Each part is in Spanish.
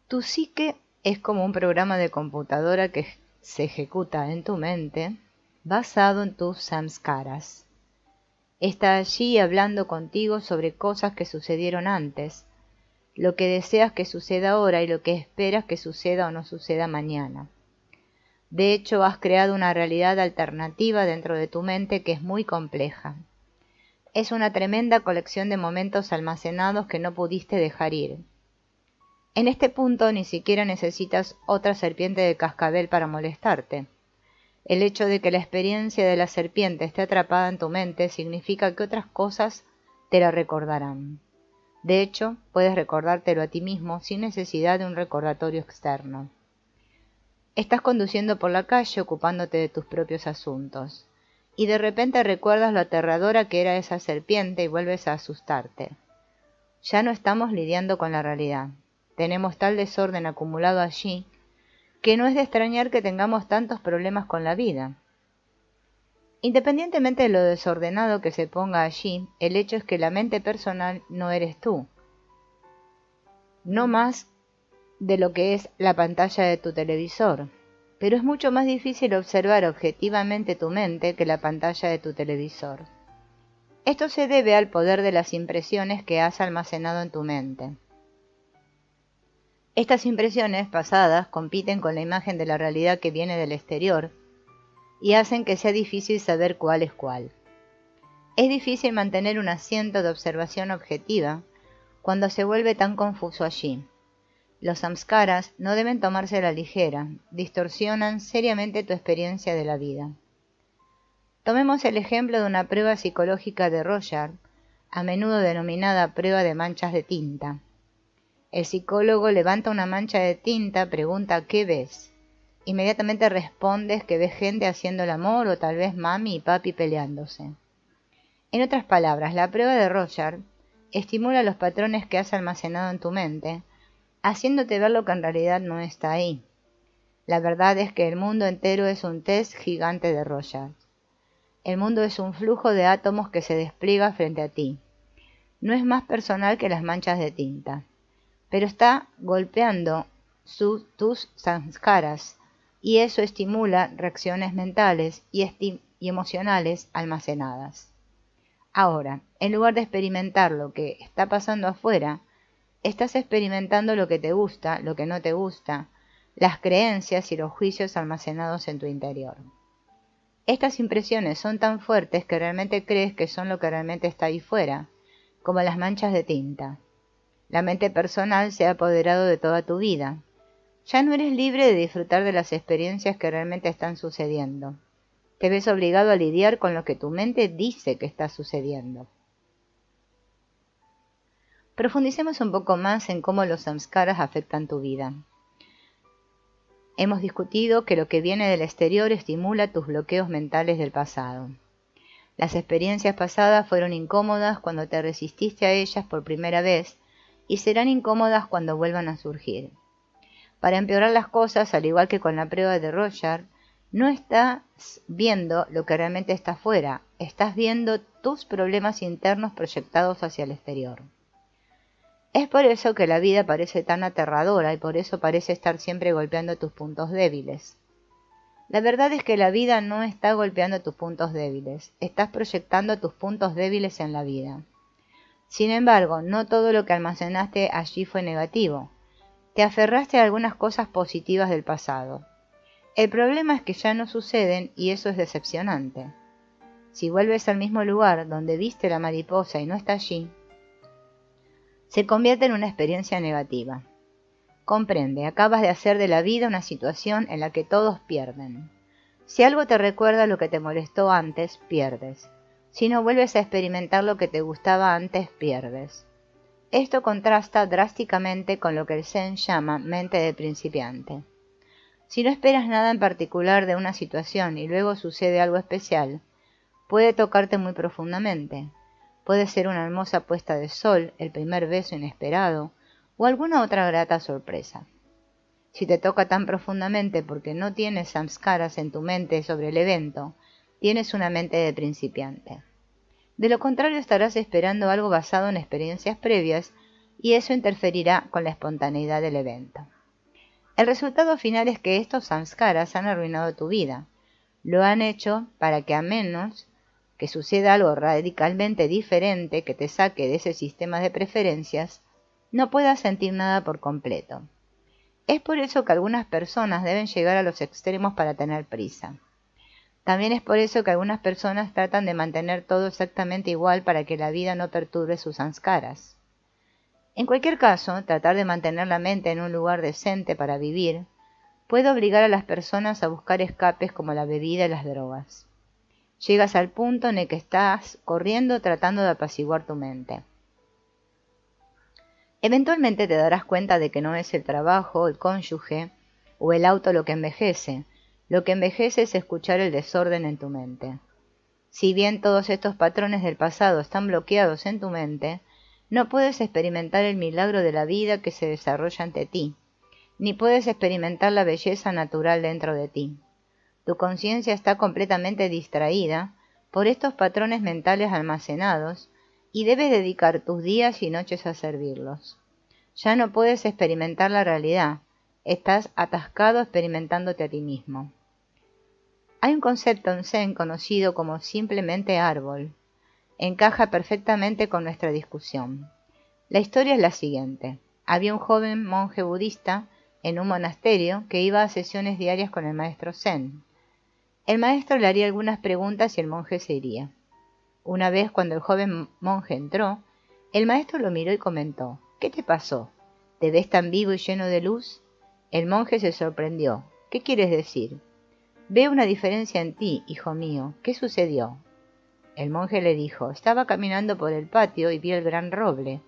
Tu psique es como un programa de computadora que se ejecuta en tu mente basado en tus samskaras. Está allí hablando contigo sobre cosas que sucedieron antes, lo que deseas que suceda ahora y lo que esperas que suceda o no suceda mañana. De hecho, has creado una realidad alternativa dentro de tu mente que es muy compleja. Es una tremenda colección de momentos almacenados que no pudiste dejar ir. En este punto ni siquiera necesitas otra serpiente de cascabel para molestarte. El hecho de que la experiencia de la serpiente esté atrapada en tu mente significa que otras cosas te la recordarán. De hecho, puedes recordártelo a ti mismo sin necesidad de un recordatorio externo. Estás conduciendo por la calle ocupándote de tus propios asuntos, y de repente recuerdas lo aterradora que era esa serpiente y vuelves a asustarte. Ya no estamos lidiando con la realidad. Tenemos tal desorden acumulado allí que no es de extrañar que tengamos tantos problemas con la vida. Independientemente de lo desordenado que se ponga allí, el hecho es que la mente personal no eres tú, no más de lo que es la pantalla de tu televisor, pero es mucho más difícil observar objetivamente tu mente que la pantalla de tu televisor. Esto se debe al poder de las impresiones que has almacenado en tu mente. Estas impresiones pasadas compiten con la imagen de la realidad que viene del exterior y hacen que sea difícil saber cuál es cuál. Es difícil mantener un asiento de observación objetiva cuando se vuelve tan confuso allí. Los samskaras no deben tomarse a la ligera, distorsionan seriamente tu experiencia de la vida. Tomemos el ejemplo de una prueba psicológica de Rorschach, a menudo denominada prueba de manchas de tinta. El psicólogo levanta una mancha de tinta, pregunta ¿qué ves? Inmediatamente respondes que ves gente haciendo el amor o tal vez mami y papi peleándose. En otras palabras, la prueba de Rorschach estimula los patrones que has almacenado en tu mente, haciéndote ver lo que en realidad no está ahí. La verdad es que el mundo entero es un test gigante de Rorschach. El mundo es un flujo de átomos que se despliega frente a ti. No es más personal que las manchas de tinta, pero está golpeando tus samskaras, y eso estimula reacciones mentales y emocionales almacenadas. Ahora, en lugar de experimentar lo que está pasando afuera, estás experimentando lo que te gusta, lo que no te gusta, las creencias y los juicios almacenados en tu interior. Estas impresiones son tan fuertes que realmente crees que son lo que realmente está ahí fuera, como las manchas de tinta. La mente personal se ha apoderado de toda tu vida. Ya no eres libre de disfrutar de las experiencias que realmente están sucediendo. Te ves obligado a lidiar con lo que tu mente dice que está sucediendo. Profundicemos un poco más en cómo los samskaras afectan tu vida. Hemos discutido que lo que viene del exterior estimula tus bloqueos mentales del pasado. Las experiencias pasadas fueron incómodas cuando te resististe a ellas por primera vez y serán incómodas cuando vuelvan a surgir. Para empeorar las cosas, al igual que con la prueba de Rorschach, no estás viendo lo que realmente está afuera, estás viendo tus problemas internos proyectados hacia el exterior. Es por eso que la vida parece tan aterradora y por eso parece estar siempre golpeando tus puntos débiles. La verdad es que la vida no está golpeando tus puntos débiles, estás proyectando tus puntos débiles en la vida. Sin embargo, no todo lo que almacenaste allí fue negativo. Te aferraste a algunas cosas positivas del pasado. El problema es que ya no suceden y eso es decepcionante. Si vuelves al mismo lugar donde viste la mariposa y no está allí, se convierte en una experiencia negativa. Comprende, acabas de hacer de la vida una situación en la que todos pierden. Si algo te recuerda lo que te molestó antes, pierdes. Si no vuelves a experimentar lo que te gustaba antes, pierdes. Esto contrasta drásticamente con lo que el Zen llama mente de principiante. Si no esperas nada en particular de una situación y luego sucede algo especial, puede tocarte muy profundamente. Puede ser una hermosa puesta de sol, el primer beso inesperado o alguna otra grata sorpresa. Si te toca tan profundamente porque no tienes samskaras en tu mente sobre el evento, tienes una mente de principiante. De lo contrario estarás esperando algo basado en experiencias previas y eso interferirá con la espontaneidad del evento. El resultado final es que estos samskaras han arruinado tu vida. Lo han hecho para que, a menos que suceda algo radicalmente diferente que te saque de ese sistema de preferencias, no puedas sentir nada por completo. Es por eso que algunas personas deben llegar a los extremos para tener prisa. También es por eso que algunas personas tratan de mantener todo exactamente igual para que la vida no perturbe sus samskaras. En cualquier caso, tratar de mantener la mente en un lugar decente para vivir puede obligar a las personas a buscar escapes como la bebida y las drogas. Llegas al punto en el que estás corriendo tratando de apaciguar tu mente. Eventualmente te darás cuenta de que no es el trabajo, el cónyuge o el auto lo que envejece. Lo que envejece es escuchar el desorden en tu mente. Si bien todos estos patrones del pasado están bloqueados en tu mente, no puedes experimentar el milagro de la vida que se desarrolla ante ti, ni puedes experimentar la belleza natural dentro de ti. Tu conciencia está completamente distraída por estos patrones mentales almacenados y debes dedicar tus días y noches a servirlos. Ya no puedes experimentar la realidad, estás atascado experimentándote a ti mismo. Hay un concepto en Zen conocido como simplemente árbol. Encaja perfectamente con nuestra discusión. La historia es la siguiente. Había un joven monje budista en un monasterio que iba a sesiones diarias con el maestro Zen. El maestro le haría algunas preguntas y el monje se iría. Una vez, cuando el joven monje entró, el maestro lo miró y comentó: «¿Qué te pasó? ¿Te ves tan vivo y lleno de luz?» El monje se sorprendió. «¿Qué quieres decir?» «Veo una diferencia en ti, hijo mío. ¿Qué sucedió?» El monje le dijo: «Estaba caminando por el patio y vi el gran roble.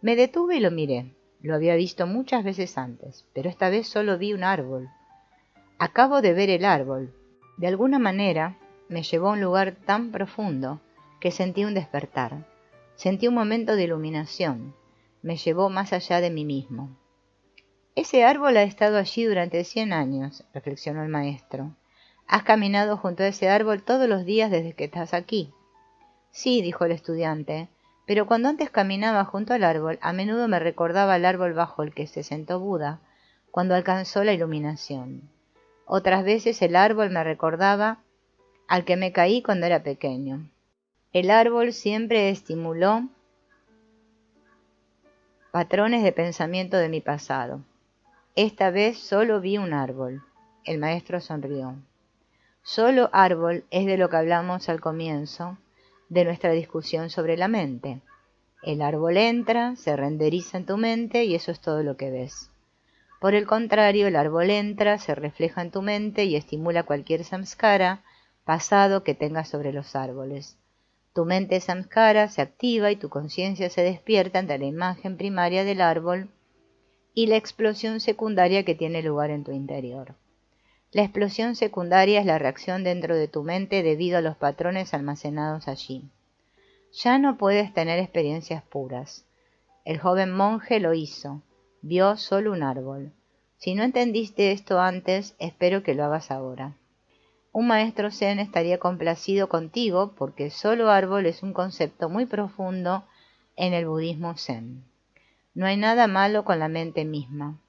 Me detuve y lo miré. Lo había visto muchas veces antes, pero esta vez solo vi un árbol. Acabo de ver el árbol. De alguna manera me llevó a un lugar tan profundo que sentí un despertar. Sentí un momento de iluminación. Me llevó más allá de mí mismo». «Ese árbol ha estado allí durante 100 años», reflexionó el maestro. «Has caminado junto a ese árbol todos los días desde que estás aquí». «Sí», dijo el estudiante, «pero cuando antes caminaba junto al árbol, a menudo me recordaba el árbol bajo el que se sentó Buda cuando alcanzó la iluminación. Otras veces el árbol me recordaba al que me caí cuando era pequeño. El árbol siempre estimuló patrones de pensamiento de mi pasado. Esta vez solo vi un árbol». El maestro sonrió. Solo árbol es de lo que hablamos al comienzo de nuestra discusión sobre la mente. El árbol entra, se renderiza en tu mente y eso es todo lo que ves. Por el contrario, el árbol entra, se refleja en tu mente y estimula cualquier samskara pasado que tengas sobre los árboles. Tu mente samskara se activa y tu conciencia se despierta ante la imagen primaria del árbol y la explosión secundaria que tiene lugar en tu interior. La explosión secundaria es la reacción dentro de tu mente debido a los patrones almacenados allí. Ya no puedes tener experiencias puras. El joven monje lo hizo. Vio solo un árbol. Si no entendiste esto antes, espero que lo hagas ahora. Un maestro Zen estaría complacido contigo porque solo árbol es un concepto muy profundo en el budismo Zen. No hay nada malo con la mente misma,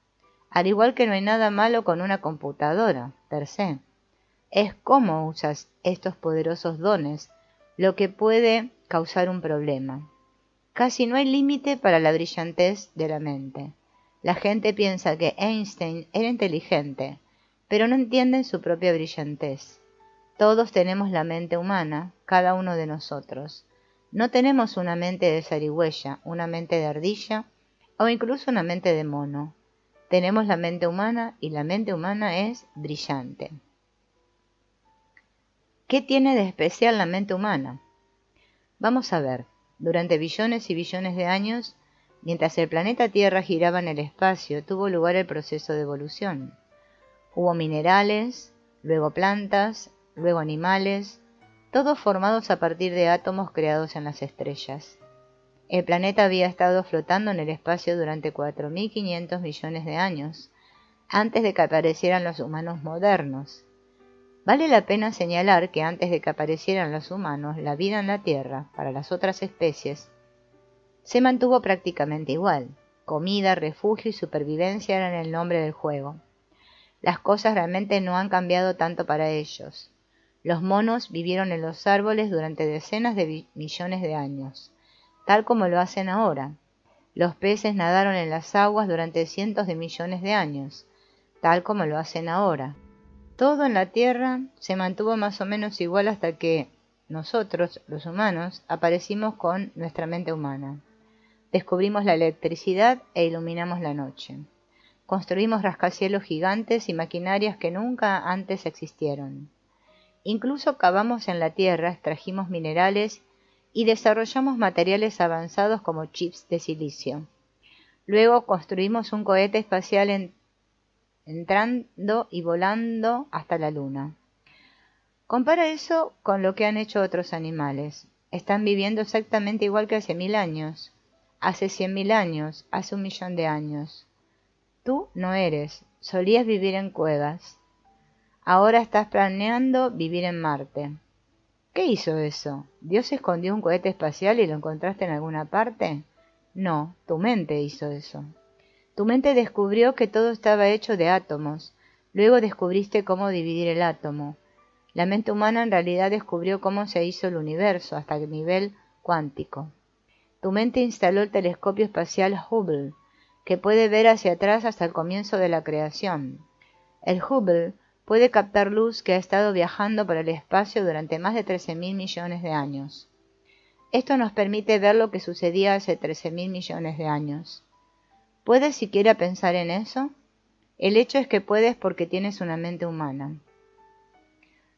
al igual que no hay nada malo con una computadora, per se. Es cómo usas estos poderosos dones lo que puede causar un problema. Casi no hay límite para la brillantez de la mente. La gente piensa que Einstein era inteligente, pero no entienden su propia brillantez. Todos tenemos la mente humana, cada uno de nosotros. No tenemos una mente de zarigüeya, una mente de ardilla o incluso una mente de mono. Tenemos la mente humana y la mente humana es brillante. ¿Qué tiene de especial la mente humana? Vamos a ver. Durante billones y billones de años, mientras el planeta Tierra giraba en el espacio, tuvo lugar el proceso de evolución. Hubo minerales, luego plantas, luego animales, todos formados a partir de átomos creados en las estrellas. El planeta había estado flotando en el espacio durante 4.500 millones de años, antes de que aparecieran los humanos modernos. Vale la pena señalar que antes de que aparecieran los humanos, la vida en la Tierra, para las otras especies, se mantuvo prácticamente igual. comida, refugio y supervivencia eran el nombre del juego. Las cosas realmente no han cambiado tanto para ellos. Los monos vivieron en los árboles durante decenas de millones de años, tal como lo hacen ahora. Los peces nadaron en las aguas durante cientos de millones de años, tal como lo hacen ahora. Todo en la Tierra se mantuvo más o menos igual hasta que nosotros, los humanos, aparecimos con nuestra mente humana. Descubrimos la electricidad e iluminamos la noche. Construimos rascacielos gigantes y maquinarias que nunca antes existieron. Incluso cavamos en la tierra, extrajimos minerales y desarrollamos materiales avanzados como chips de silicio. Luego construimos un cohete espacial entrando y volando hasta la luna. Compara eso con lo que han hecho otros animales. Están viviendo exactamente igual que hace 1000 años, hace 100.000 años, hace 1.000.000 de años. Tú no eres, solías vivir en cuevas. Ahora estás planeando vivir en Marte. ¿Qué hizo eso? ¿Dios escondió un cohete espacial y lo encontraste en alguna parte? No, tu mente hizo eso. Tu mente descubrió que todo estaba hecho de átomos. Luego descubriste cómo dividir el átomo. La mente humana en realidad descubrió cómo se hizo el universo hasta el nivel cuántico. Tu mente instaló el telescopio espacial Hubble, que puede ver hacia atrás hasta el comienzo de la creación. El Hubble puede captar luz que ha estado viajando por el espacio durante más de 13.000 millones de años. Esto nos permite ver lo que sucedía hace 13.000 millones de años. ¿Puedes siquiera pensar en eso? El hecho es que puedes porque tienes una mente humana.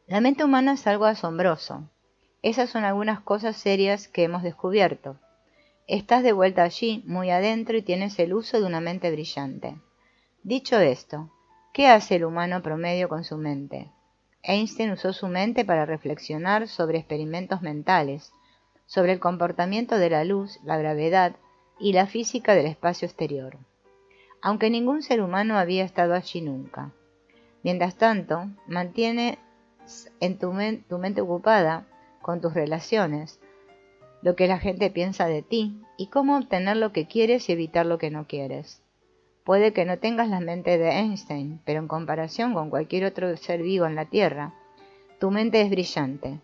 La mente humana es algo asombroso. Esas son algunas cosas serias que hemos descubierto. Estás de vuelta allí, muy adentro, y tienes el uso de una mente brillante. Dicho esto, ¿qué hace el humano promedio con su mente? Einstein usó su mente para reflexionar sobre experimentos mentales, sobre el comportamiento de la luz, la gravedad y la física del espacio exterior, aunque ningún ser humano había estado allí nunca. Mientras tanto, mantienes en tu mente ocupada con tus relaciones, lo que la gente piensa de ti y cómo obtener lo que quieres y evitar lo que no quieres. Puede que no tengas la mente de Einstein, pero en comparación con cualquier otro ser vivo en la Tierra, tu mente es brillante.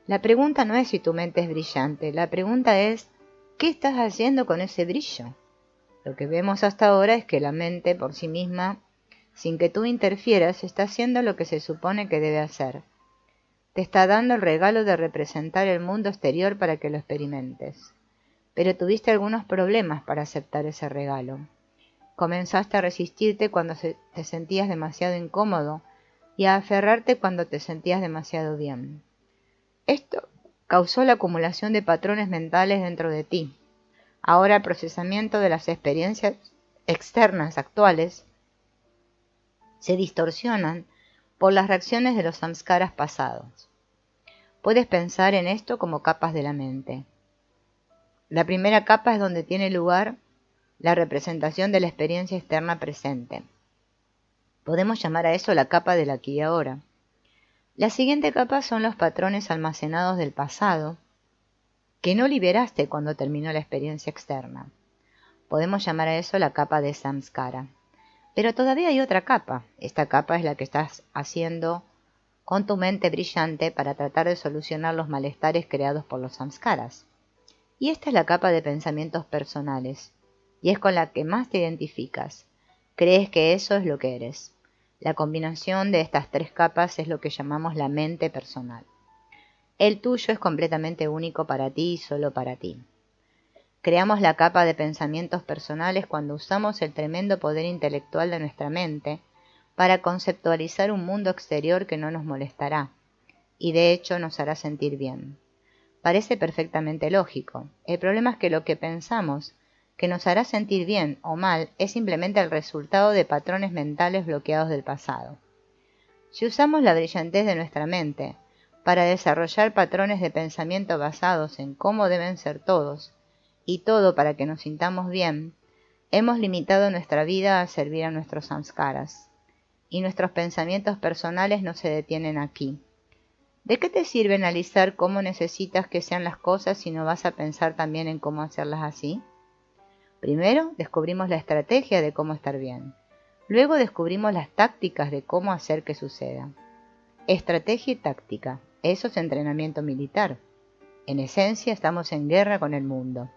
La pregunta no es si tu mente es brillante, la pregunta es, ¿qué estás haciendo con ese brillo? Lo que vemos hasta ahora es que la mente por sí misma, sin que tú interfieras, está haciendo lo que se supone que debe hacer. Te está dando el regalo de representar el mundo exterior para que lo experimentes. Pero tuviste algunos problemas para aceptar ese regalo. Comenzaste a resistirte cuando te sentías demasiado incómodo y a aferrarte cuando te sentías demasiado bien. Esto causó la acumulación de patrones mentales dentro de ti. Ahora el procesamiento de las experiencias externas actuales se distorsionan por las reacciones de los samskaras pasados. Puedes pensar en esto como capas de la mente. La primera capa es donde tiene lugar la representación de la experiencia externa presente. Podemos llamar a eso la capa del aquí y ahora. La siguiente capa son los patrones almacenados del pasado que no liberaste cuando terminó la experiencia externa. Podemos llamar a eso la capa de samskara. Pero todavía hay otra capa. Esta capa es la que estás haciendo con tu mente brillante para tratar de solucionar los malestares creados por los samskaras. Y esta es la capa de pensamientos personales, y es con la que más te identificas. Crees que eso es lo que eres. La combinación de estas tres capas es lo que llamamos la mente personal. El tuyo es completamente único para ti y solo para ti. Creamos la capa de pensamientos personales cuando usamos el tremendo poder intelectual de nuestra mente para conceptualizar un mundo exterior que no nos molestará, y de hecho nos hará sentir bien. Parece perfectamente lógico. El problema es que lo que pensamos que nos hará sentir bien o mal es simplemente el resultado de patrones mentales bloqueados del pasado. Si usamos la brillantez de nuestra mente para desarrollar patrones de pensamiento basados en cómo deben ser todos, y todo para que nos sintamos bien, hemos limitado nuestra vida a servir a nuestros samskaras, y nuestros pensamientos personales no se detienen aquí. ¿De qué te sirve analizar cómo necesitas que sean las cosas si no vas a pensar también en cómo hacerlas así? Primero descubrimos la estrategia de cómo estar bien. Luego descubrimos las tácticas de cómo hacer que suceda. Estrategia y táctica. Eso es entrenamiento militar. En esencia estamos en guerra con el mundo.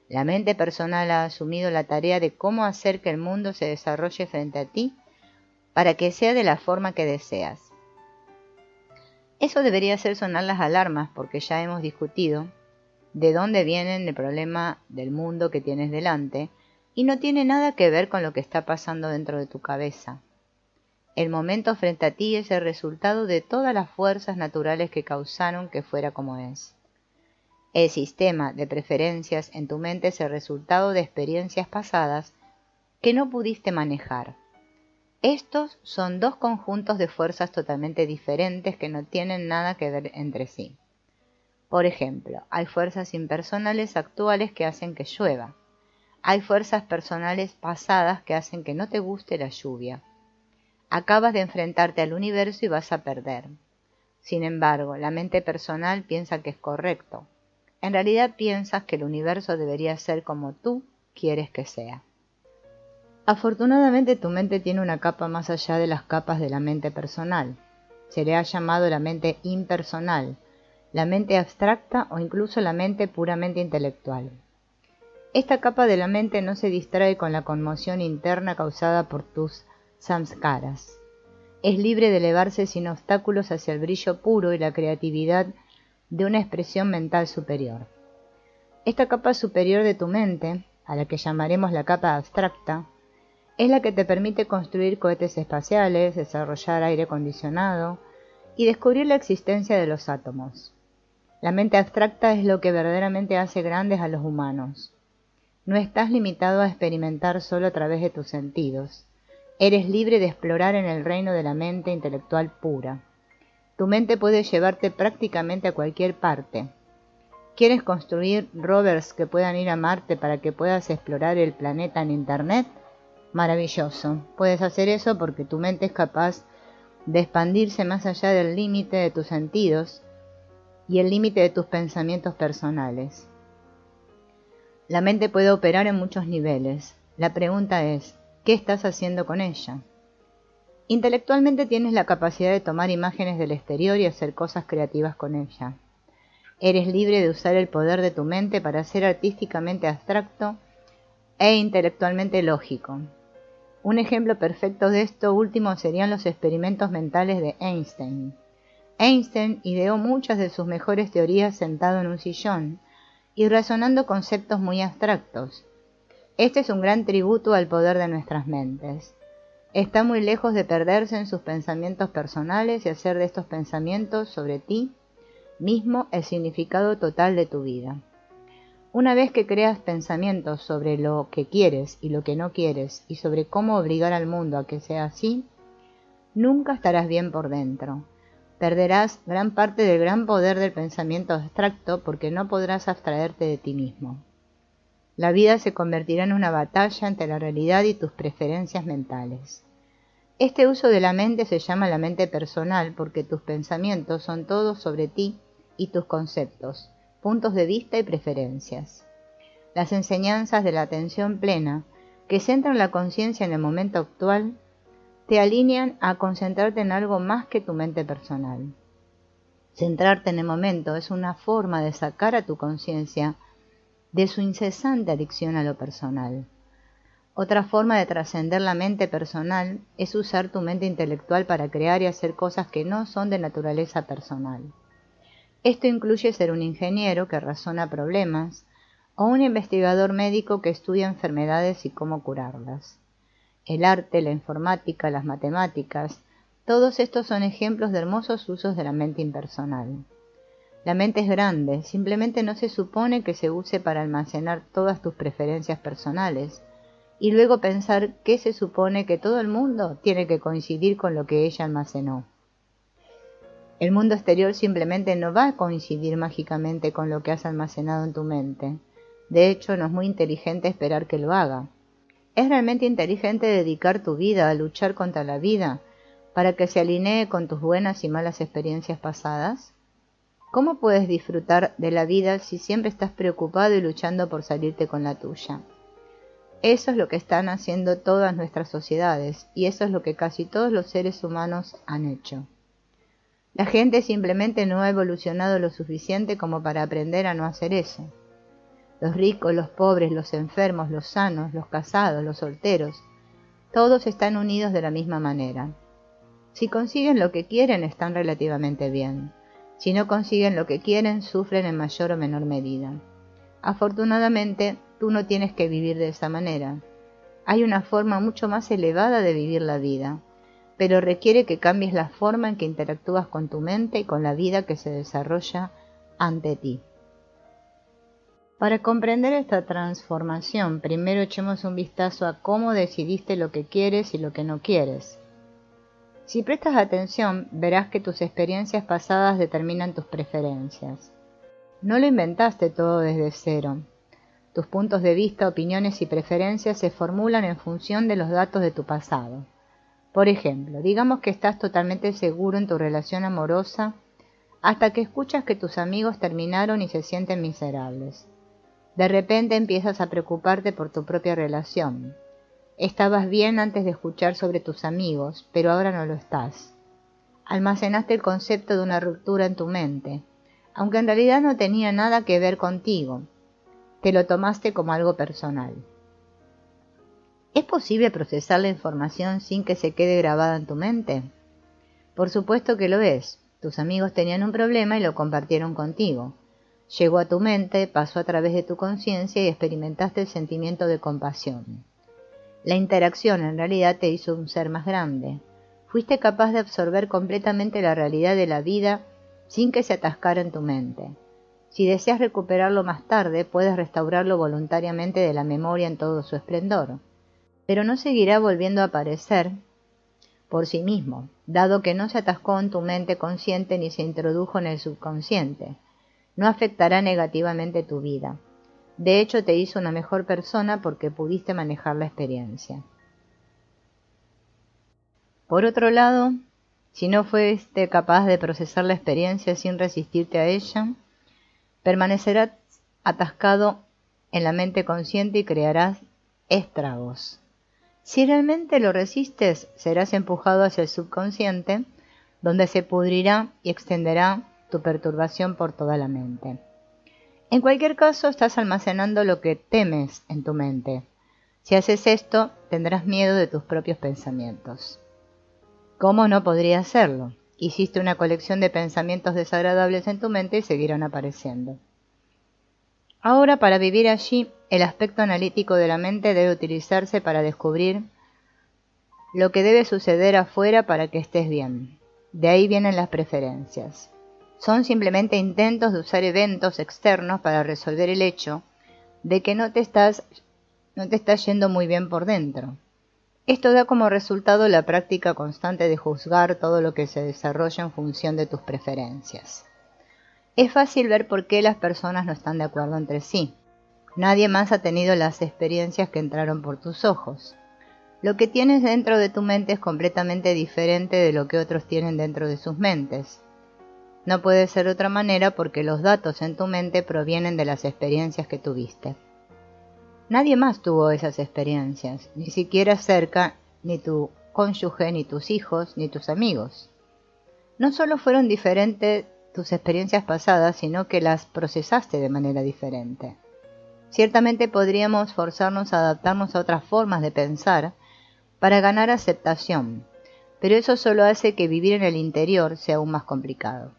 La mente personal ha asumido la tarea de cómo hacer que el mundo se desarrolle frente a ti para que sea de la forma que deseas. Eso debería hacer sonar las alarmas porque ya hemos discutido de dónde viene el problema del mundo que tienes delante y no tiene nada que ver con lo que está pasando dentro de tu cabeza. El momento frente a ti es el resultado de todas las fuerzas naturales que causaron que fuera como es. El sistema de preferencias en tu mente es el resultado de experiencias pasadas que no pudiste manejar. Estos son dos conjuntos de fuerzas totalmente diferentes que no tienen nada que ver entre sí. Por ejemplo, hay fuerzas impersonales actuales que hacen que llueva. Hay fuerzas personales pasadas que hacen que no te guste la lluvia. Acabas de enfrentarte al universo y vas a perder. Sin embargo, la mente personal piensa que es correcto. En realidad piensas que el universo debería ser como tú quieres que sea. Afortunadamente tu mente tiene una capa más allá de las capas de la mente personal. Se le ha llamado la mente impersonal, la mente abstracta o incluso la mente puramente intelectual. Esta capa de la mente no se distrae con la conmoción interna causada por tus samskaras. Es libre de elevarse sin obstáculos hacia el brillo puro y la creatividad de una expresión mental superior. Esta capa superior de tu mente, a la que llamaremos la capa abstracta, es la que te permite construir cohetes espaciales, desarrollar aire acondicionado y descubrir la existencia de los átomos. La mente abstracta es lo que verdaderamente hace grandes a los humanos. No estás limitado a experimentar solo a través de tus sentidos. Eres libre de explorar en el reino de la mente intelectual pura. Tu mente puede llevarte prácticamente a cualquier parte. ¿Quieres construir rovers que puedan ir a Marte para que puedas explorar el planeta en Internet? Maravilloso. Puedes hacer eso porque tu mente es capaz de expandirse más allá del límite de tus sentidos y el límite de tus pensamientos personales. La mente puede operar en muchos niveles. La pregunta es, ¿qué estás haciendo con ella? Intelectualmente tienes la capacidad de tomar imágenes del exterior y hacer cosas creativas con ella. Eres libre de usar el poder de tu mente para ser artísticamente abstracto e intelectualmente lógico. Un ejemplo perfecto de esto último serían los experimentos mentales de Einstein. Einstein ideó muchas de sus mejores teorías sentado en un sillón y razonando conceptos muy abstractos. Este es un gran tributo al poder de nuestras mentes. Está muy lejos de perderse en sus pensamientos personales y hacer de estos pensamientos sobre ti mismo el significado total de tu vida. Una vez que creas pensamientos sobre lo que quieres y lo que no quieres y sobre cómo obligar al mundo a que sea así, nunca estarás bien por dentro. Perderás gran parte del gran poder del pensamiento abstracto porque no podrás abstraerte de ti mismo. La vida se convertirá en una batalla entre la realidad y tus preferencias mentales. Este uso de la mente se llama la mente personal porque tus pensamientos son todos sobre ti y tus conceptos, puntos de vista y preferencias. Las enseñanzas de la atención plena, que centran la conciencia en el momento actual, te alinean a concentrarte en algo más que tu mente personal. Centrarte en el momento es una forma de sacar a tu conciencia de su incesante adicción a lo personal. Otra forma de trascender la mente personal es usar tu mente intelectual para crear y hacer cosas que no son de naturaleza personal. Esto incluye ser un ingeniero que razona problemas o un investigador médico que estudia enfermedades y cómo curarlas. El arte, la informática, las matemáticas, todos estos son ejemplos de hermosos usos de la mente impersonal. La mente es grande, simplemente no se supone que se use para almacenar todas tus preferencias personales y luego pensar que se supone que todo el mundo tiene que coincidir con lo que ella almacenó. El mundo exterior simplemente no va a coincidir mágicamente con lo que has almacenado en tu mente. De hecho, no es muy inteligente esperar que lo haga. ¿Es realmente inteligente dedicar tu vida a luchar contra la vida para que se alinee con tus buenas y malas experiencias pasadas? ¿Cómo puedes disfrutar de la vida si siempre estás preocupado y luchando por salirte con la tuya? Eso es lo que están haciendo todas nuestras sociedades y eso es lo que casi todos los seres humanos han hecho. La gente simplemente no ha evolucionado lo suficiente como para aprender a no hacer eso. Los ricos, los pobres, los enfermos, los sanos, los casados, los solteros, todos están unidos de la misma manera. Si consiguen lo que quieren, están relativamente bien. Si no consiguen lo que quieren, sufren en mayor o menor medida. Afortunadamente, tú no tienes que vivir de esa manera. Hay una forma mucho más elevada de vivir la vida, pero requiere que cambies la forma en que interactúas con tu mente y con la vida que se desarrolla ante ti. Para comprender esta transformación, primero echemos un vistazo a cómo decidiste lo que quieres y lo que no quieres. Si prestas atención, verás que tus experiencias pasadas determinan tus preferencias. No lo inventaste todo desde cero. Tus puntos de vista, opiniones y preferencias se formulan en función de los datos de tu pasado. Por ejemplo, digamos que estás totalmente seguro en tu relación amorosa hasta que escuchas que tus amigos terminaron y se sienten miserables. De repente empiezas a preocuparte por tu propia relación. Estabas bien antes de escuchar sobre tus amigos, pero ahora no lo estás. Almacenaste el concepto de una ruptura en tu mente, aunque en realidad no tenía nada que ver contigo. Te lo tomaste como algo personal. ¿Es posible procesar la información sin que se quede grabada en tu mente? Por supuesto que lo es. Tus amigos tenían un problema y lo compartieron contigo. Llegó a tu mente, pasó a través de tu conciencia y experimentaste el sentimiento de compasión. La interacción en realidad te hizo un ser más grande. Fuiste capaz de absorber completamente la realidad de la vida sin que se atascara en tu mente. Si deseas recuperarlo más tarde, puedes restaurarlo voluntariamente de la memoria en todo su esplendor. Pero no seguirá volviendo a aparecer por sí mismo, dado que no se atascó en tu mente consciente ni se introdujo en el subconsciente. No afectará negativamente tu vida. De hecho, te hizo una mejor persona porque pudiste manejar la experiencia. Por otro lado, si no fuiste capaz de procesar la experiencia sin resistirte a ella, permanecerás atascado en la mente consciente y crearás estragos. Si realmente lo resistes, serás empujado hacia el subconsciente, donde se pudrirá y extenderá tu perturbación por toda la mente. En cualquier caso, estás almacenando lo que temes en tu mente. Si haces esto, tendrás miedo de tus propios pensamientos. ¿Cómo no podría hacerlo? Hiciste una colección de pensamientos desagradables en tu mente y seguirán apareciendo. Ahora, para vivir allí, el aspecto analítico de la mente debe utilizarse para descubrir lo que debe suceder afuera para que estés bien. De ahí vienen las preferencias. Son simplemente intentos de usar eventos externos para resolver el hecho de que no te estás yendo muy bien por dentro. Esto da como resultado la práctica constante de juzgar todo lo que se desarrolla en función de tus preferencias. Es fácil ver por qué las personas no están de acuerdo entre sí. Nadie más ha tenido las experiencias que entraron por tus ojos. Lo que tienes dentro de tu mente es completamente diferente de lo que otros tienen dentro de sus mentes. No puede ser de otra manera porque los datos en tu mente provienen de las experiencias que tuviste. Nadie más tuvo esas experiencias, ni siquiera cerca, ni tu cónyuge, ni tus hijos, ni tus amigos. No solo fueron diferentes tus experiencias pasadas, sino que las procesaste de manera diferente. Ciertamente podríamos forzarnos a adaptarnos a otras formas de pensar para ganar aceptación, pero eso solo hace que vivir en el interior sea aún más complicado.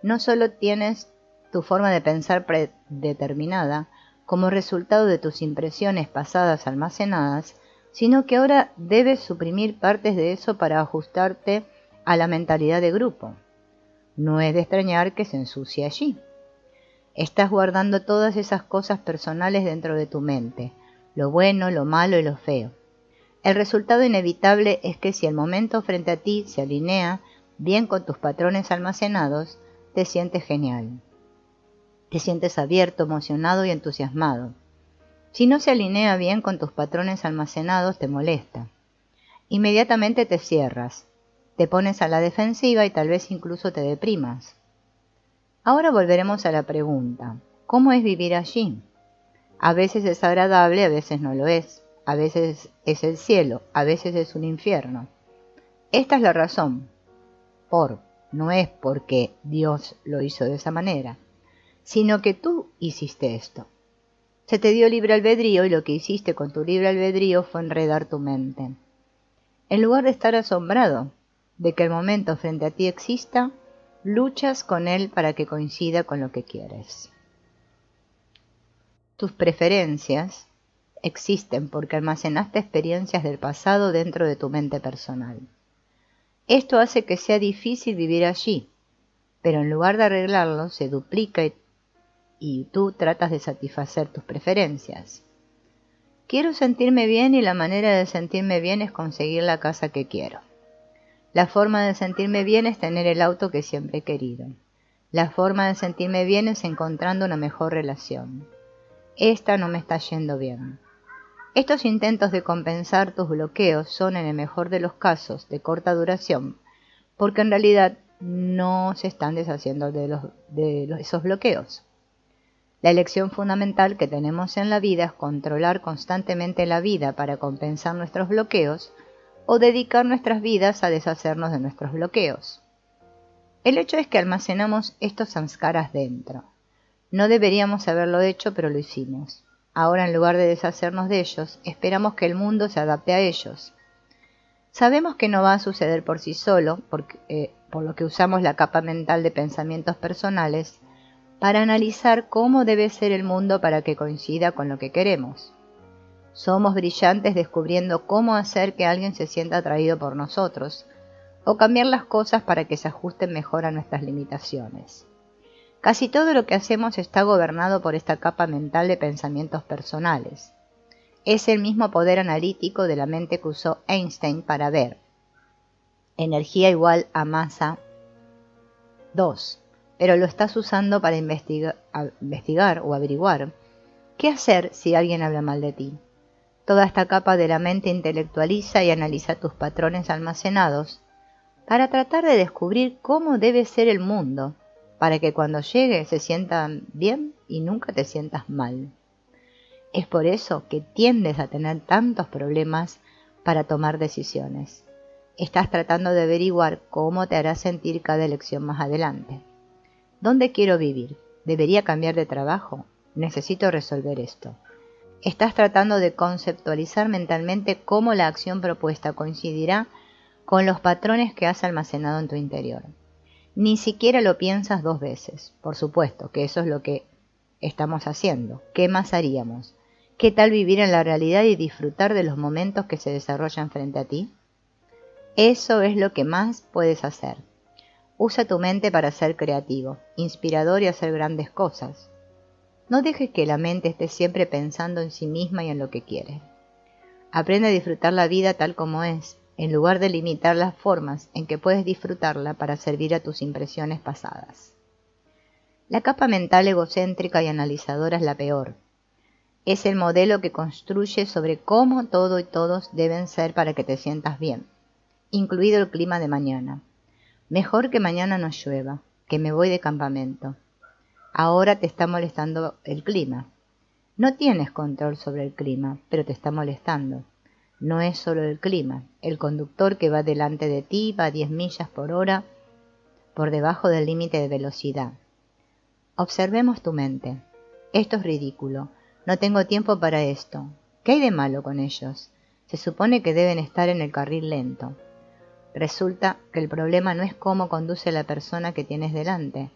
No solo tienes tu forma de pensar predeterminada como resultado de tus impresiones pasadas almacenadas, sino que ahora debes suprimir partes de eso para ajustarte a la mentalidad de grupo. No es de extrañar que se ensucie allí. Estás guardando todas esas cosas personales dentro de tu mente, lo bueno, lo malo y lo feo. El resultado inevitable es que si el momento frente a ti se alinea bien con tus patrones almacenados, te sientes genial. Te sientes abierto, emocionado y entusiasmado. Si no se alinea bien con tus patrones almacenados, te molesta. Inmediatamente te cierras, te pones a la defensiva y tal vez incluso te deprimas. Ahora volveremos a la pregunta, ¿cómo es vivir allí? A veces es agradable, a veces no lo es. a veces es el cielo, a veces es un infierno. Esta es la razón. No es porque Dios lo hizo de esa manera, sino que tú hiciste esto. Se te dio libre albedrío y lo que hiciste con tu libre albedrío fue enredar tu mente. En lugar de estar asombrado de que el momento frente a ti exista, luchas con él para que coincida con lo que quieres. Tus preferencias existen porque almacenaste experiencias del pasado dentro de tu mente personal. Esto hace que sea difícil vivir allí, pero en lugar de arreglarlo, se duplica y tú tratas de satisfacer tus preferencias. Quiero sentirme bien y la manera de sentirme bien es conseguir la casa que quiero. La forma de sentirme bien es tener el auto que siempre he querido. La forma de sentirme bien es encontrando una mejor relación. Esta no me está yendo bien. Estos intentos de compensar tus bloqueos son en el mejor de los casos de corta duración, porque en realidad no se están deshaciendo de esos bloqueos. La elección fundamental que tenemos en la vida es controlar constantemente la vida para compensar nuestros bloqueos o dedicar nuestras vidas a deshacernos de nuestros bloqueos. El hecho es que almacenamos estos samskaras dentro. No deberíamos haberlo hecho, pero lo hicimos. Ahora, en lugar de deshacernos de ellos, esperamos que el mundo se adapte a ellos. Sabemos que no va a suceder por sí solo, por lo que usamos la capa mental de pensamientos personales para analizar cómo debe ser el mundo para que coincida con lo que queremos. Somos brillantes descubriendo cómo hacer que alguien se sienta atraído por nosotros, o cambiar las cosas para que se ajusten mejor a nuestras limitaciones. Casi todo lo que hacemos está gobernado por esta capa mental de pensamientos personales. Es el mismo poder analítico de la mente que usó Einstein para ver energía igual a masa 2, pero lo estás usando para investigar o averiguar qué hacer si alguien habla mal de ti. Toda esta capa de la mente intelectualiza y analiza tus patrones almacenados para tratar de descubrir cómo debe ser el mundo, para que cuando llegue se sientan bien y nunca te sientas mal. Es por eso que tiendes a tener tantos problemas para tomar decisiones. Estás tratando de averiguar cómo te hará sentir cada elección más adelante. ¿Dónde quiero vivir? ¿Debería cambiar de trabajo? Necesito resolver esto. Estás tratando de conceptualizar mentalmente cómo la acción propuesta coincidirá con los patrones que has almacenado en tu interior. Ni siquiera lo piensas dos veces. Por supuesto que eso es lo que estamos haciendo. ¿Qué más haríamos? ¿Qué tal vivir en la realidad y disfrutar de los momentos que se desarrollan frente a ti? Eso es lo que más puedes hacer. Usa tu mente para ser creativo, inspirador y hacer grandes cosas. No dejes que la mente esté siempre pensando en sí misma y en lo que quiere. Aprende a disfrutar la vida tal como es, en lugar de limitar las formas en que puedes disfrutarla para servir a tus impresiones pasadas. La capa mental egocéntrica y analizadora es la peor. Es el modelo que construye sobre cómo todo y todos deben ser para que te sientas bien, incluido el clima de mañana. Mejor que mañana no llueva, que me voy de campamento. Ahora te está molestando el clima. No tienes control sobre el clima, pero te está molestando. No es solo el clima. El conductor que va delante de ti va a 10 millas por hora por debajo del límite de velocidad. Observemos tu mente. Esto es ridículo. No tengo tiempo para esto. ¿Qué hay de malo con ellos? Se supone que deben estar en el carril lento. Resulta que el problema no es cómo conduce la persona que tienes delante.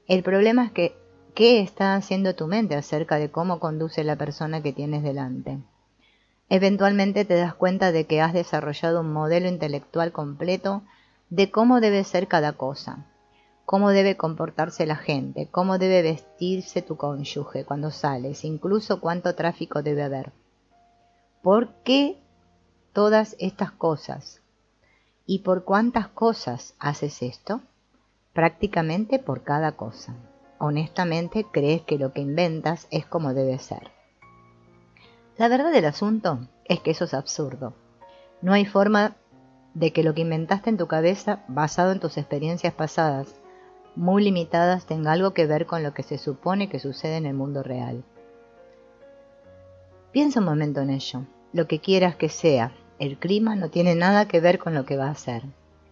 El problema es qué está haciendo tu mente acerca de cómo conduce la persona que tienes delante. Eventualmente te das cuenta de que has desarrollado un modelo intelectual completo de cómo debe ser cada cosa, cómo debe comportarse la gente, cómo debe vestirse tu cónyuge cuando sales, incluso cuánto tráfico debe haber. ¿Por qué todas estas cosas? ¿Y por cuántas cosas haces esto? Prácticamente por cada cosa. Honestamente, crees que lo que inventas es como debe ser. La verdad del asunto es que eso es absurdo. No hay forma de que lo que inventaste en tu cabeza, basado en tus experiencias pasadas, muy limitadas, tenga algo que ver con lo que se supone que sucede en el mundo real. Piensa un momento en ello. lo que quieras que sea. El clima no tiene nada que ver con lo que va a ser.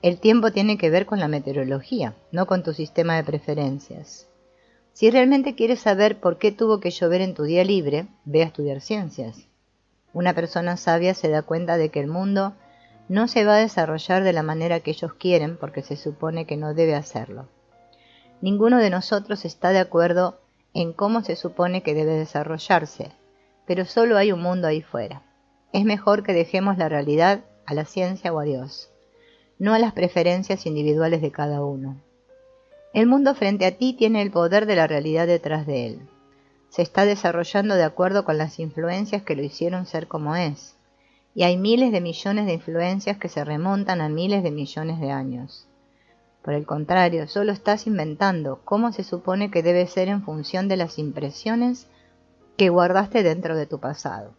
El tiempo tiene que ver con la meteorología, no con tu sistema de preferencias. Si realmente quieres saber por qué tuvo que llover en tu día libre, ve a estudiar ciencias. Una persona sabia se da cuenta de que el mundo no se va a desarrollar de la manera que ellos quieren porque se supone que no debe hacerlo. Ninguno de nosotros está de acuerdo en cómo se supone que debe desarrollarse, pero solo hay un mundo ahí fuera. Es mejor que dejemos la realidad a la ciencia o a Dios, no a las preferencias individuales de cada uno. El mundo frente a ti tiene el poder de la realidad detrás de él. Se está desarrollando de acuerdo con las influencias que lo hicieron ser como es, y hay miles de millones de influencias que se remontan a miles de millones de años. Por el contrario, solo estás inventando cómo se supone que debe ser en función de las impresiones que guardaste dentro de tu pasado.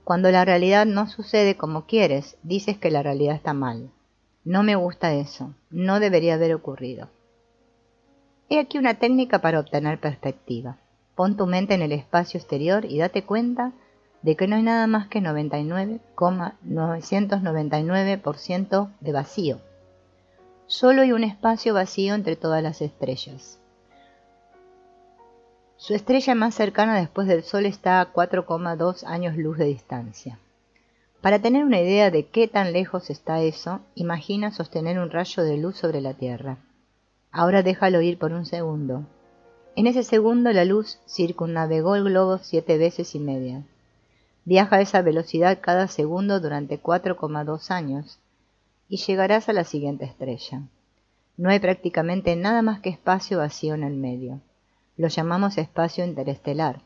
Cuando la realidad no sucede como quieres, dices que la realidad está mal. No me gusta eso, no debería haber ocurrido. He aquí una técnica para obtener perspectiva. Pon tu mente en el espacio exterior y date cuenta de que no hay nada más que 99,999% de vacío. Solo hay un espacio vacío entre todas las estrellas. Su estrella más cercana después del Sol está a 4,2 años luz de distancia. Para tener una idea de qué tan lejos está eso, imagina sostener un rayo de luz sobre la Tierra. Ahora déjalo ir por un segundo. En ese segundo la luz circunnavegó el globo 7 veces y media. Viaja a esa velocidad cada segundo durante 4,2 años y llegarás a la siguiente estrella. No hay prácticamente nada más que espacio vacío en el medio. Lo llamamos espacio interestelar.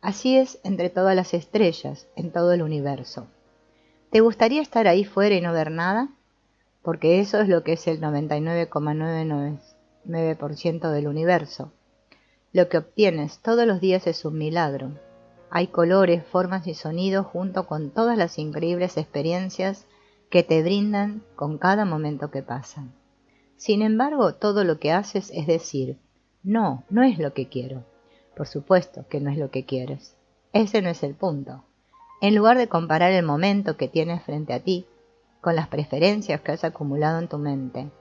Así es entre todas las estrellas, en todo el universo. ¿Te gustaría estar ahí fuera y no ver nada? Porque eso es lo que es el 99,999% del universo. Lo que obtienes todos los días es un milagro. Hay colores, formas y sonidos junto con todas las increíbles experiencias que te brindan con cada momento que pasa. Sin embargo, todo lo que haces es decir, no, no es lo que quiero. Por supuesto que no es lo que quieres. Ese no es el punto. En lugar de comparar el momento que tienes frente a ti con las preferencias que has acumulado en tu mente,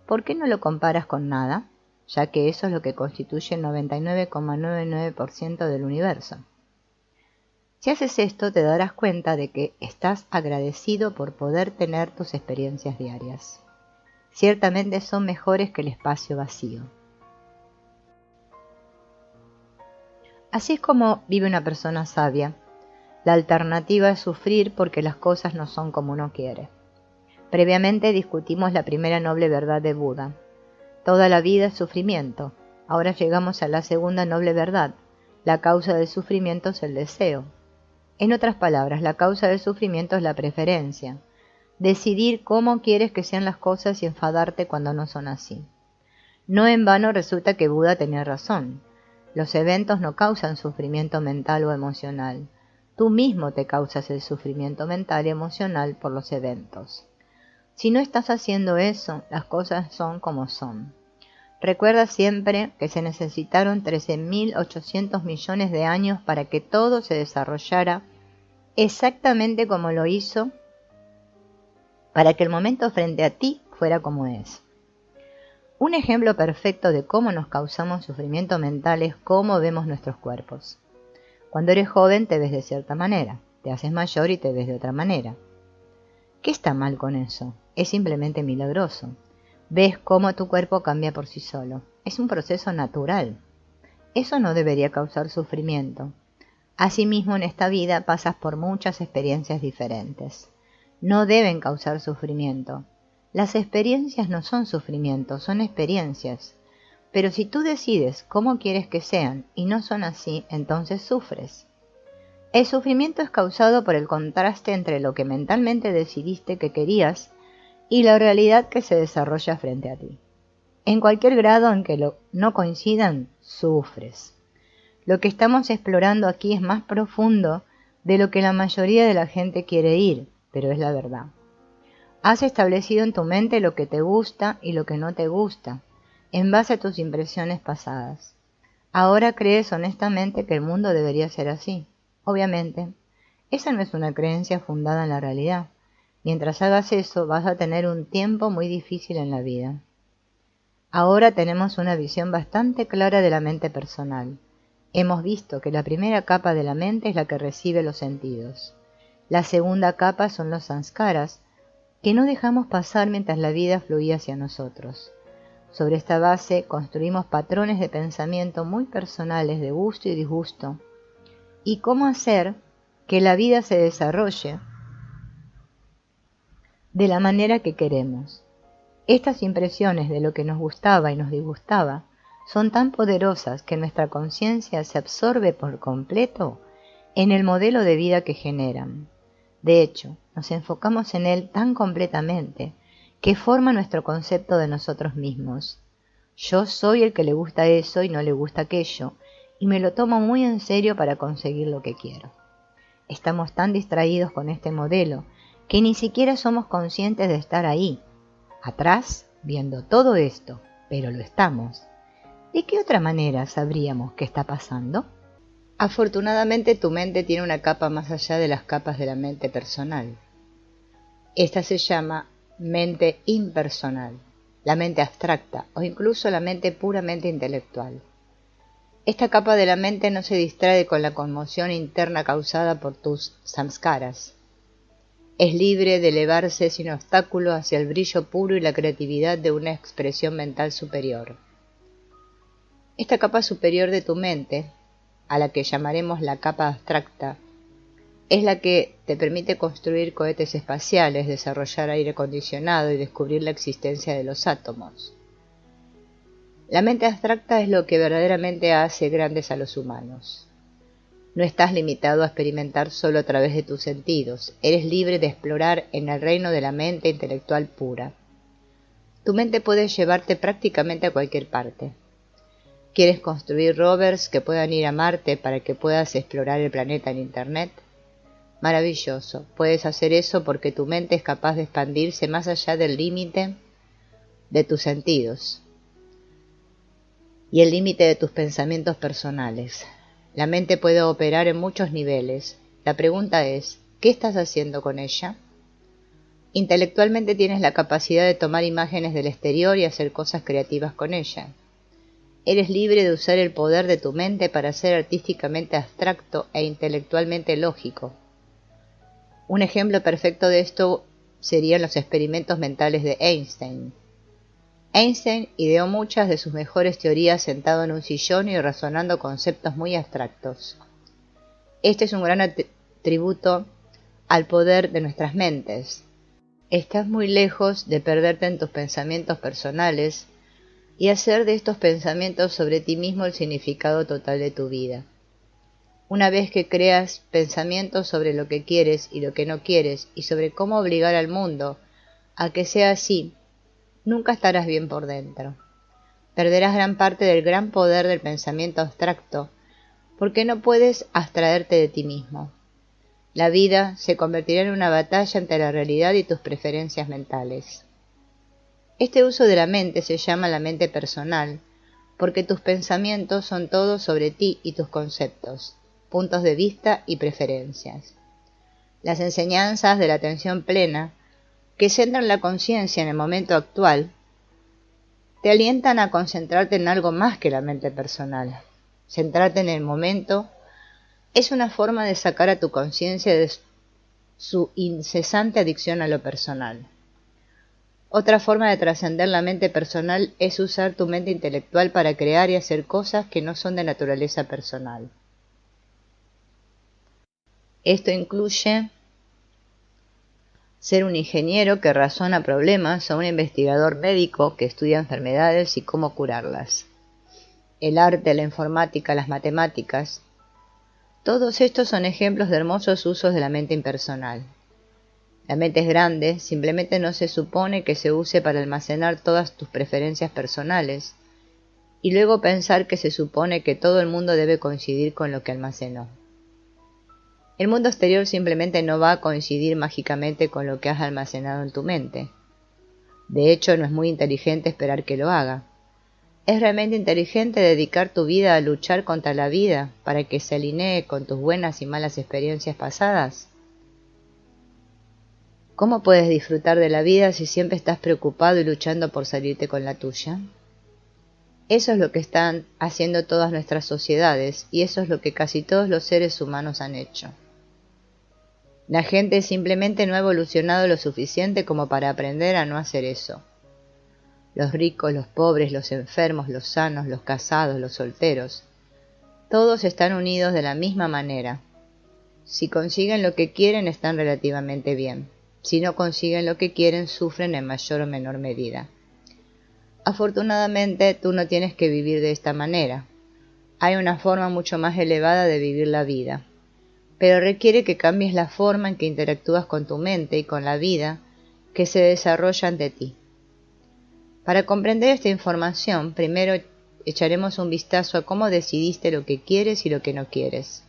¿por qué no lo comparas con nada? Ya que eso es lo que constituye el 99,99% del universo. Si haces esto, te darás cuenta de que estás agradecido por poder tener tus experiencias diarias. Ciertamente son mejores que el espacio vacío. Así es como vive una persona sabia. La alternativa es sufrir porque las cosas no son como uno quiere. Previamente discutimos la primera noble verdad de Buda. Toda la vida es sufrimiento. Ahora llegamos a la segunda noble verdad. La causa del sufrimiento es el deseo. En otras palabras, la causa del sufrimiento es la preferencia. Decidir cómo quieres que sean las cosas y enfadarte cuando no son así. No en vano resulta que Buda tenía razón. Los eventos no causan sufrimiento mental o emocional. Tú mismo te causas el sufrimiento mental y emocional por los eventos. Si no estás haciendo eso, las cosas son como son. Recuerda siempre que se necesitaron 13.800 millones de años para que todo se desarrollara exactamente como lo hizo, para que el momento frente a ti fuera como es. Un ejemplo perfecto de cómo nos causamos sufrimiento mental es cómo vemos nuestros cuerpos. Cuando eres joven te ves de cierta manera, te haces mayor y te ves de otra manera. ¿Qué está mal con eso? Es simplemente milagroso. Ves cómo tu cuerpo cambia por sí solo. Es un proceso natural. Eso no debería causar sufrimiento. Asimismo, en esta vida pasas por muchas experiencias diferentes. No deben causar sufrimiento. Las experiencias no son sufrimiento, son experiencias. Pero si tú decides cómo quieres que sean y no son así, entonces sufres. El sufrimiento es causado por el contraste entre lo que mentalmente decidiste que querías y la realidad que se desarrolla frente a ti. En cualquier grado en que no coincidan, sufres. Lo que estamos explorando aquí es más profundo de lo que la mayoría de la gente quiere ir, pero es la verdad. Has establecido en tu mente lo que te gusta y lo que no te gusta, en base a tus impresiones pasadas. Ahora crees honestamente que el mundo debería ser así. Obviamente, Esa no es una creencia fundada en la realidad. Mientras hagas eso, vas a tener un tiempo muy difícil en la vida. Ahora tenemos una visión bastante clara de la mente personal. Hemos visto que la primera capa de la mente es la que recibe los sentidos. La segunda capa son los samskaras, que no dejamos pasar mientras la vida fluía hacia nosotros. Sobre esta base construimos patrones de pensamiento muy personales de gusto y disgusto, y cómo hacer que la vida se desarrolle de la manera que queremos. Estas impresiones de lo que nos gustaba y nos disgustaba son tan poderosas que nuestra conciencia se absorbe por completo en el modelo de vida que generan. De hecho, nos enfocamos en él tan completamente que forma nuestro concepto de nosotros mismos. Yo soy el que le gusta eso y no le gusta aquello, y me lo tomo muy en serio para conseguir lo que quiero. Estamos tan distraídos con este modelo que ni siquiera somos conscientes de estar ahí, atrás, viendo todo esto, pero lo estamos. ¿De qué otra manera sabríamos qué está pasando? Afortunadamente tu mente tiene una capa más allá de las capas de la mente personal. Esta se llama mente impersonal, la mente abstracta o incluso la mente puramente intelectual. Esta capa de la mente no se distrae con la conmoción interna causada por tus samskaras. Es libre de elevarse sin obstáculo hacia el brillo puro y la creatividad de una expresión mental superior. Esta capa superior de tu mente, a la que llamaremos la capa abstracta, es la que te permite construir cohetes espaciales, desarrollar aire acondicionado y descubrir la existencia de los átomos. La mente abstracta es lo que verdaderamente hace grandes a los humanos. No estás limitado a experimentar solo a través de tus sentidos, eres libre de explorar en el reino de la mente intelectual pura. Tu mente puede llevarte prácticamente a cualquier parte. ¿Quieres construir rovers que puedan ir a Marte para que puedas explorar el planeta en Internet? Maravilloso, puedes hacer eso porque tu mente es capaz de expandirse más allá del límite de tus sentidos y el límite de tus pensamientos personales. La mente puede operar en muchos niveles. La pregunta es, ¿qué estás haciendo con ella? Intelectualmente tienes la capacidad de tomar imágenes del exterior y hacer cosas creativas con ella. Eres libre de usar el poder de tu mente para ser artísticamente abstracto e intelectualmente lógico. Un ejemplo perfecto de esto serían los experimentos mentales de Einstein. Einstein ideó muchas de sus mejores teorías sentado en un sillón y razonando conceptos muy abstractos. Este es un gran tributo al poder de nuestras mentes. Estás muy lejos de perderte en tus pensamientos personales y hacer de estos pensamientos sobre ti mismo el significado total de tu vida. Una vez que creas pensamientos sobre lo que quieres y lo que no quieres y sobre cómo obligar al mundo a que sea así, nunca estarás bien por dentro. Perderás gran parte del gran poder del pensamiento abstracto porque no puedes abstraerte de ti mismo. La vida se convertirá en una batalla entre la realidad y tus preferencias mentales. Este uso de la mente se llama la mente personal, porque tus pensamientos son todos sobre ti y tus conceptos, puntos de vista y preferencias. Las enseñanzas de la atención plena, que centran la conciencia en el momento actual, te alientan a concentrarte en algo más que la mente personal. Centrarte en el momento es una forma de sacar a tu conciencia de su incesante adicción a lo personal. Otra forma de trascender la mente personal es usar tu mente intelectual para crear y hacer cosas que no son de naturaleza personal. Esto incluye ser un ingeniero que razona problemas o un investigador médico que estudia enfermedades y cómo curarlas. El arte, la informática, las matemáticas, todos estos son ejemplos de hermosos usos de la mente impersonal. La mente es grande, simplemente no se supone que se use para almacenar todas tus preferencias personales, y luego pensar que se supone que todo el mundo debe coincidir con lo que almacenó. El mundo exterior simplemente no va a coincidir mágicamente con lo que has almacenado en tu mente. De hecho, no es muy inteligente esperar que lo haga. ¿Es realmente inteligente dedicar tu vida a luchar contra la vida para que se alinee con tus buenas y malas experiencias pasadas? ¿Cómo puedes disfrutar de la vida si siempre estás preocupado y luchando por salirte con la tuya? Eso es lo que están haciendo todas nuestras sociedades y eso es lo que casi todos los seres humanos han hecho. La gente simplemente no ha evolucionado lo suficiente como para aprender a no hacer eso. Los ricos, los pobres, los enfermos, los sanos, los casados, los solteros, todos están unidos de la misma manera. Si consiguen lo que quieren, están relativamente bien. Si no consiguen lo que quieren, sufren en mayor o menor medida. Afortunadamente, tú no tienes que vivir de esta manera. Hay una forma mucho más elevada de vivir la vida, pero requiere que cambies la forma en que interactúas con tu mente y con la vida que se desarrolla ante ti. Para comprender esta información, primero echaremos un vistazo a cómo decidiste lo que quieres y lo que no quieres.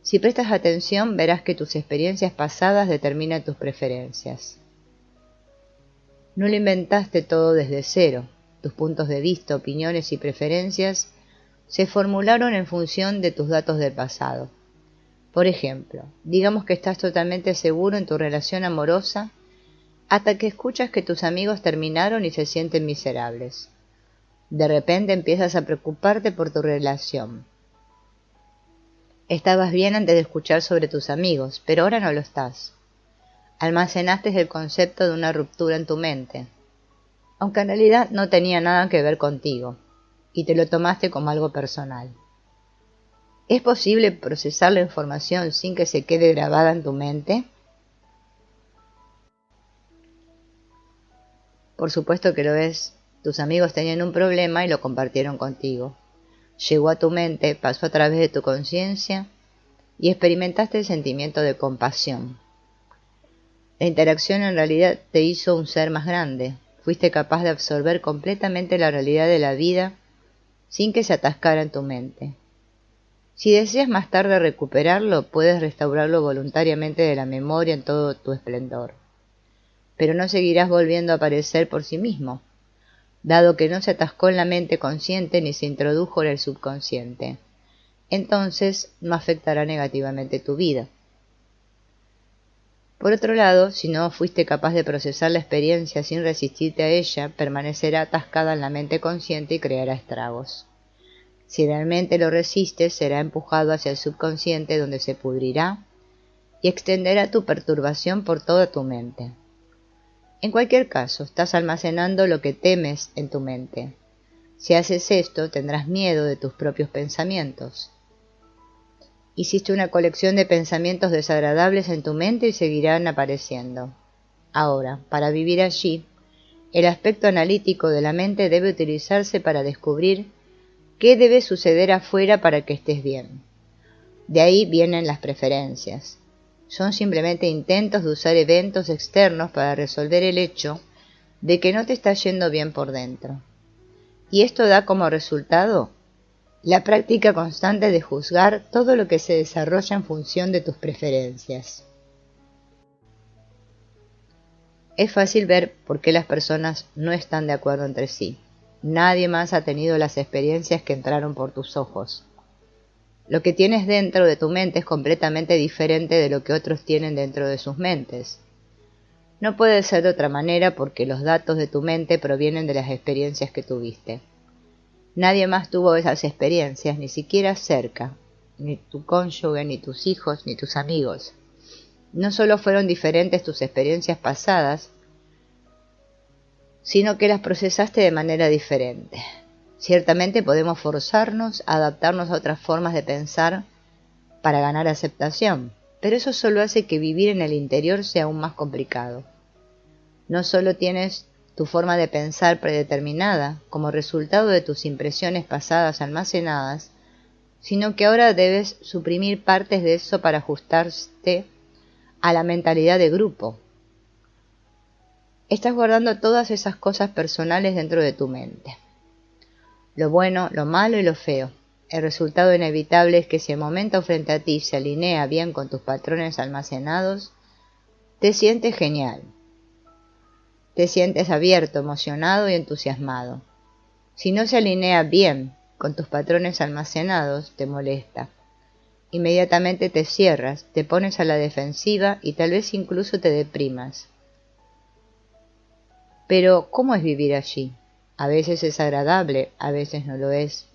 Si prestas atención, verás que tus experiencias pasadas determinan tus preferencias. No lo inventaste todo desde cero. Tus puntos de vista, opiniones y preferencias se formularon en función de tus datos del pasado. Por ejemplo, digamos que estás totalmente seguro en tu relación amorosa hasta que escuchas que tus amigos terminaron y se sienten miserables. De repente empiezas a preocuparte por tu relación. Estabas bien antes de escuchar sobre tus amigos, pero ahora no lo estás. Almacenaste el concepto de una ruptura en tu mente, aunque en realidad no tenía nada que ver contigo, y te lo tomaste como algo personal. ¿Es posible procesar la información sin que se quede grabada en tu mente? Por supuesto que lo es. Tus amigos tenían un problema y lo compartieron contigo. Llegó a tu mente, pasó a través de tu conciencia y experimentaste el sentimiento de compasión. La interacción en realidad te hizo un ser más grande. Fuiste capaz de absorber completamente la realidad de la vida sin que se atascara en tu mente. Si deseas más tarde recuperarlo, puedes restaurarlo voluntariamente de la memoria en todo tu esplendor. Pero no seguirás volviendo a aparecer por sí mismo, dado que no se atascó en la mente consciente ni se introdujo en el subconsciente. Entonces no afectará negativamente tu vida. Por otro lado, si no fuiste capaz de procesar la experiencia sin resistirte a ella, permanecerá atascada en la mente consciente y creará estragos. Si realmente lo resistes, será empujado hacia el subconsciente donde se pudrirá y extenderá tu perturbación por toda tu mente. En cualquier caso, estás almacenando lo que temes en tu mente. Si haces esto, tendrás miedo de tus propios pensamientos. Hiciste una colección de pensamientos desagradables en tu mente y seguirán apareciendo. Ahora, para vivir allí, el aspecto analítico de la mente debe utilizarse para descubrir qué debe suceder afuera para que estés bien. De ahí vienen las preferencias. Son simplemente intentos de usar eventos externos para resolver el hecho de que no te está yendo bien por dentro. Y esto da como resultado la práctica constante de juzgar todo lo que se desarrolla en función de tus preferencias. Es fácil ver por qué las personas no están de acuerdo entre sí. Nadie más ha tenido las experiencias que entraron por tus ojos. Lo que tienes dentro de tu mente es completamente diferente de lo que otros tienen dentro de sus mentes. No puede ser de otra manera porque los datos de tu mente provienen de las experiencias que tuviste. Nadie más tuvo esas experiencias, ni siquiera cerca, ni tu cónyuge, ni tus hijos, ni tus amigos. No solo fueron diferentes tus experiencias pasadas, sino que las procesaste de manera diferente. Ciertamente podemos forzarnos a adaptarnos a otras formas de pensar para ganar aceptación, pero eso solo hace que vivir en el interior sea aún más complicado. No solo tienes tu forma de pensar predeterminada como resultado de tus impresiones pasadas almacenadas, sino que ahora debes suprimir partes de eso para ajustarte a la mentalidad de grupo. Estás guardando todas esas cosas personales dentro de tu mente. Lo bueno, lo malo y lo feo. El resultado inevitable es que si el momento frente a ti se alinea bien con tus patrones almacenados, te sientes genial. Te sientes abierto, emocionado y entusiasmado. Si no se alinea bien con tus patrones almacenados, te molesta. Inmediatamente te cierras, te pones a la defensiva y tal vez incluso te deprimas. Pero, ¿cómo es vivir allí? A veces es agradable, a veces no lo es.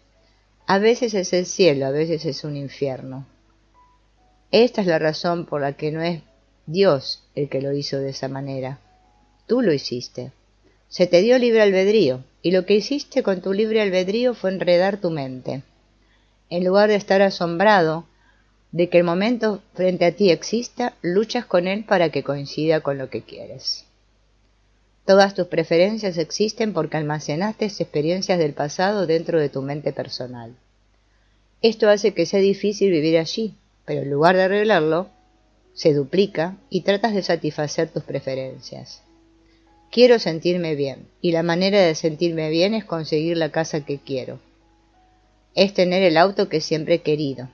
A veces es el cielo, a veces es un infierno. Esta es la razón por la que no es Dios el que lo hizo de esa manera. Tú lo hiciste. Se te dio libre albedrío, y lo que hiciste con tu libre albedrío fue enredar tu mente. En lugar de estar asombrado de que el momento frente a ti exista, luchas con él para que coincida con lo que quieres. Todas tus preferencias existen porque almacenaste experiencias del pasado dentro de tu mente personal. Esto hace que sea difícil vivir allí, pero en lugar de arreglarlo, se duplica y tratas de satisfacer tus preferencias. Quiero sentirme bien, y la manera de sentirme bien es conseguir la casa que quiero. Es tener el auto que siempre he querido.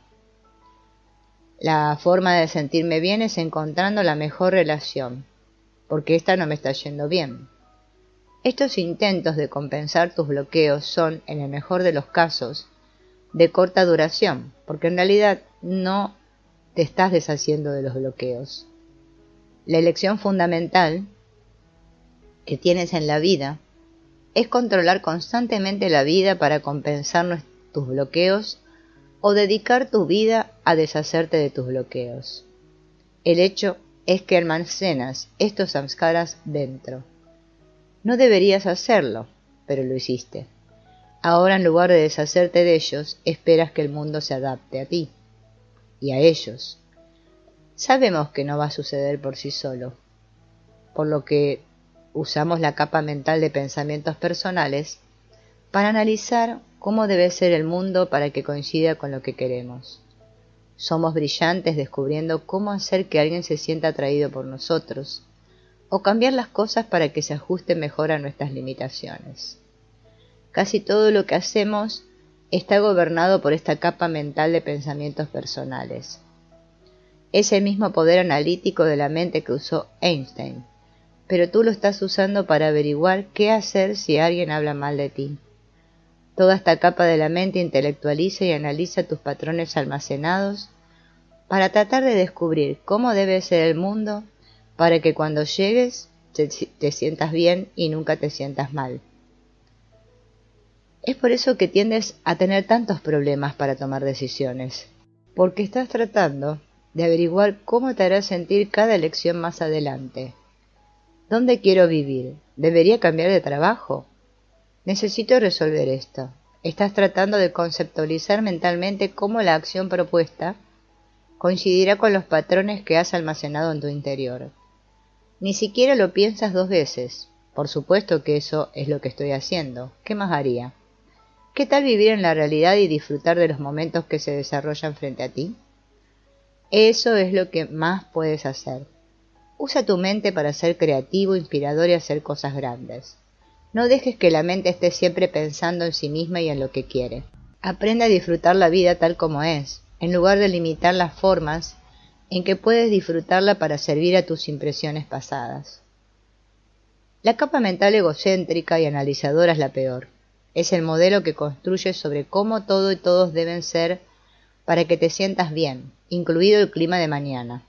La forma de sentirme bien es encontrando la mejor relación, porque esta no me está yendo bien. Estos intentos de compensar tus bloqueos son, en el mejor de los casos, de corta duración, porque en realidad no te estás deshaciendo de los bloqueos. La elección fundamental que tienes en la vida es controlar constantemente la vida para compensar tus bloqueos o dedicar tu vida a deshacerte de tus bloqueos. El hecho es que almacenas estos samskaras dentro. No deberías hacerlo, pero lo hiciste. Ahora, en lugar de deshacerte de ellos, esperas que el mundo se adapte a ti y a ellos. Sabemos que no va a suceder por sí solo, por lo que usamos la capa mental de pensamientos personales para analizar cómo debe ser el mundo para que coincida con lo que queremos. Somos brillantes descubriendo cómo hacer que alguien se sienta atraído por nosotros, o cambiar las cosas para que se ajusten mejor a nuestras limitaciones. Casi todo lo que hacemos está gobernado por esta capa mental de pensamientos personales. Es el mismo poder analítico de la mente que usó Einstein, pero tú lo estás usando para averiguar qué hacer si alguien habla mal de ti. Toda esta capa de la mente intelectualiza y analiza tus patrones almacenados para tratar de descubrir cómo debe ser el mundo para que cuando llegues te sientas bien y nunca te sientas mal. Es por eso que tiendes a tener tantos problemas para tomar decisiones, porque estás tratando de averiguar cómo te hará sentir cada elección más adelante. ¿Dónde quiero vivir? ¿Debería cambiar de trabajo? Necesito resolver esto. Estás tratando de conceptualizar mentalmente cómo la acción propuesta coincidirá con los patrones que has almacenado en tu interior. Ni siquiera lo piensas dos veces. Por supuesto que eso es lo que estoy haciendo. ¿Qué más haría? ¿Qué tal vivir en la realidad y disfrutar de los momentos que se desarrollan frente a ti? Eso es lo que más puedes hacer. Usa tu mente para ser creativo, inspirador y hacer cosas grandes. No dejes que la mente esté siempre pensando en sí misma y en lo que quiere. Aprende a disfrutar la vida tal como es, en lugar de limitar las formas en que puedes disfrutarla para servir a tus impresiones pasadas. La capa mental egocéntrica y analizadora es la peor. Es el modelo que construye sobre cómo todo y todos deben ser para que te sientas bien, incluido el clima de mañana.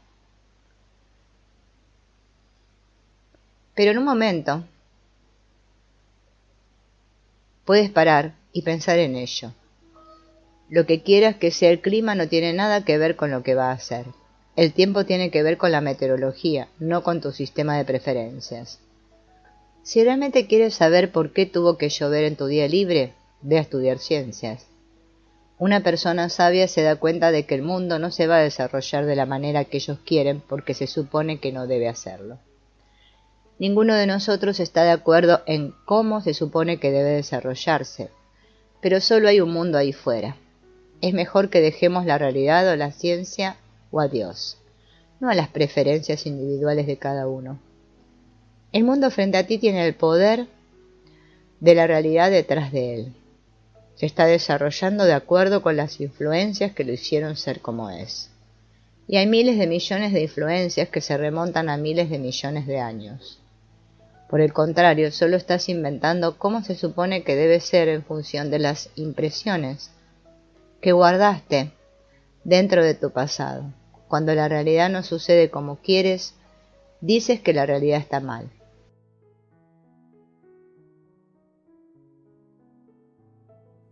Pero en un momento puedes parar y pensar en ello. Lo que quieras que sea el clima no tiene nada que ver con lo que va a ser. El tiempo tiene que ver con la meteorología, no con tu sistema de preferencias. Si realmente quieres saber por qué tuvo que llover en tu día libre, ve a estudiar ciencias. Una persona sabia se da cuenta de que el mundo no se va a desarrollar de la manera que ellos quieren porque se supone que no debe hacerlo. Ninguno de nosotros está de acuerdo en cómo se supone que debe desarrollarse, pero solo hay un mundo ahí fuera. Es mejor que dejemos la realidad o la ciencia o a Dios, no a las preferencias individuales de cada uno. El mundo frente a ti tiene el poder de la realidad detrás de él. Se está desarrollando de acuerdo con las influencias que lo hicieron ser como es. Y hay miles de millones de influencias que se remontan a miles de millones de años. Por el contrario, solo estás inventando cómo se supone que debe ser en función de las impresiones que guardaste dentro de tu pasado. Cuando la realidad no sucede como quieres, dices que la realidad está mal.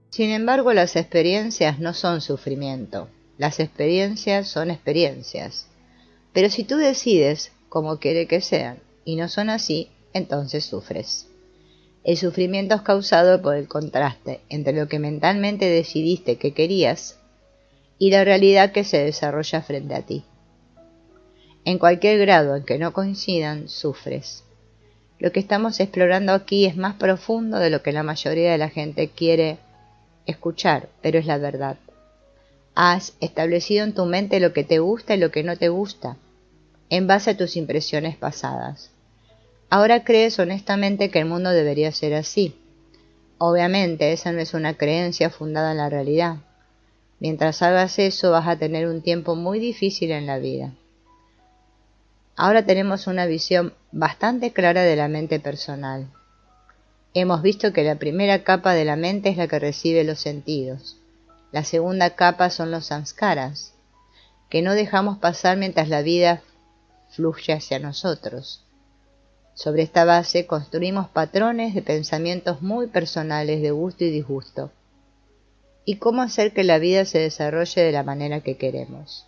Sin embargo, las experiencias no son sufrimiento. Las experiencias son experiencias. Pero si tú decides cómo quiere que sean y no son así, entonces sufres. El sufrimiento es causado por el contraste entre lo que mentalmente decidiste que querías y la realidad que se desarrolla frente a ti. En cualquier grado en que no coincidan, sufres. Lo que estamos explorando aquí es más profundo de lo que la mayoría de la gente quiere escuchar, pero es la verdad. Has establecido en tu mente lo que te gusta y lo que no te gusta, en base a tus impresiones pasadas. Ahora crees honestamente que el mundo debería ser así. Obviamente, esa no es una creencia fundada en la realidad. Mientras hagas eso, vas a tener un tiempo muy difícil en la vida. Ahora tenemos una visión bastante clara de la mente personal. Hemos visto que la primera capa de la mente es la que recibe los sentidos. La segunda capa son los samskaras, que no dejamos pasar mientras la vida fluye hacia nosotros. Sobre esta base construimos patrones de pensamientos muy personales de gusto y disgusto, y cómo hacer que la vida se desarrolle de la manera que queremos.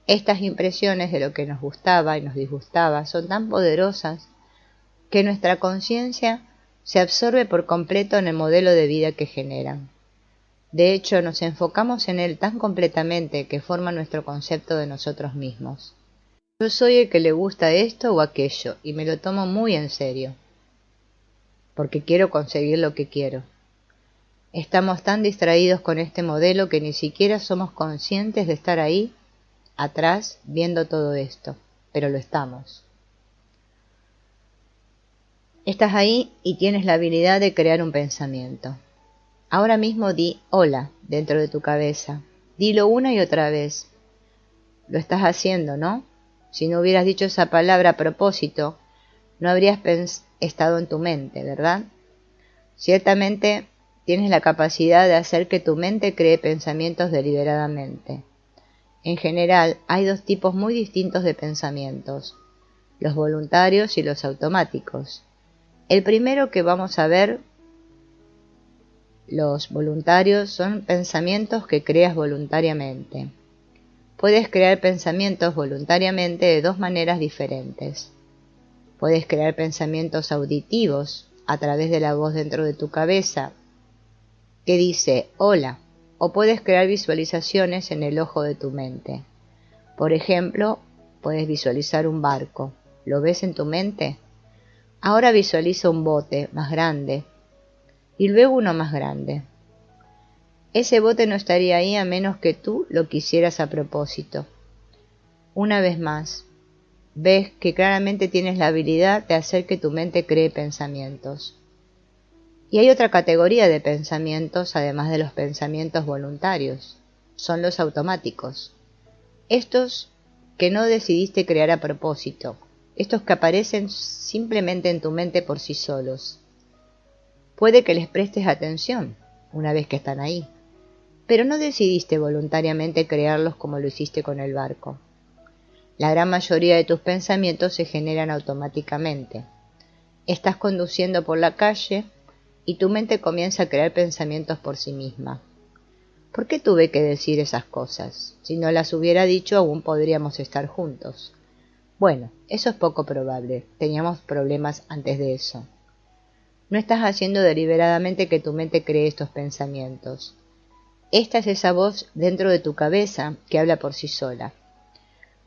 Estas impresiones de lo que nos gustaba y nos disgustaba son tan poderosas que nuestra conciencia se absorbe por completo en el modelo de vida que generan. De hecho, nos enfocamos en él tan completamente que forma nuestro concepto de nosotros mismos. Yo soy el que le gusta esto o aquello y me lo tomo muy en serio, porque quiero conseguir lo que quiero. Estamos tan distraídos con este modelo que ni siquiera somos conscientes de estar ahí, atrás, viendo todo esto, pero lo estamos. Estás ahí y tienes la habilidad de crear un pensamiento. Ahora mismo di hola dentro de tu cabeza. Dilo una y otra vez. Lo estás haciendo, ¿no? Si no hubieras dicho esa palabra a propósito, no habrías estado en tu mente, ¿verdad? Ciertamente tienes la capacidad de hacer que tu mente cree pensamientos deliberadamente. En general, hay dos tipos muy distintos de pensamientos, los voluntarios y los automáticos. El primero que vamos a ver, los voluntarios, son pensamientos que creas voluntariamente. Puedes crear pensamientos voluntariamente de dos maneras diferentes. Puedes crear pensamientos auditivos a través de la voz dentro de tu cabeza que dice hola, o puedes crear visualizaciones en el ojo de tu mente. Por ejemplo, puedes visualizar un barco. ¿Lo ves en tu mente? Ahora visualiza un bote más grande y luego uno más grande. Ese bote no estaría ahí a menos que tú lo quisieras a propósito. Una vez más, ves que claramente tienes la habilidad de hacer que tu mente cree pensamientos. Y hay otra categoría de pensamientos, además de los pensamientos voluntarios. Son los automáticos. Estos que no decidiste crear a propósito. Estos que aparecen simplemente en tu mente por sí solos. Puede que les prestes atención una vez que están ahí, pero no decidiste voluntariamente crearlos como lo hiciste con el barco. La gran mayoría de tus pensamientos se generan automáticamente. Estás conduciendo por la calle y tu mente comienza a crear pensamientos por sí misma. ¿Por qué tuve que decir esas cosas? Si no las hubiera dicho, aún podríamos estar juntos. Bueno, eso es poco probable. Teníamos problemas antes de eso. No estás haciendo deliberadamente que tu mente cree estos pensamientos. Esta es esa voz dentro de tu cabeza que habla por sí sola.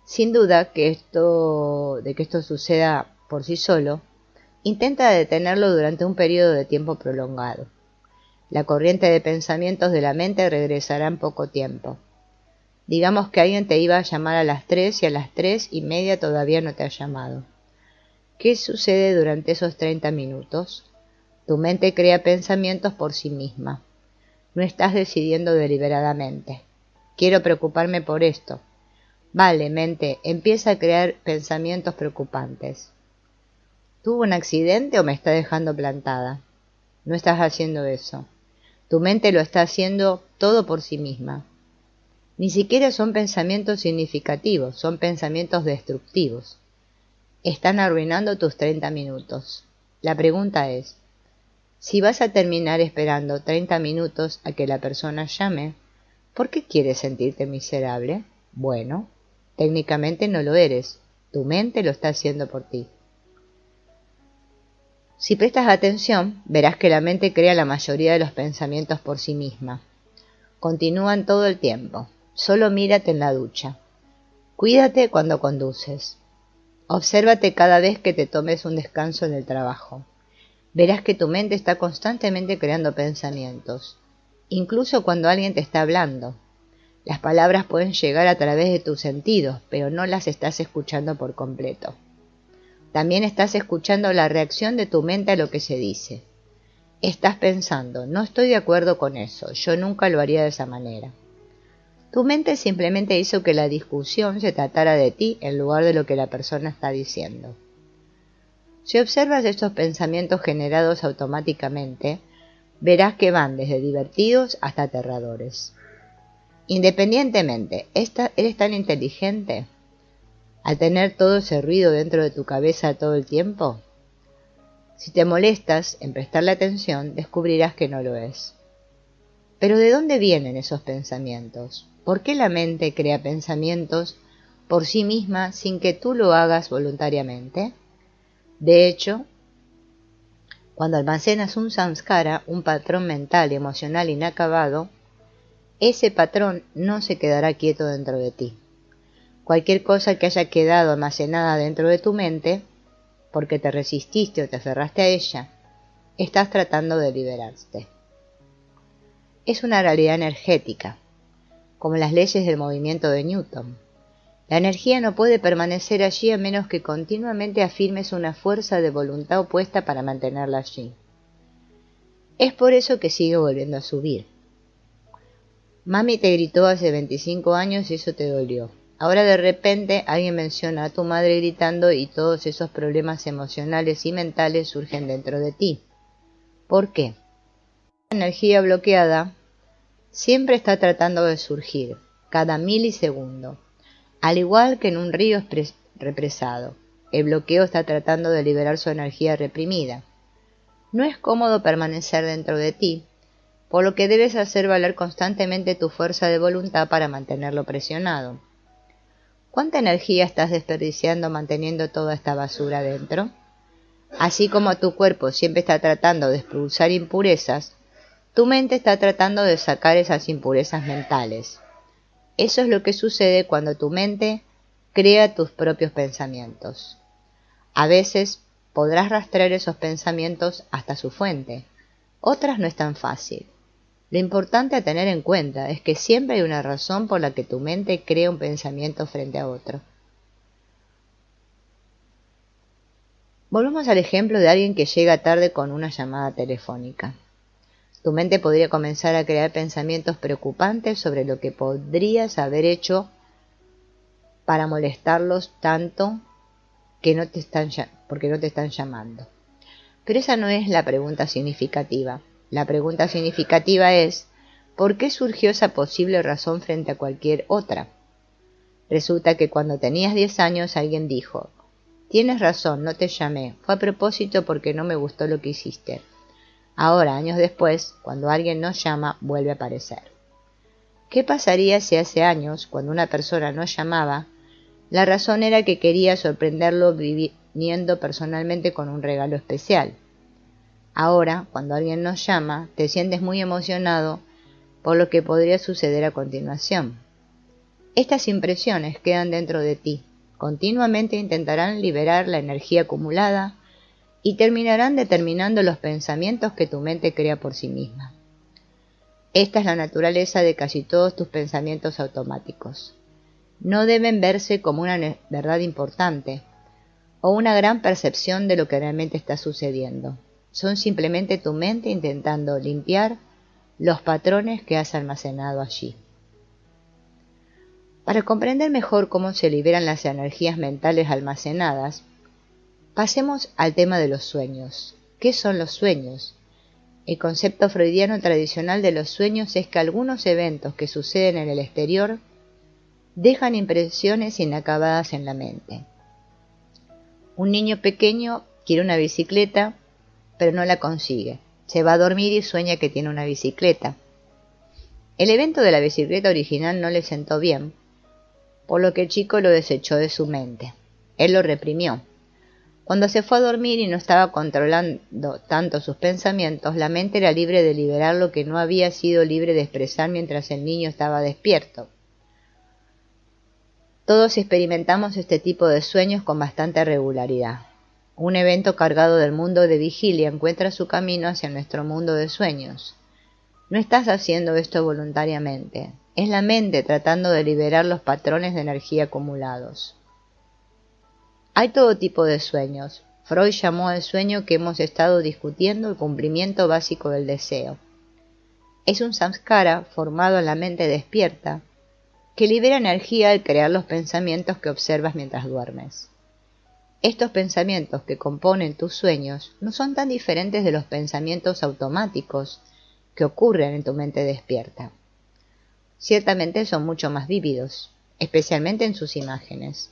Sin duda que esto suceda por sí solo, intenta detenerlo durante un periodo de tiempo prolongado. La corriente de pensamientos de la mente regresará en poco tiempo. Digamos que alguien te iba a llamar a las 3 y a las 3:30 todavía no te ha llamado. ¿Qué sucede durante esos 30 minutos? Tu mente crea pensamientos por sí misma. No estás decidiendo deliberadamente. Quiero preocuparme por esto. Vale, mente, empieza a crear pensamientos preocupantes. ¿Tuvo un accidente o me está dejando plantada? No estás haciendo eso. Tu mente lo está haciendo todo por sí misma. Ni siquiera son pensamientos significativos, son pensamientos destructivos. Están arruinando tus 30 minutos. La pregunta es, si vas a terminar esperando 30 minutos a que la persona llame, ¿por qué quieres sentirte miserable? Bueno, técnicamente no lo eres. Tu mente lo está haciendo por ti. Si prestas atención, verás que la mente crea la mayoría de los pensamientos por sí misma. Continúan todo el tiempo. Solo mírate en la ducha. Cuídate cuando conduces. Obsérvate cada vez que te tomes un descanso en el trabajo. Verás que tu mente está constantemente creando pensamientos, incluso cuando alguien te está hablando. Las palabras pueden llegar a través de tus sentidos, pero no las estás escuchando por completo. También estás escuchando la reacción de tu mente a lo que se dice. Estás pensando, no estoy de acuerdo con eso, yo nunca lo haría de esa manera. Tu mente simplemente hizo que la discusión se tratara de ti en lugar de lo que la persona está diciendo. Si observas estos pensamientos generados automáticamente, verás que van desde divertidos hasta aterradores. Independientemente, ¿eres tan inteligente al tener todo ese ruido dentro de tu cabeza todo el tiempo? Si te molestas en prestarle atención, descubrirás que no lo es. Pero ¿de dónde vienen esos pensamientos? ¿Por qué la mente crea pensamientos por sí misma sin que tú lo hagas voluntariamente? De hecho, cuando almacenas un samskara, un patrón mental y emocional inacabado, ese patrón no se quedará quieto dentro de ti. Cualquier cosa que haya quedado almacenada dentro de tu mente, porque te resististe o te aferraste a ella, estás tratando de liberarte. Es una realidad energética, como las leyes del movimiento de Newton. La energía no puede permanecer allí a menos que continuamente afirmes una fuerza de voluntad opuesta para mantenerla allí. Es por eso que sigue volviendo a subir. Mami te gritó hace 25 años y eso te dolió. Ahora de repente alguien menciona a tu madre gritando y todos esos problemas emocionales y mentales surgen dentro de ti. ¿Por qué? La energía bloqueada siempre está tratando de surgir, cada milisegundo. Al igual que en un río represado, el bloqueo está tratando de liberar su energía reprimida. No es cómodo permanecer dentro de ti, por lo que debes hacer valer constantemente tu fuerza de voluntad para mantenerlo presionado. ¿Cuánta energía estás desperdiciando manteniendo toda esta basura dentro? Así como tu cuerpo siempre está tratando de expulsar impurezas, tu mente está tratando de sacar esas impurezas mentales. Eso es lo que sucede cuando tu mente crea tus propios pensamientos. A veces podrás rastrear esos pensamientos hasta su fuente, otras no es tan fácil. Lo importante a tener en cuenta es que siempre hay una razón por la que tu mente crea un pensamiento frente a otro. Volvamos al ejemplo de alguien que llega tarde con una llamada telefónica. Tu mente podría comenzar a crear pensamientos preocupantes sobre lo que podrías haber hecho para molestarlos tanto porque no te están llamando. Pero esa no es la pregunta significativa. La pregunta significativa es, ¿por qué surgió esa posible razón frente a cualquier otra? Resulta que cuando tenías 10 años alguien dijo, tienes razón, no te llamé, fue a propósito porque no me gustó lo que hiciste. Ahora, años después, cuando alguien nos llama, vuelve a aparecer. ¿Qué pasaría si hace años, cuando una persona nos llamaba, la razón era que quería sorprenderlo viniendo personalmente con un regalo especial? Ahora, cuando alguien nos llama, te sientes muy emocionado por lo que podría suceder a continuación. Estas impresiones quedan dentro de ti. Continuamente intentarán liberar la energía acumulada y terminarán determinando los pensamientos que tu mente crea por sí misma. Esta es la naturaleza de casi todos tus pensamientos automáticos. No deben verse como una verdad importante o una gran percepción de lo que realmente está sucediendo. Son simplemente tu mente intentando limpiar los patrones que has almacenado allí. Para comprender mejor cómo se liberan las energías mentales almacenadas, Pasemos al tema de los sueños. ¿Qué son los sueños? El concepto freudiano tradicional de los sueños es que algunos eventos que suceden en el exterior dejan impresiones inacabadas en la mente. Un niño pequeño quiere una bicicleta, pero no la consigue. Se va a dormir y sueña que tiene una bicicleta. El evento de la bicicleta original no le sentó bien, por lo que el chico lo desechó de su mente. Él lo reprimió. Cuando se fue a dormir y no estaba controlando tanto sus pensamientos, la mente era libre de liberar lo que no había sido libre de expresar mientras el niño estaba despierto. Todos experimentamos este tipo de sueños con bastante regularidad. Un evento cargado del mundo de vigilia encuentra su camino hacia nuestro mundo de sueños. No estás haciendo esto voluntariamente. Es la mente tratando de liberar los patrones de energía acumulados. Hay todo tipo de sueños. Freud llamó al sueño que hemos estado discutiendo el cumplimiento básico del deseo. Es un samskara formado en la mente despierta que libera energía al crear los pensamientos que observas mientras duermes. Estos pensamientos que componen tus sueños no son tan diferentes de los pensamientos automáticos que ocurren en tu mente despierta. Ciertamente son mucho más vívidos, especialmente en sus imágenes.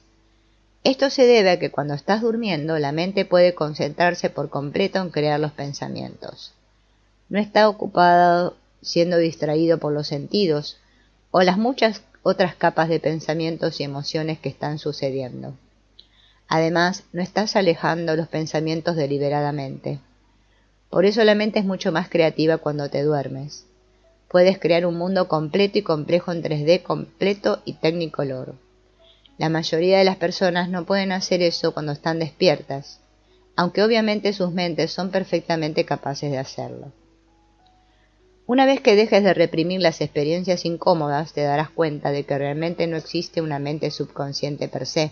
Esto se debe a que cuando estás durmiendo la mente puede concentrarse por completo en crear los pensamientos. No está ocupado siendo distraído por los sentidos o las muchas otras capas de pensamientos y emociones que están sucediendo. Además, no estás alejando los pensamientos deliberadamente. Por eso la mente es mucho más creativa cuando te duermes. Puedes crear un mundo completo y complejo en 3D completo y Technicolor. La mayoría de las personas no pueden hacer eso cuando están despiertas, aunque obviamente sus mentes son perfectamente capaces de hacerlo. Una vez que dejes de reprimir las experiencias incómodas, te darás cuenta de que realmente no existe una mente subconsciente per se.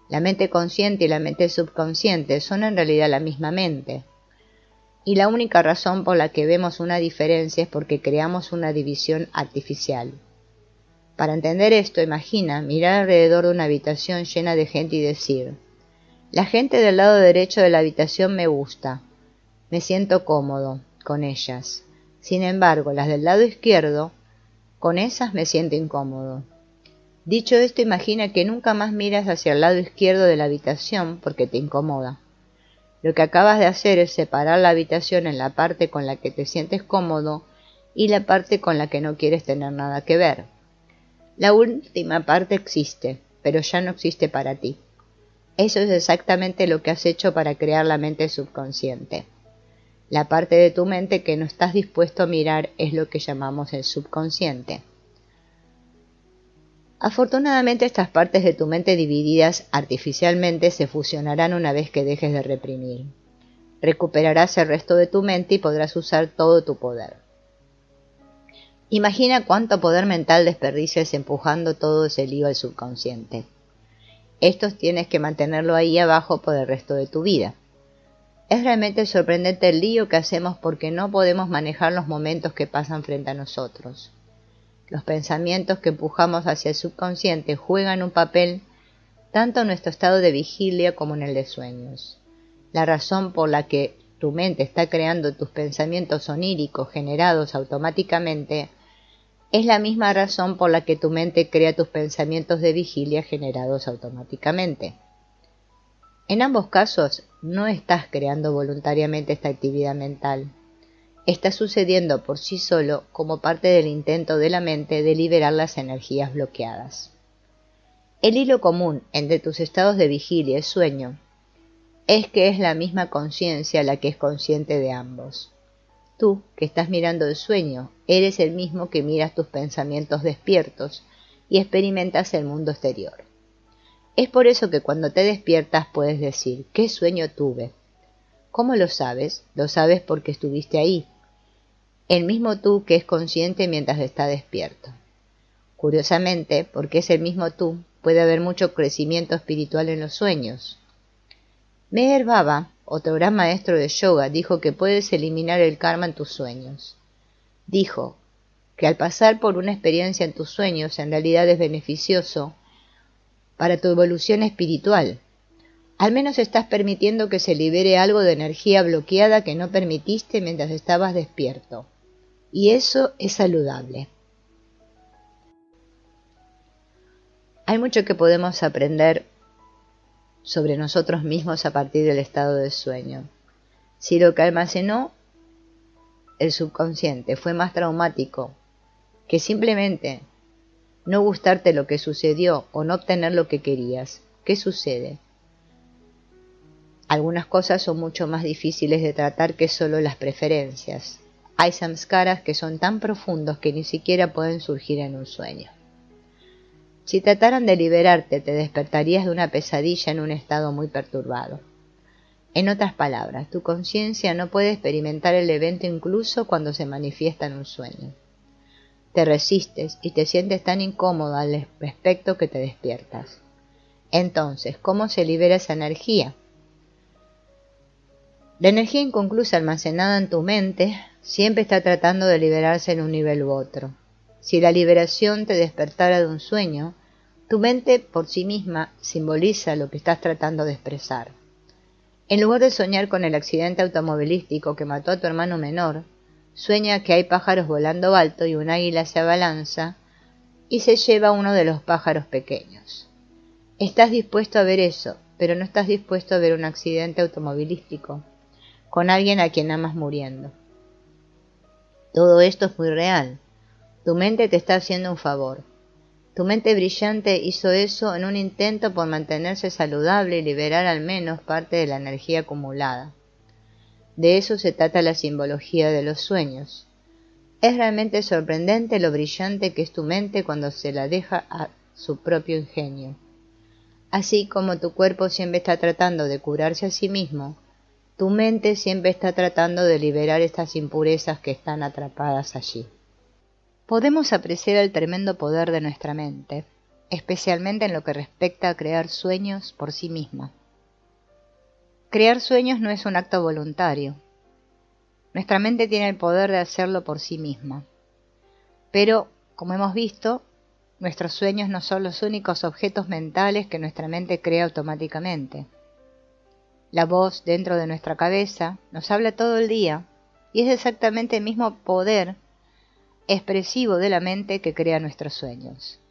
La mente consciente y la mente subconsciente son en realidad la misma mente. Y la única razón por la que vemos una diferencia es porque creamos una división artificial. Para entender esto, imagina mirar alrededor de una habitación llena de gente y decir: la gente del lado derecho de la habitación me gusta, me siento cómodo con ellas. Sin embargo, las del lado izquierdo, con esas me siento incómodo. Dicho esto, imagina que nunca más miras hacia el lado izquierdo de la habitación porque te incomoda. Lo que acabas de hacer es separar la habitación en la parte con la que te sientes cómodo y la parte con la que no quieres tener nada que ver. La última parte existe, pero ya no existe para ti. Eso es exactamente lo que has hecho para crear la mente subconsciente. La parte de tu mente que no estás dispuesto a mirar es lo que llamamos el subconsciente. Afortunadamente, estas partes de tu mente divididas artificialmente se fusionarán una vez que dejes de reprimir. Recuperarás el resto de tu mente y podrás usar todo tu poder. Imagina cuánto poder mental desperdicias empujando todo ese lío al subconsciente. Esto tienes que mantenerlo ahí abajo por el resto de tu vida. Es realmente sorprendente el lío que hacemos porque no podemos manejar los momentos que pasan frente a nosotros. Los pensamientos que empujamos hacia el subconsciente juegan un papel tanto en nuestro estado de vigilia como en el de sueños. La razón por la que tu mente está creando tus pensamientos oníricos generados automáticamente es la misma razón por la que tu mente crea tus pensamientos de vigilia generados automáticamente. En ambos casos, no estás creando voluntariamente esta actividad mental. Está sucediendo por sí solo como parte del intento de la mente de liberar las energías bloqueadas. El hilo común entre tus estados de vigilia y sueño es que es la misma conciencia la que es consciente de ambos. Tú, que estás mirando el sueño, eres el mismo que miras tus pensamientos despiertos y experimentas el mundo exterior. Es por eso que cuando te despiertas puedes decir: ¿qué sueño tuve? ¿Cómo lo sabes? Lo sabes porque estuviste ahí. El mismo tú que es consciente mientras está despierto. Curiosamente, porque es el mismo tú, puede haber mucho crecimiento espiritual en los sueños. Meher Baba, otro gran maestro de yoga, dijo que puedes eliminar el karma en tus sueños. Dijo que al pasar por una experiencia en tus sueños en realidad es beneficioso para tu evolución espiritual. Al menos estás permitiendo que se libere algo de energía bloqueada que no permitiste mientras estabas despierto. Y eso es saludable. Hay mucho que podemos aprender sobre nosotros mismos a partir del estado de sueño. Si lo que almacenó el subconsciente fue más traumático que simplemente no gustarte lo que sucedió o no obtener lo que querías, ¿qué sucede? Algunas cosas son mucho más difíciles de tratar que solo las preferencias. Hay samskaras que son tan profundos que ni siquiera pueden surgir en un sueño. Si trataran de liberarte, te despertarías de una pesadilla en un estado muy perturbado. En otras palabras, tu conciencia no puede experimentar el evento incluso cuando se manifiesta en un sueño. Te resistes y te sientes tan incómodo al respecto que te despiertas. Entonces, ¿cómo se libera esa energía? La energía inconclusa almacenada en tu mente siempre está tratando de liberarse en un nivel u otro. Si la liberación te despertara de un sueño, tu mente por sí misma simboliza lo que estás tratando de expresar. En lugar de soñar con el accidente automovilístico que mató a tu hermano menor, sueña que hay pájaros volando alto y un águila se abalanza y se lleva a uno de los pájaros pequeños. Estás dispuesto a ver eso, pero no estás dispuesto a ver un accidente automovilístico con alguien a quien amas muriendo. Todo esto es muy real. Tu mente te está haciendo un favor. Tu mente brillante hizo eso en un intento por mantenerse saludable y liberar al menos parte de la energía acumulada. De eso se trata la simbología de los sueños. Es realmente sorprendente lo brillante que es tu mente cuando se la deja a su propio ingenio. Así como tu cuerpo siempre está tratando de curarse a sí mismo, tu mente siempre está tratando de liberar estas impurezas que están atrapadas allí. Podemos apreciar el tremendo poder de nuestra mente, especialmente en lo que respecta a crear sueños por sí misma. Crear sueños no es un acto voluntario. Nuestra mente tiene el poder de hacerlo por sí misma. Pero, como hemos visto, nuestros sueños no son los únicos objetos mentales que nuestra mente crea automáticamente. La voz dentro de nuestra cabeza nos habla todo el día y es exactamente el mismo poder expresivo de la mente que crea nuestros sueños.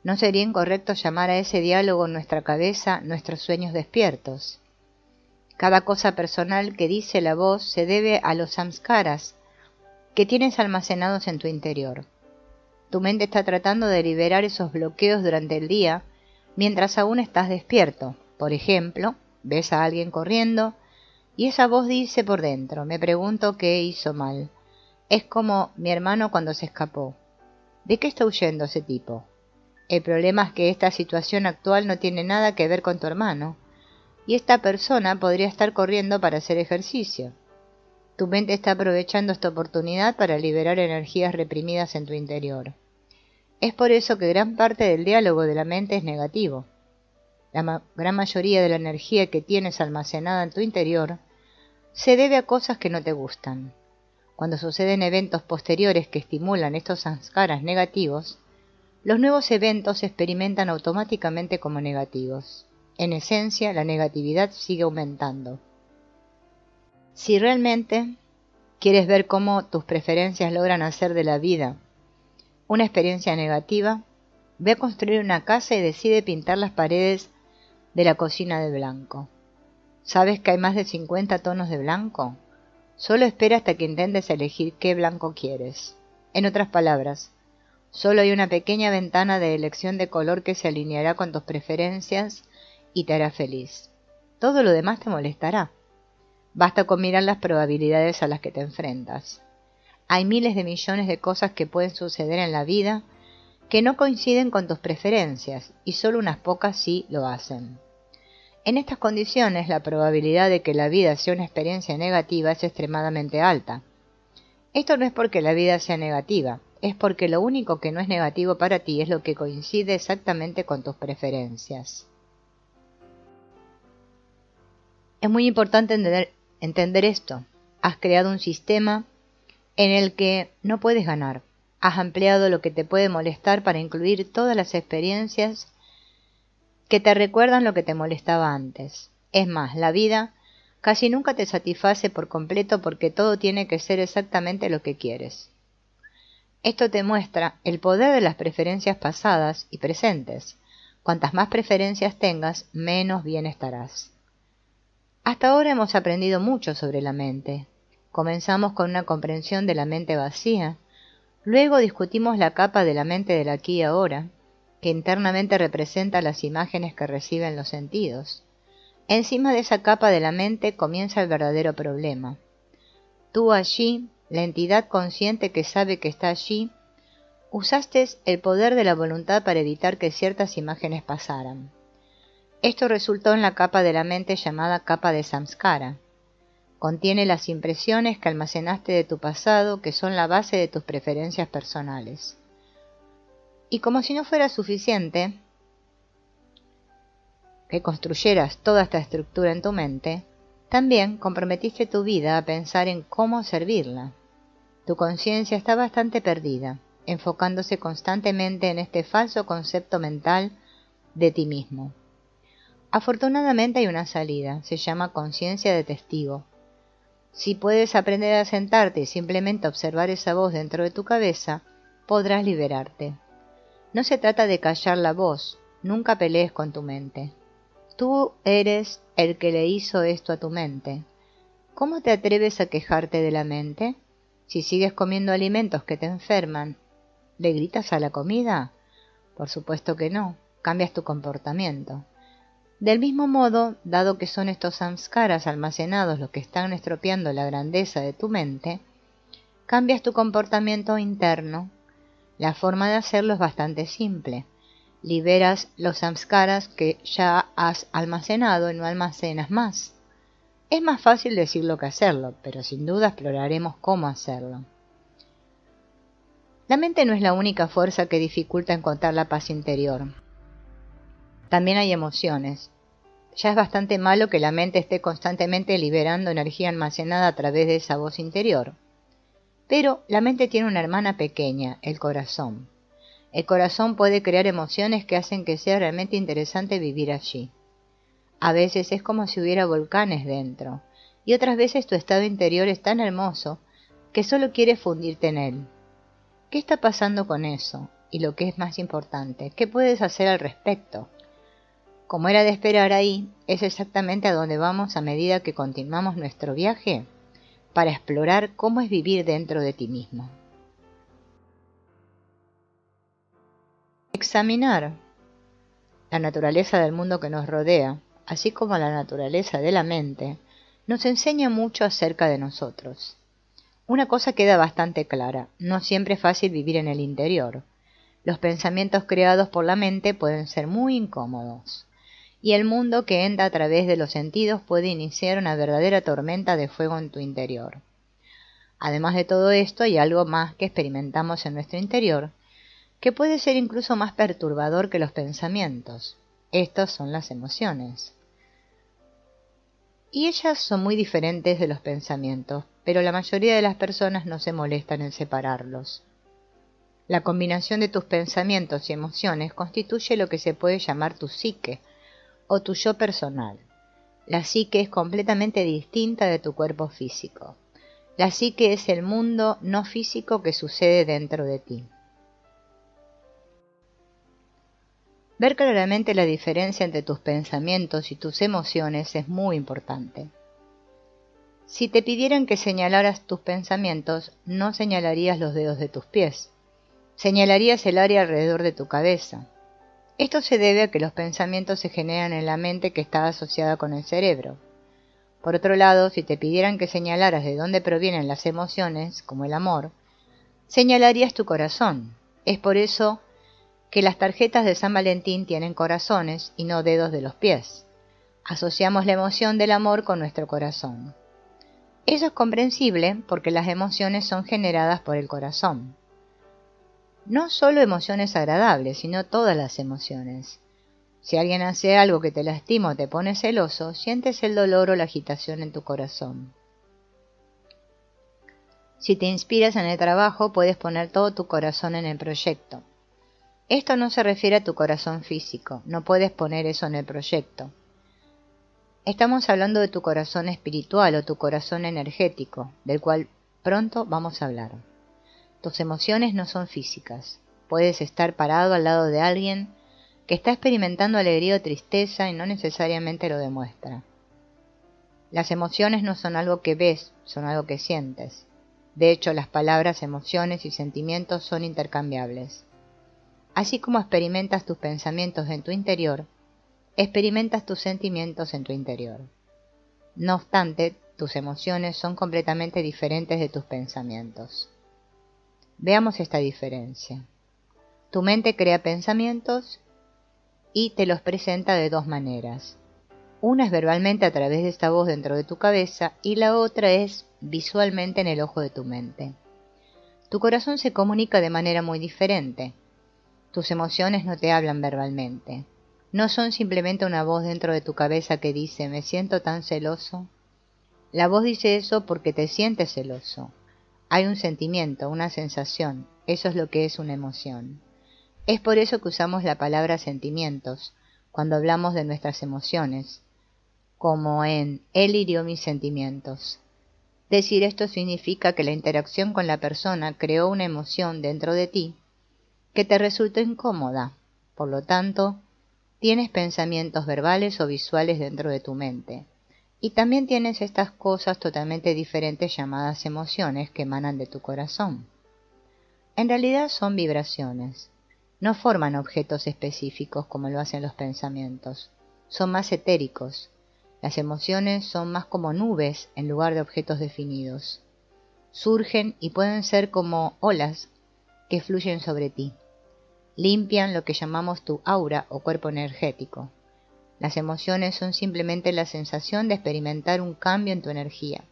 ¿No sería incorrecto llamar a ese diálogo en nuestra cabeza nuestros sueños despiertos? Cada cosa personal que dice la voz se debe a los samskaras que tienes almacenados en tu interior. Tu mente está tratando de liberar esos bloqueos durante el día mientras aún estás despierto. Por ejemplo, ves a alguien corriendo y esa voz dice por dentro, me pregunto qué hizo mal. Es como mi hermano cuando se escapó. ¿De qué está huyendo ese tipo? El problema es que esta situación actual no tiene nada que ver con tu hermano, y esta persona podría estar corriendo para hacer ejercicio. Tu mente está aprovechando esta oportunidad para liberar energías reprimidas en tu interior. Es por eso que gran parte del diálogo de la mente es negativo. La gran mayoría de la energía que tienes almacenada en tu interior se debe a cosas que no te gustan. Cuando suceden eventos posteriores que estimulan estos samskaras negativos, los nuevos eventos se experimentan automáticamente como negativos. En esencia, la negatividad sigue aumentando. Si realmente quieres ver cómo tus preferencias logran hacer de la vida una experiencia negativa, ve a construir una casa y decide pintar las paredes de la cocina de blanco. ¿Sabes que hay más de 50 tonos de blanco? Solo espera hasta que intentes elegir qué blanco quieres. En otras palabras, solo hay una pequeña ventana de elección de color que se alineará con tus preferencias y te hará feliz. Todo lo demás te molestará. Basta con mirar las probabilidades a las que te enfrentas. Hay miles de millones de cosas que pueden suceder en la vida que no coinciden con tus preferencias y solo unas pocas sí lo hacen. En estas condiciones, la probabilidad de que la vida sea una experiencia negativa es extremadamente alta. Esto no es porque la vida sea negativa, es porque lo único que no es negativo para ti es lo que coincide exactamente con tus preferencias. Es muy importante entender esto. Has creado un sistema en el que no puedes ganar. Has ampliado lo que te puede molestar para incluir todas las experiencias que te recuerdan lo que te molestaba antes. Es más, la vida casi nunca te satisface por completo porque todo tiene que ser exactamente lo que quieres. Esto te muestra el poder de las preferencias pasadas y presentes. Cuantas más preferencias tengas, menos bien estarás. Hasta ahora hemos aprendido mucho sobre la mente. Comenzamos con una comprensión de la mente vacía. Luego discutimos la capa de la mente del aquí y ahora, que internamente representa las imágenes que reciben los sentidos. Encima de esa capa de la mente comienza el verdadero problema. Tú allí, la entidad consciente que sabe que está allí, usaste el poder de la voluntad para evitar que ciertas imágenes pasaran. Esto resultó en la capa de la mente llamada capa de samskara. Contiene las impresiones que almacenaste de tu pasado, que son la base de tus preferencias personales. Y como si no fuera suficiente que construyeras toda esta estructura en tu mente, también comprometiste tu vida a pensar en cómo servirla. Tu conciencia está bastante perdida, enfocándose constantemente en este falso concepto mental de ti mismo. Afortunadamente hay una salida, se llama conciencia de testigo. Si puedes aprender a sentarte y simplemente observar esa voz dentro de tu cabeza, podrás liberarte. No se trata de callar la voz, nunca pelees con tu mente. Tú eres el que le hizo esto a tu mente. ¿Cómo te atreves a quejarte de la mente? Si sigues comiendo alimentos que te enferman, ¿le gritas a la comida? Por supuesto que no, cambias tu comportamiento. Del mismo modo, dado que son estos samskaras almacenados los que están estropeando la grandeza de tu mente, cambias tu comportamiento interno. La forma de hacerlo es bastante simple. Liberas los samskaras que ya has almacenado y no almacenas más. Es más fácil decirlo que hacerlo, pero sin duda exploraremos cómo hacerlo. La mente no es la única fuerza que dificulta encontrar la paz interior. También hay emociones. Ya es bastante malo que la mente esté constantemente liberando energía almacenada a través de esa voz interior. Pero la mente tiene una hermana pequeña, el corazón. El corazón puede crear emociones que hacen que sea realmente interesante vivir allí. A veces es como si hubiera volcanes dentro, y otras veces tu estado interior es tan hermoso que solo quieres fundirte en él. ¿Qué está pasando con eso? Y lo que es más importante, ¿qué puedes hacer al respecto? Como era de esperar, ahí es exactamente a donde vamos a medida que continuamos nuestro viaje para explorar cómo es vivir dentro de ti mismo. Examinar la naturaleza del mundo que nos rodea, así como la naturaleza de la mente, nos enseña mucho acerca de nosotros. Una cosa queda bastante clara, no siempre es fácil vivir en el interior. Los pensamientos creados por la mente pueden ser muy incómodos, y el mundo que entra a través de los sentidos puede iniciar una verdadera tormenta de fuego en tu interior. Además de todo esto, hay algo más que experimentamos en nuestro interior, que puede ser incluso más perturbador que los pensamientos. Estos son las emociones. Y ellas son muy diferentes de los pensamientos, pero la mayoría de las personas no se molestan en separarlos. La combinación de tus pensamientos y emociones constituye lo que se puede llamar tu psique, o tu yo personal. La psique es completamente distinta de tu cuerpo físico. La psique es el mundo no físico que sucede dentro de ti. Ver claramente la diferencia entre tus pensamientos y tus emociones es muy importante. Si te pidieran que señalaras tus pensamientos, no señalarías los dedos de tus pies, señalarías el área alrededor de tu cabeza. Esto se debe a que los pensamientos se generan en la mente que está asociada con el cerebro. Por otro lado, si te pidieran que señalaras de dónde provienen las emociones, como el amor, señalarías tu corazón. Es por eso que las tarjetas de San Valentín tienen corazones y no dedos de los pies. Asociamos la emoción del amor con nuestro corazón. Eso es comprensible porque las emociones son generadas por el corazón. No solo emociones agradables, sino todas las emociones. Si alguien hace algo que te lastima o te pone celoso, sientes el dolor o la agitación en tu corazón. Si te inspiras en el trabajo, puedes poner todo tu corazón en el proyecto. Esto no se refiere a tu corazón físico, no puedes poner eso en el proyecto. Estamos hablando de tu corazón espiritual o tu corazón energético, del cual pronto vamos a hablar. Tus emociones no son físicas. Puedes estar parado al lado de alguien que está experimentando alegría o tristeza y no necesariamente lo demuestra. Las emociones no son algo que ves, son algo que sientes. De hecho, las palabras emociones y sentimientos son intercambiables. Así como experimentas tus pensamientos en tu interior, experimentas tus sentimientos en tu interior. No obstante, tus emociones son completamente diferentes de tus pensamientos. Veamos esta diferencia. Tu mente crea pensamientos y te los presenta de dos maneras. Una es verbalmente a través de esta voz dentro de tu cabeza y la otra es visualmente en el ojo de tu mente. Tu corazón se comunica de manera muy diferente. Tus emociones no te hablan verbalmente. No son simplemente una voz dentro de tu cabeza que dice «me siento tan celoso». La voz dice eso porque te sientes celoso. Hay un sentimiento, una sensación, eso es lo que es una emoción. Es por eso que usamos la palabra sentimientos cuando hablamos de nuestras emociones, como en «él hirió mis sentimientos». Decir esto significa que la interacción con la persona creó una emoción dentro de ti que te resultó incómoda, por lo tanto, tienes pensamientos verbales o visuales dentro de tu mente. Y también tienes estas cosas totalmente diferentes llamadas emociones que emanan de tu corazón. En realidad son vibraciones. No forman objetos específicos como lo hacen los pensamientos. Son más etéricos. Las emociones son más como nubes en lugar de objetos definidos. Surgen y pueden ser como olas que fluyen sobre ti. Limpian lo que llamamos tu aura o cuerpo energético. Las emociones son simplemente la sensación de experimentar un cambio en tu energía.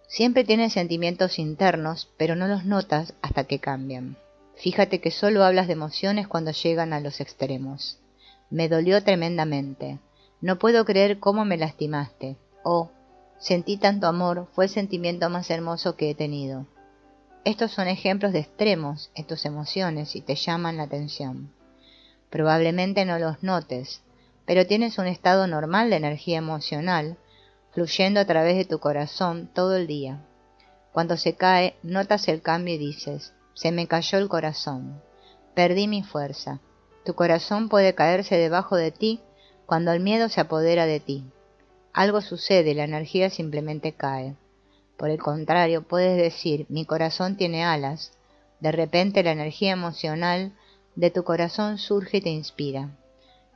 Siempre tienes sentimientos internos, pero no los notas hasta que cambian. Fíjate que solo hablas de emociones cuando llegan a los extremos. Me dolió tremendamente. No puedo creer cómo me lastimaste. Oh, sentí tanto amor, fue el sentimiento más hermoso que he tenido. Estos son ejemplos de extremos en tus emociones y te llaman la atención. Probablemente no los notes, pero tienes un estado normal de energía emocional fluyendo a través de tu corazón todo el día. Cuando se cae, notas el cambio y dices, se me cayó el corazón, perdí mi fuerza. Tu corazón puede caerse debajo de ti cuando el miedo se apodera de ti. Algo sucede y la energía simplemente cae. Por el contrario, puedes decir, mi corazón tiene alas. De repente la energía emocional de tu corazón surge y te inspira.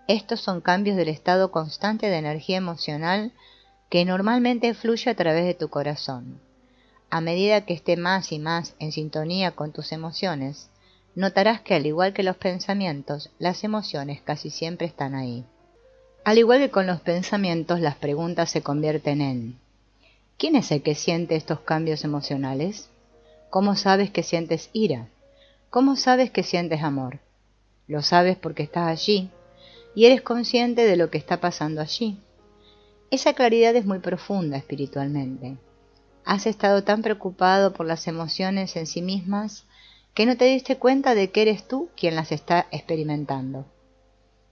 Estos son cambios del estado constante de energía emocional que normalmente fluye a través de tu corazón. A medida que esté más y más en sintonía con tus emociones, notarás que al igual que los pensamientos, las emociones casi siempre están ahí. Al igual que con los pensamientos, las preguntas se convierten en ¿quién es el que siente estos cambios emocionales? ¿Cómo sabes que sientes ira? ¿Cómo sabes que sientes amor? Lo sabes porque estás allí y eres consciente de lo que está pasando allí. Esa claridad es muy profunda espiritualmente. Has estado tan preocupado por las emociones en sí mismas que no te diste cuenta de que eres tú quien las está experimentando.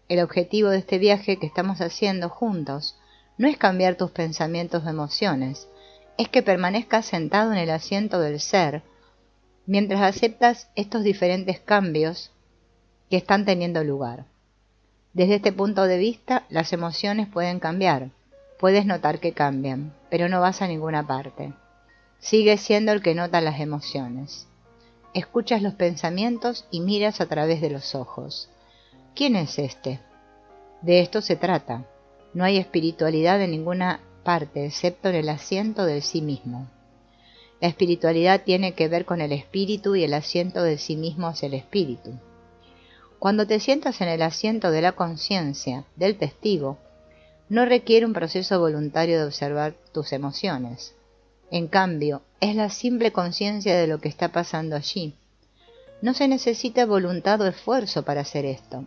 El objetivo de este viaje que estamos haciendo juntos no es cambiar tus pensamientos o emociones, es que permanezcas sentado en el asiento del ser mientras aceptas estos diferentes cambios que están teniendo lugar. Desde este punto de vista, las emociones pueden cambiar, puedes notar que cambian, pero no vas a ninguna parte. Sigues siendo el que nota las emociones. Escuchas los pensamientos y miras a través de los ojos. ¿Quién es este? De esto se trata. No hay espiritualidad en ninguna parte excepto en el asiento del sí mismo. La espiritualidad tiene que ver con el espíritu y el asiento del sí mismo es el espíritu. Cuando te sientas en el asiento de la conciencia, del testigo, no requiere un proceso voluntario de observar tus emociones. En cambio, es la simple conciencia de lo que está pasando allí. No se necesita voluntad o esfuerzo para hacer esto.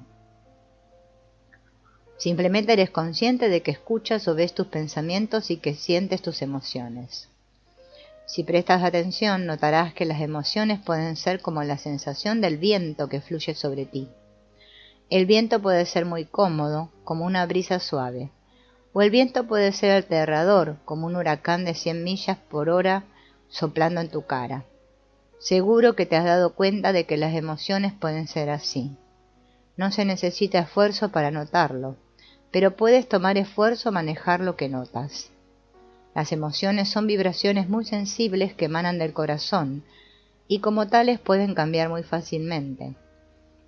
Simplemente eres consciente de que escuchas o ves tus pensamientos y que sientes tus emociones. Si prestas atención, notarás que las emociones pueden ser como la sensación del viento que fluye sobre ti. El viento puede ser muy cómodo, como una brisa suave, o el viento puede ser aterrador, como un huracán de 100 millas por hora soplando en tu cara. Seguro que te has dado cuenta de que las emociones pueden ser así. No se necesita esfuerzo para notarlo, pero puedes tomar esfuerzo a manejar lo que notas. Las emociones son vibraciones muy sensibles que emanan del corazón, y como tales pueden cambiar muy fácilmente.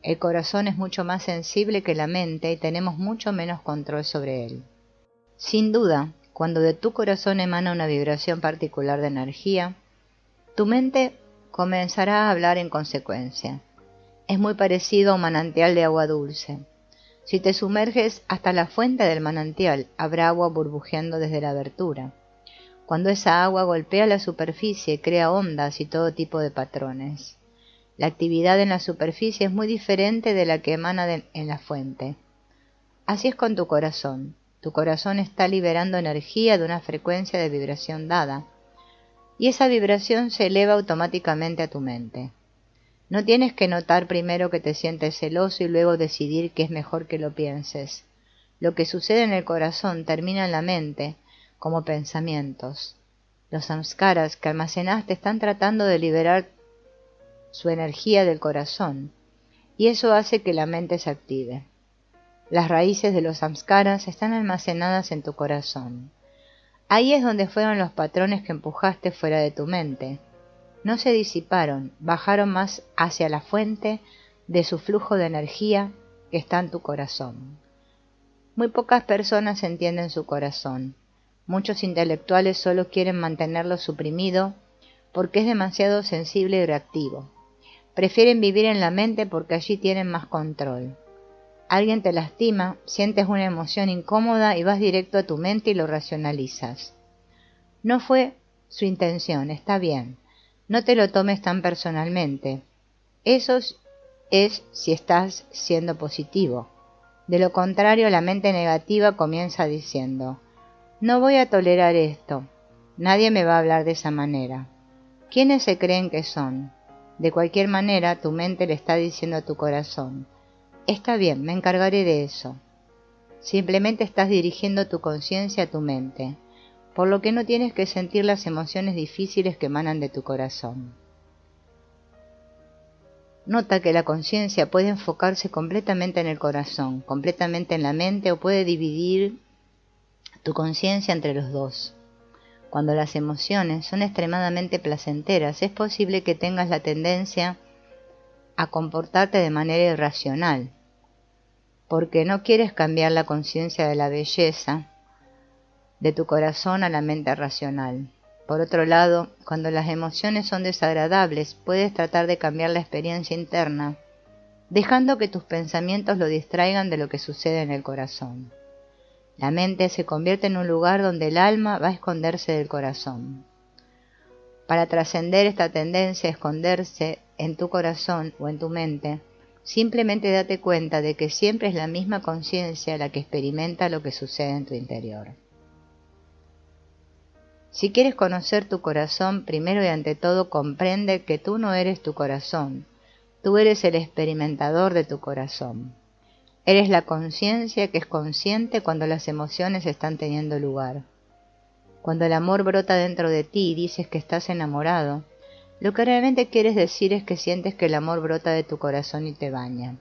El corazón es mucho más sensible que la mente y tenemos mucho menos control sobre él. Sin duda, cuando de tu corazón emana una vibración particular de energía, tu mente comenzará a hablar en consecuencia. Es muy parecido a un manantial de agua dulce. Si te sumerges hasta la fuente del manantial, habrá agua burbujeando desde la abertura. Cuando esa agua golpea la superficie, crea ondas y todo tipo de patrones. La actividad en la superficie es muy diferente de la que emana en la fuente. Así es con tu corazón. Tu corazón está liberando energía de una frecuencia de vibración dada, y esa vibración se eleva automáticamente a tu mente. No tienes que notar primero que te sientes celoso y luego decidir que es mejor que lo pienses. Lo que sucede en el corazón termina en la mente, como pensamientos. Los samskaras que almacenaste están tratando de liberar su energía del corazón, y eso hace que la mente se active. Las raíces de los samskaras están almacenadas en tu corazón. Ahí es donde fueron los patrones que empujaste fuera de tu mente. No se disiparon, bajaron más hacia la fuente de su flujo de energía que está en tu corazón. Muy pocas personas entienden su corazón. Muchos intelectuales solo quieren mantenerlo suprimido porque es demasiado sensible y reactivo. Prefieren vivir en la mente porque allí tienen más control. Alguien te lastima, sientes una emoción incómoda y vas directo a tu mente y lo racionalizas. No fue su intención, está bien. No te lo tomes tan personalmente. Eso es si estás siendo positivo. De lo contrario, la mente negativa comienza diciendo: no voy a tolerar esto. Nadie me va a hablar de esa manera. ¿Quiénes se creen que son? De cualquier manera, tu mente le está diciendo a tu corazón: está bien, me encargaré de eso. Simplemente estás dirigiendo tu conciencia a tu mente, por lo que no tienes que sentir las emociones difíciles que emanan de tu corazón. Nota que la conciencia puede enfocarse completamente en el corazón, completamente en la mente, o puede dividir tu conciencia entre los dos. Cuando las emociones son extremadamente placenteras, es posible que tengas la tendencia a comportarte de manera irracional, porque no quieres cambiar la conciencia de la belleza de tu corazón a la mente racional. Por otro lado, cuando las emociones son desagradables, puedes tratar de cambiar la experiencia interna, dejando que tus pensamientos lo distraigan de lo que sucede en el corazón. La mente se convierte en un lugar donde el alma va a esconderse del corazón. Para trascender esta tendencia a esconderse en tu corazón o en tu mente, simplemente date cuenta de que siempre es la misma conciencia la que experimenta lo que sucede en tu interior. Si quieres conocer tu corazón, primero y ante todo comprende que tú no eres tu corazón, tú eres el experimentador de tu corazón. Eres la conciencia que es consciente cuando las emociones están teniendo lugar. Cuando el amor brota dentro de ti y dices que estás enamorado, lo que realmente quieres decir es que sientes que el amor brota de tu corazón y te baña.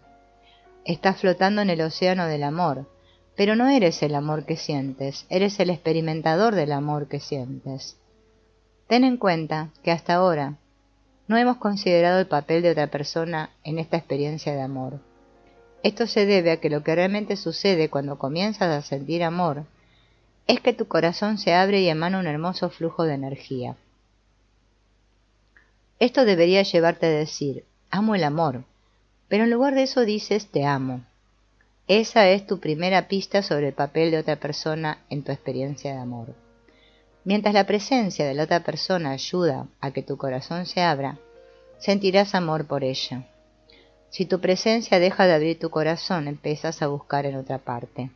Estás flotando en el océano del amor, pero no eres el amor que sientes, eres el experimentador del amor que sientes. Ten en cuenta que hasta ahora no hemos considerado el papel de otra persona en esta experiencia de amor. Esto se debe a que lo que realmente sucede cuando comienzas a sentir amor es que tu corazón se abre y emana un hermoso flujo de energía. Esto debería llevarte a decir: amo el amor, pero en lugar de eso dices: te amo. Esa es tu primera pista sobre el papel de otra persona en tu experiencia de amor. Mientras la presencia de la otra persona ayuda a que tu corazón se abra, sentirás amor por ella. Si tu presencia deja de abrir tu corazón, empiezas a buscar en otra parte.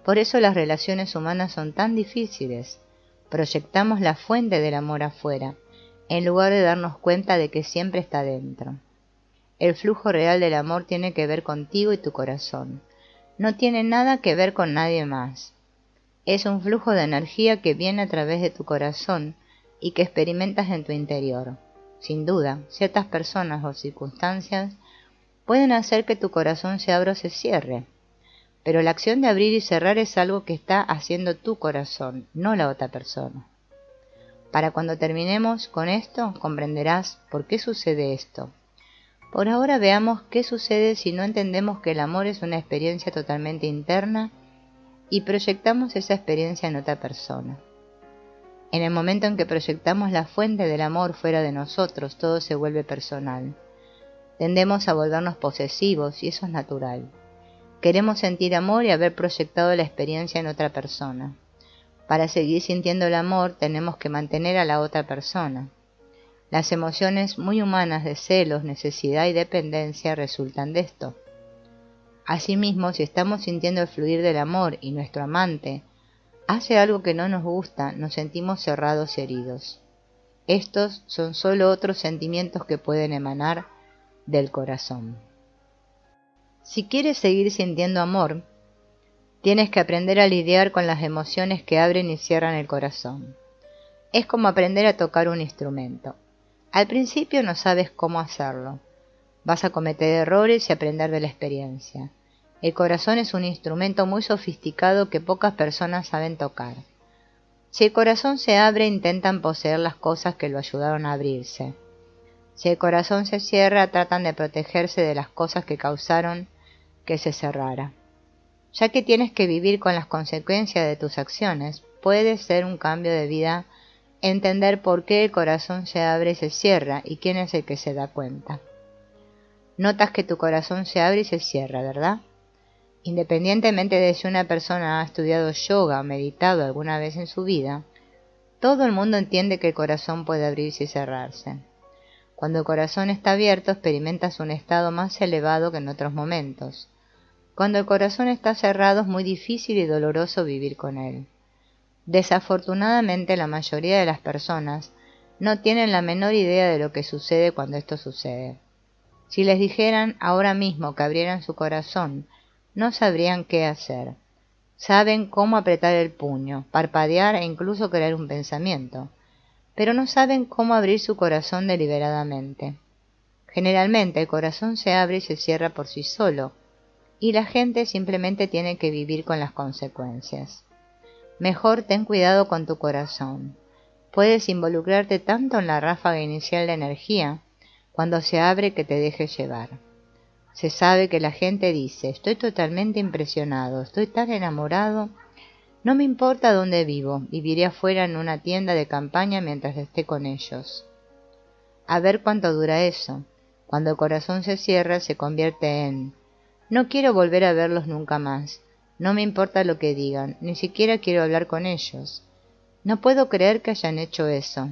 Por eso las relaciones humanas son tan difíciles. Proyectamos la fuente del amor afuera, en lugar de darnos cuenta de que siempre está dentro. El flujo real del amor tiene que ver contigo y tu corazón. No tiene nada que ver con nadie más. Es un flujo de energía que viene a través de tu corazón y que experimentas en tu interior. Sin duda, ciertas personas o circunstancias pueden hacer que tu corazón se abra o se cierre, pero la acción de abrir y cerrar es algo que está haciendo tu corazón, no la otra persona. Para cuando terminemos con esto, comprenderás por qué sucede esto. Por ahora veamos qué sucede si no entendemos que el amor es una experiencia totalmente interna y proyectamos esa experiencia en otra persona. En el momento en que proyectamos la fuente del amor fuera de nosotros, todo se vuelve personal. Tendemos a volvernos posesivos y eso es natural. Queremos sentir amor y haber proyectado la experiencia en otra persona. Para seguir sintiendo el amor tenemos que mantener a la otra persona. Las emociones muy humanas de celos, necesidad y dependencia resultan de esto. Asimismo, si estamos sintiendo el fluir del amor y nuestro amante hace algo que no nos gusta, nos sentimos cerrados y heridos. Estos son solo otros sentimientos que pueden emanar del corazón. Si quieres seguir sintiendo amor, tienes que aprender a lidiar con las emociones que abren y cierran el corazón. Es como aprender a tocar un instrumento. Al principio no sabes cómo hacerlo. Vas a cometer errores y aprender de la experiencia. El corazón es un instrumento muy sofisticado que pocas personas saben tocar. Si el corazón se abre, intentan poseer las cosas que lo ayudaron a abrirse. Si el corazón se cierra, tratan de protegerse de las cosas que causaron que se cerrara. Ya que tienes que vivir con las consecuencias de tus acciones, puede ser un cambio de vida entender por qué el corazón se abre y se cierra y quién es el que se da cuenta. Notas que tu corazón se abre y se cierra, ¿verdad? Independientemente de si una persona ha estudiado yoga o meditado alguna vez en su vida, todo el mundo entiende que el corazón puede abrirse y cerrarse. Cuando el corazón está abierto, experimentas un estado más elevado que en otros momentos. Cuando el corazón está cerrado, es muy difícil y doloroso vivir con él. Desafortunadamente, la mayoría de las personas no tienen la menor idea de lo que sucede cuando esto sucede. Si les dijeran ahora mismo que abrieran su corazón, no sabrían qué hacer. Saben cómo apretar el puño, parpadear e incluso crear un pensamiento, pero no saben cómo abrir su corazón deliberadamente. Generalmente el corazón se abre y se cierra por sí solo, y la gente simplemente tiene que vivir con las consecuencias. Mejor ten cuidado con tu corazón. Puedes involucrarte tanto en la ráfaga inicial de energía, cuando se abre, que te dejes llevar. Se sabe que la gente dice, estoy totalmente impresionado, estoy tan enamorado, no me importa dónde vivo, viviré afuera en una tienda de campaña mientras esté con ellos. A ver cuánto dura eso. Cuando el corazón se cierra, se convierte en, no quiero volver a verlos nunca más, no me importa lo que digan, ni siquiera quiero hablar con ellos. No puedo creer que hayan hecho eso.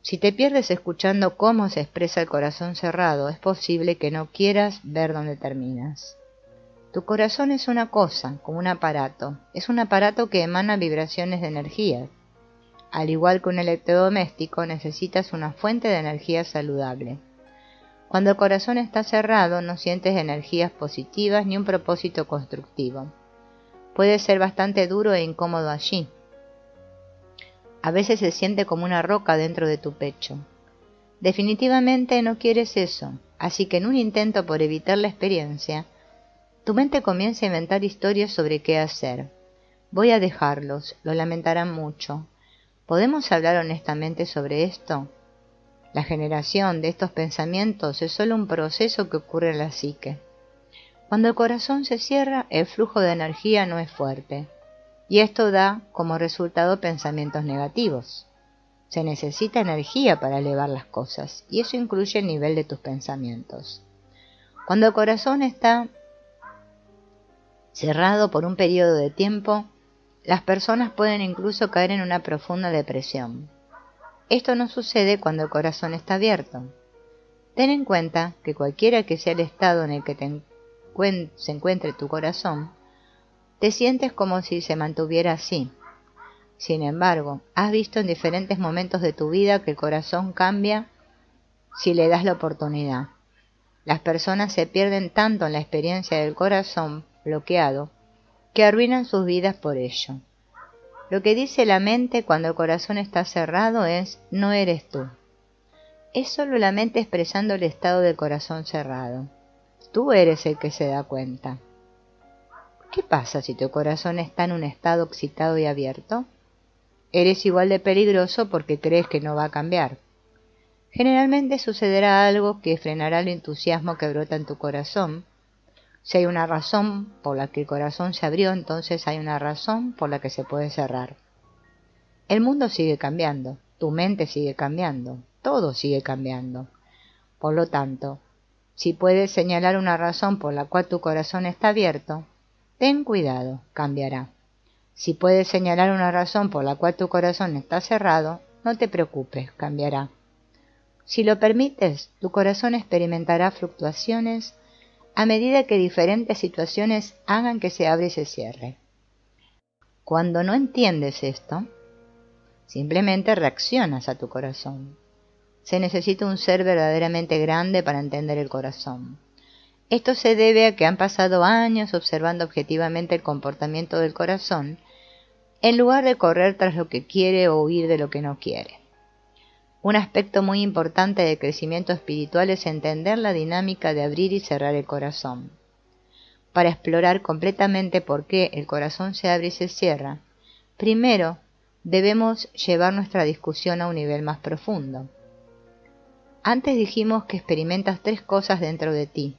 Si te pierdes escuchando cómo se expresa el corazón cerrado, es posible que no quieras ver dónde terminas. Tu corazón es una cosa, como un aparato. Es un aparato que emana vibraciones de energía. Al igual que un electrodoméstico, necesitas una fuente de energía saludable. Cuando el corazón está cerrado, no sientes energías positivas ni un propósito constructivo. Puede ser bastante duro e incómodo allí. A veces se siente como una roca dentro de tu pecho. Definitivamente no quieres eso, así que en un intento por evitar la experiencia, tu mente comienza a inventar historias sobre qué hacer. Voy a dejarlos, lo lamentarán mucho. ¿Podemos hablar honestamente sobre esto? La generación de estos pensamientos es solo un proceso que ocurre en la psique. Cuando el corazón se cierra, el flujo de energía no es fuerte. Y esto da como resultado pensamientos negativos. Se necesita energía para elevar las cosas, y eso incluye el nivel de tus pensamientos. Cuando el corazón está cerrado por un periodo de tiempo, las personas pueden incluso caer en una profunda depresión. Esto no sucede cuando el corazón está abierto. Ten en cuenta que cualquiera que sea el estado en el que se encuentre tu corazón, te sientes como si se mantuviera así. Sin embargo, has visto en diferentes momentos de tu vida que el corazón cambia si le das la oportunidad. Las personas se pierden tanto en la experiencia del corazón bloqueado que arruinan sus vidas por ello. Lo que dice la mente cuando el corazón está cerrado es: no eres tú. Es solo la mente expresando el estado del corazón cerrado. Tú eres el que se da cuenta. ¿Qué pasa si tu corazón está en un estado excitado y abierto? Eres igual de peligroso porque crees que no va a cambiar. Generalmente sucederá algo que frenará el entusiasmo que brota en tu corazón. Si hay una razón por la que el corazón se abrió, entonces hay una razón por la que se puede cerrar. El mundo sigue cambiando, tu mente sigue cambiando, todo sigue cambiando. Por lo tanto, si puedes señalar una razón por la cual tu corazón está abierto, ten cuidado, cambiará. Si puedes señalar una razón por la cual tu corazón está cerrado, no te preocupes, cambiará. Si lo permites, tu corazón experimentará fluctuaciones a medida que diferentes situaciones hagan que se abra y se cierre. Cuando no entiendes esto, simplemente reaccionas a tu corazón. Se necesita un ser verdaderamente grande para entender el corazón. Esto se debe a que han pasado años observando objetivamente el comportamiento del corazón, en lugar de correr tras lo que quiere o huir de lo que no quiere. Un aspecto muy importante del crecimiento espiritual es entender la dinámica de abrir y cerrar el corazón. Para explorar completamente por qué el corazón se abre y se cierra, primero debemos llevar nuestra discusión a un nivel más profundo. Antes dijimos que experimentas tres cosas dentro de ti: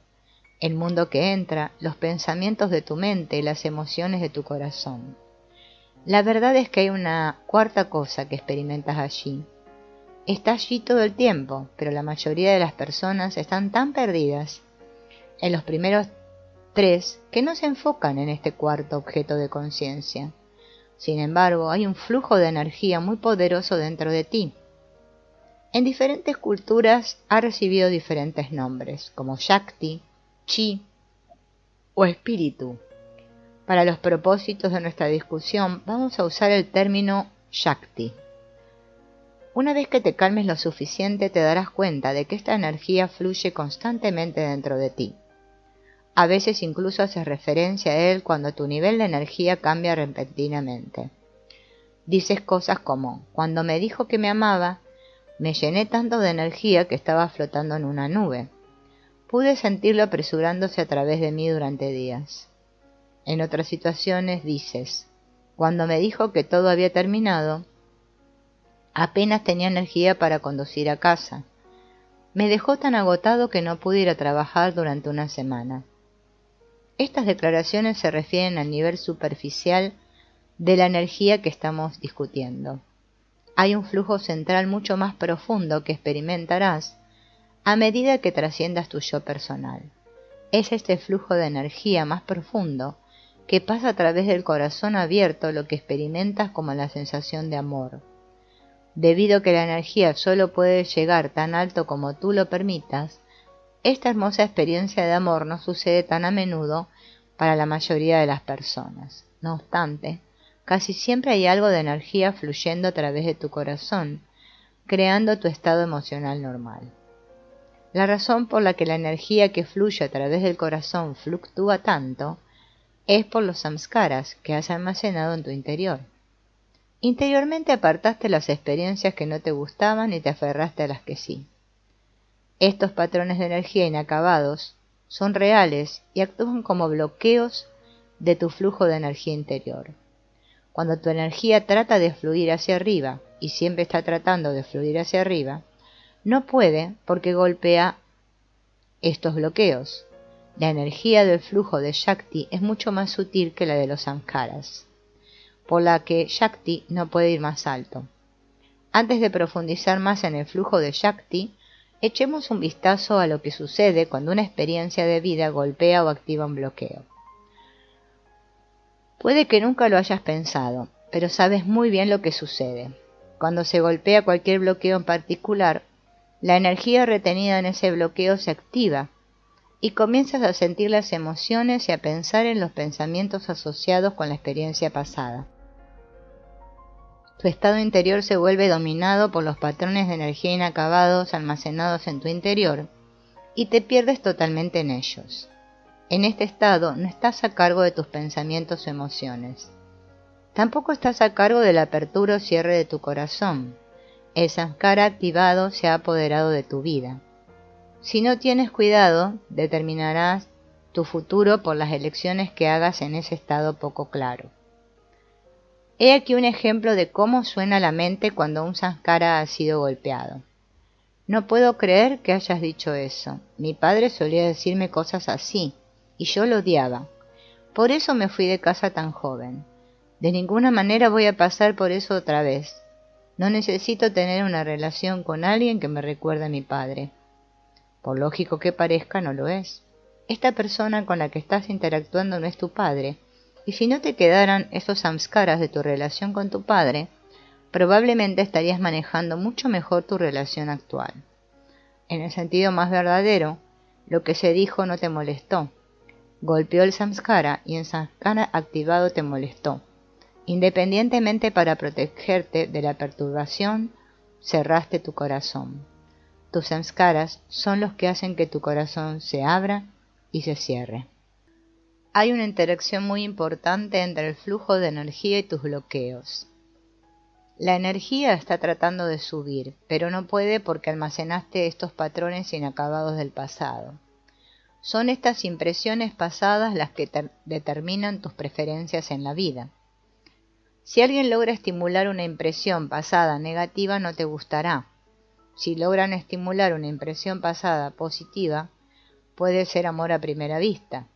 el mundo que entra, los pensamientos de tu mente y las emociones de tu corazón. La verdad es que hay una cuarta cosa que experimentas allí. Está allí todo el tiempo, pero la mayoría de las personas están tan perdidas en los primeros tres que no se enfocan en este cuarto objeto de conciencia. Sin embargo, hay un flujo de energía muy poderoso dentro de ti. En diferentes culturas ha recibido diferentes nombres, como Shakti, Chi o Espíritu. Para los propósitos de nuestra discusión, vamos a usar el término Shakti. Una vez que te calmes lo suficiente, te darás cuenta de que esta energía fluye constantemente dentro de ti. A veces incluso haces referencia a él cuando tu nivel de energía cambia repentinamente. Dices cosas como: cuando me dijo que me amaba, me llené tanto de energía que estaba flotando en una nube. Pude sentirlo apresurándose a través de mí durante días. En otras situaciones dices: cuando me dijo que todo había terminado, apenas tenía energía para conducir a casa. Me dejó tan agotado que no pude ir a trabajar durante una semana. Estas declaraciones se refieren al nivel superficial de la energía que estamos discutiendo. Hay un flujo central mucho más profundo que experimentarás a medida que trasciendas tu yo personal. Es este flujo de energía más profundo que pasa a través del corazón abierto lo que experimentas como la sensación de amor. Debido a que la energía solo puede llegar tan alto como tú lo permitas, esta hermosa experiencia de amor no sucede tan a menudo para la mayoría de las personas. No obstante, casi siempre hay algo de energía fluyendo a través de tu corazón, creando tu estado emocional normal. La razón por la que la energía que fluye a través del corazón fluctúa tanto es por los samskaras que has almacenado en tu interior. Interiormente apartaste las experiencias que no te gustaban y te aferraste a las que sí. Estos patrones de energía inacabados son reales y actúan como bloqueos de tu flujo de energía interior. Cuando tu energía trata de fluir hacia arriba, y siempre está tratando de fluir hacia arriba, no puede porque golpea estos bloqueos. La energía del flujo de Shakti es mucho más sutil que la de los samskaras, por la que Shakti no puede ir más alto. Antes de profundizar más en el flujo de Shakti, echemos un vistazo a lo que sucede cuando una experiencia de vida golpea o activa un bloqueo. Puede que nunca lo hayas pensado, pero sabes muy bien lo que sucede. Cuando se golpea cualquier bloqueo en particular, la energía retenida en ese bloqueo se activa y comienzas a sentir las emociones y a pensar en los pensamientos asociados con la experiencia pasada. Tu estado interior se vuelve dominado por los patrones de energía inacabados almacenados en tu interior y te pierdes totalmente en ellos. En este estado no estás a cargo de tus pensamientos o emociones. Tampoco estás a cargo de la apertura o cierre de tu corazón. El samskara activado se ha apoderado de tu vida. Si no tienes cuidado, determinarás tu futuro por las elecciones que hagas en ese estado poco claro. He aquí un ejemplo de cómo suena la mente cuando un samskara ha sido golpeado. No puedo creer que hayas dicho eso. Mi padre solía decirme cosas así, y yo lo odiaba. Por eso me fui de casa tan joven. De ninguna manera voy a pasar por eso otra vez. No necesito tener una relación con alguien que me recuerde a mi padre. Por lógico que parezca, no lo es. Esta persona con la que estás interactuando no es tu padre, y si no te quedaran esos samskaras de tu relación con tu padre, probablemente estarías manejando mucho mejor tu relación actual. En el sentido más verdadero, lo que se dijo no te molestó. Golpeó el samskara y el samskara activado te molestó. Independientemente, para protegerte de la perturbación, cerraste tu corazón. Tus samskaras son los que hacen que tu corazón se abra y se cierre. Hay una interacción muy importante entre el flujo de energía y tus bloqueos. La energía está tratando de subir, pero no puede porque almacenaste estos patrones inacabados del pasado. Son estas impresiones pasadas las que determinan tus preferencias en la vida. Si alguien logra estimular una impresión pasada negativa, no te gustará. Si logran estimular una impresión pasada positiva, puede ser amor a primera vista.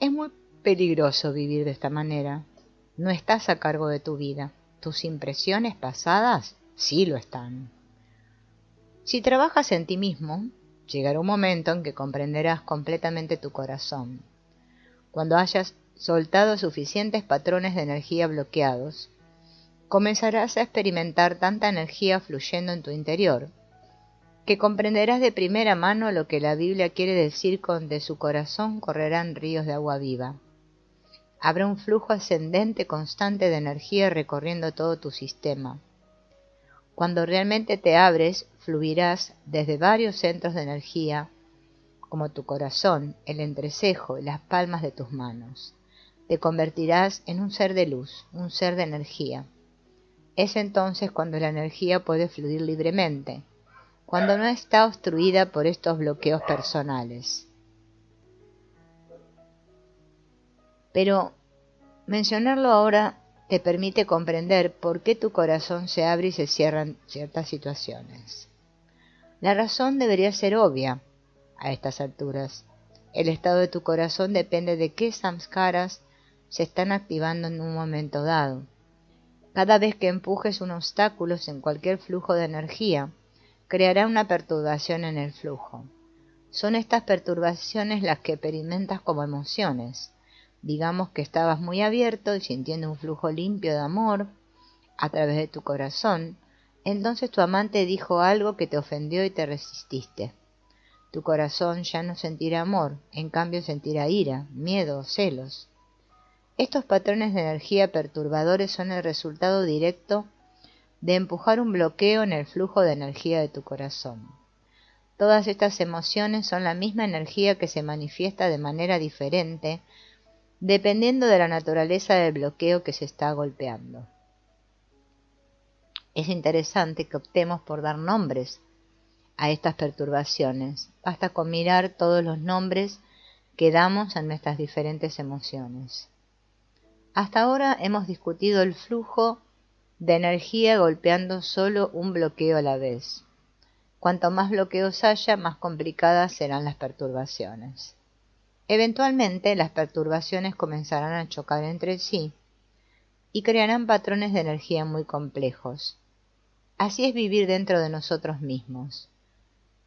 Es muy peligroso vivir de esta manera. No estás a cargo de tu vida. Tus impresiones pasadas sí lo están. Si trabajas en ti mismo, llegará un momento en que comprenderás completamente tu corazón. Cuando hayas soltado suficientes patrones de energía bloqueados, comenzarás a experimentar tanta energía fluyendo en tu interior, que comprenderás de primera mano lo que la Biblia quiere decir con de su corazón correrán ríos de agua viva. Habrá un flujo ascendente constante de energía recorriendo todo tu sistema. Cuando realmente te abres, fluirás desde varios centros de energía, como tu corazón, el entrecejo y las palmas de tus manos. Te convertirás en un ser de luz, un ser de energía. Es entonces cuando la energía puede fluir libremente, cuando no está obstruida por estos bloqueos personales. Pero mencionarlo ahora te permite comprender por qué tu corazón se abre y se cierra en ciertas situaciones. La razón debería ser obvia a estas alturas. El estado de tu corazón depende de qué samskaras se están activando en un momento dado. Cada vez que empujes un obstáculo en cualquier flujo de energía, creará una perturbación en el flujo. Son estas perturbaciones las que experimentas como emociones. Digamos que estabas muy abierto y sintiendo un flujo limpio de amor a través de tu corazón, entonces tu amante dijo algo que te ofendió y te resististe. Tu corazón ya no sentirá amor, en cambio sentirá ira, miedo, celos. Estos patrones de energía perturbadores son el resultado directo de empujar un bloqueo en el flujo de energía de tu corazón. Todas estas emociones son la misma energía que se manifiesta de manera diferente dependiendo de la naturaleza del bloqueo que se está golpeando. Es interesante que optemos por dar nombres a estas perturbaciones. Basta con mirar todos los nombres que damos a nuestras diferentes emociones. Hasta ahora hemos discutido el flujo de energía golpeando solo un bloqueo a la vez. Cuanto más bloqueos haya, más complicadas serán las perturbaciones. Eventualmente, las perturbaciones comenzarán a chocar entre sí y crearán patrones de energía muy complejos. Así es vivir dentro de nosotros mismos.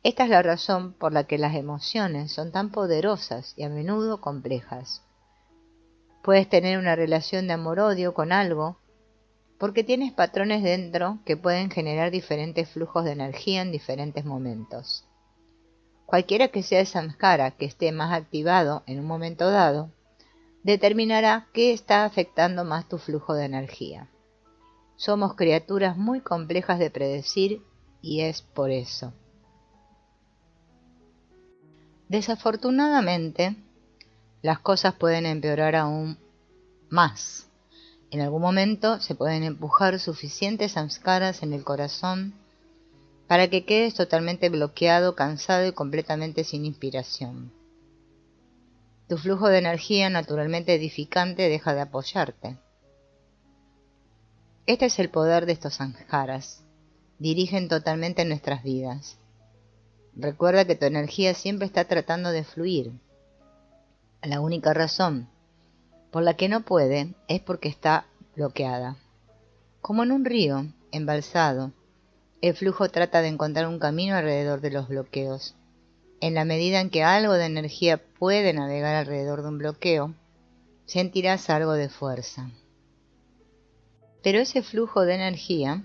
Esta es la razón por la que las emociones son tan poderosas y a menudo complejas. Puedes tener una relación de amor-odio con algo porque tienes patrones dentro que pueden generar diferentes flujos de energía en diferentes momentos. Cualquiera que sea el samskara que esté más activado en un momento dado, determinará qué está afectando más tu flujo de energía. Somos criaturas muy complejas de predecir y es por eso. Desafortunadamente, las cosas pueden empeorar aún más. En algún momento se pueden empujar suficientes samskaras en el corazón para que quedes totalmente bloqueado, cansado y completamente sin inspiración. Tu flujo de energía naturalmente edificante deja de apoyarte. Este es el poder de estos samskaras. Dirigen totalmente nuestras vidas. Recuerda que tu energía siempre está tratando de fluir. La única razón por la que no puede es porque está bloqueada. Como en un río embalsado, el flujo trata de encontrar un camino alrededor de los bloqueos. En la medida en que algo de energía puede navegar alrededor de un bloqueo, sentirás algo de fuerza. Pero ese flujo de energía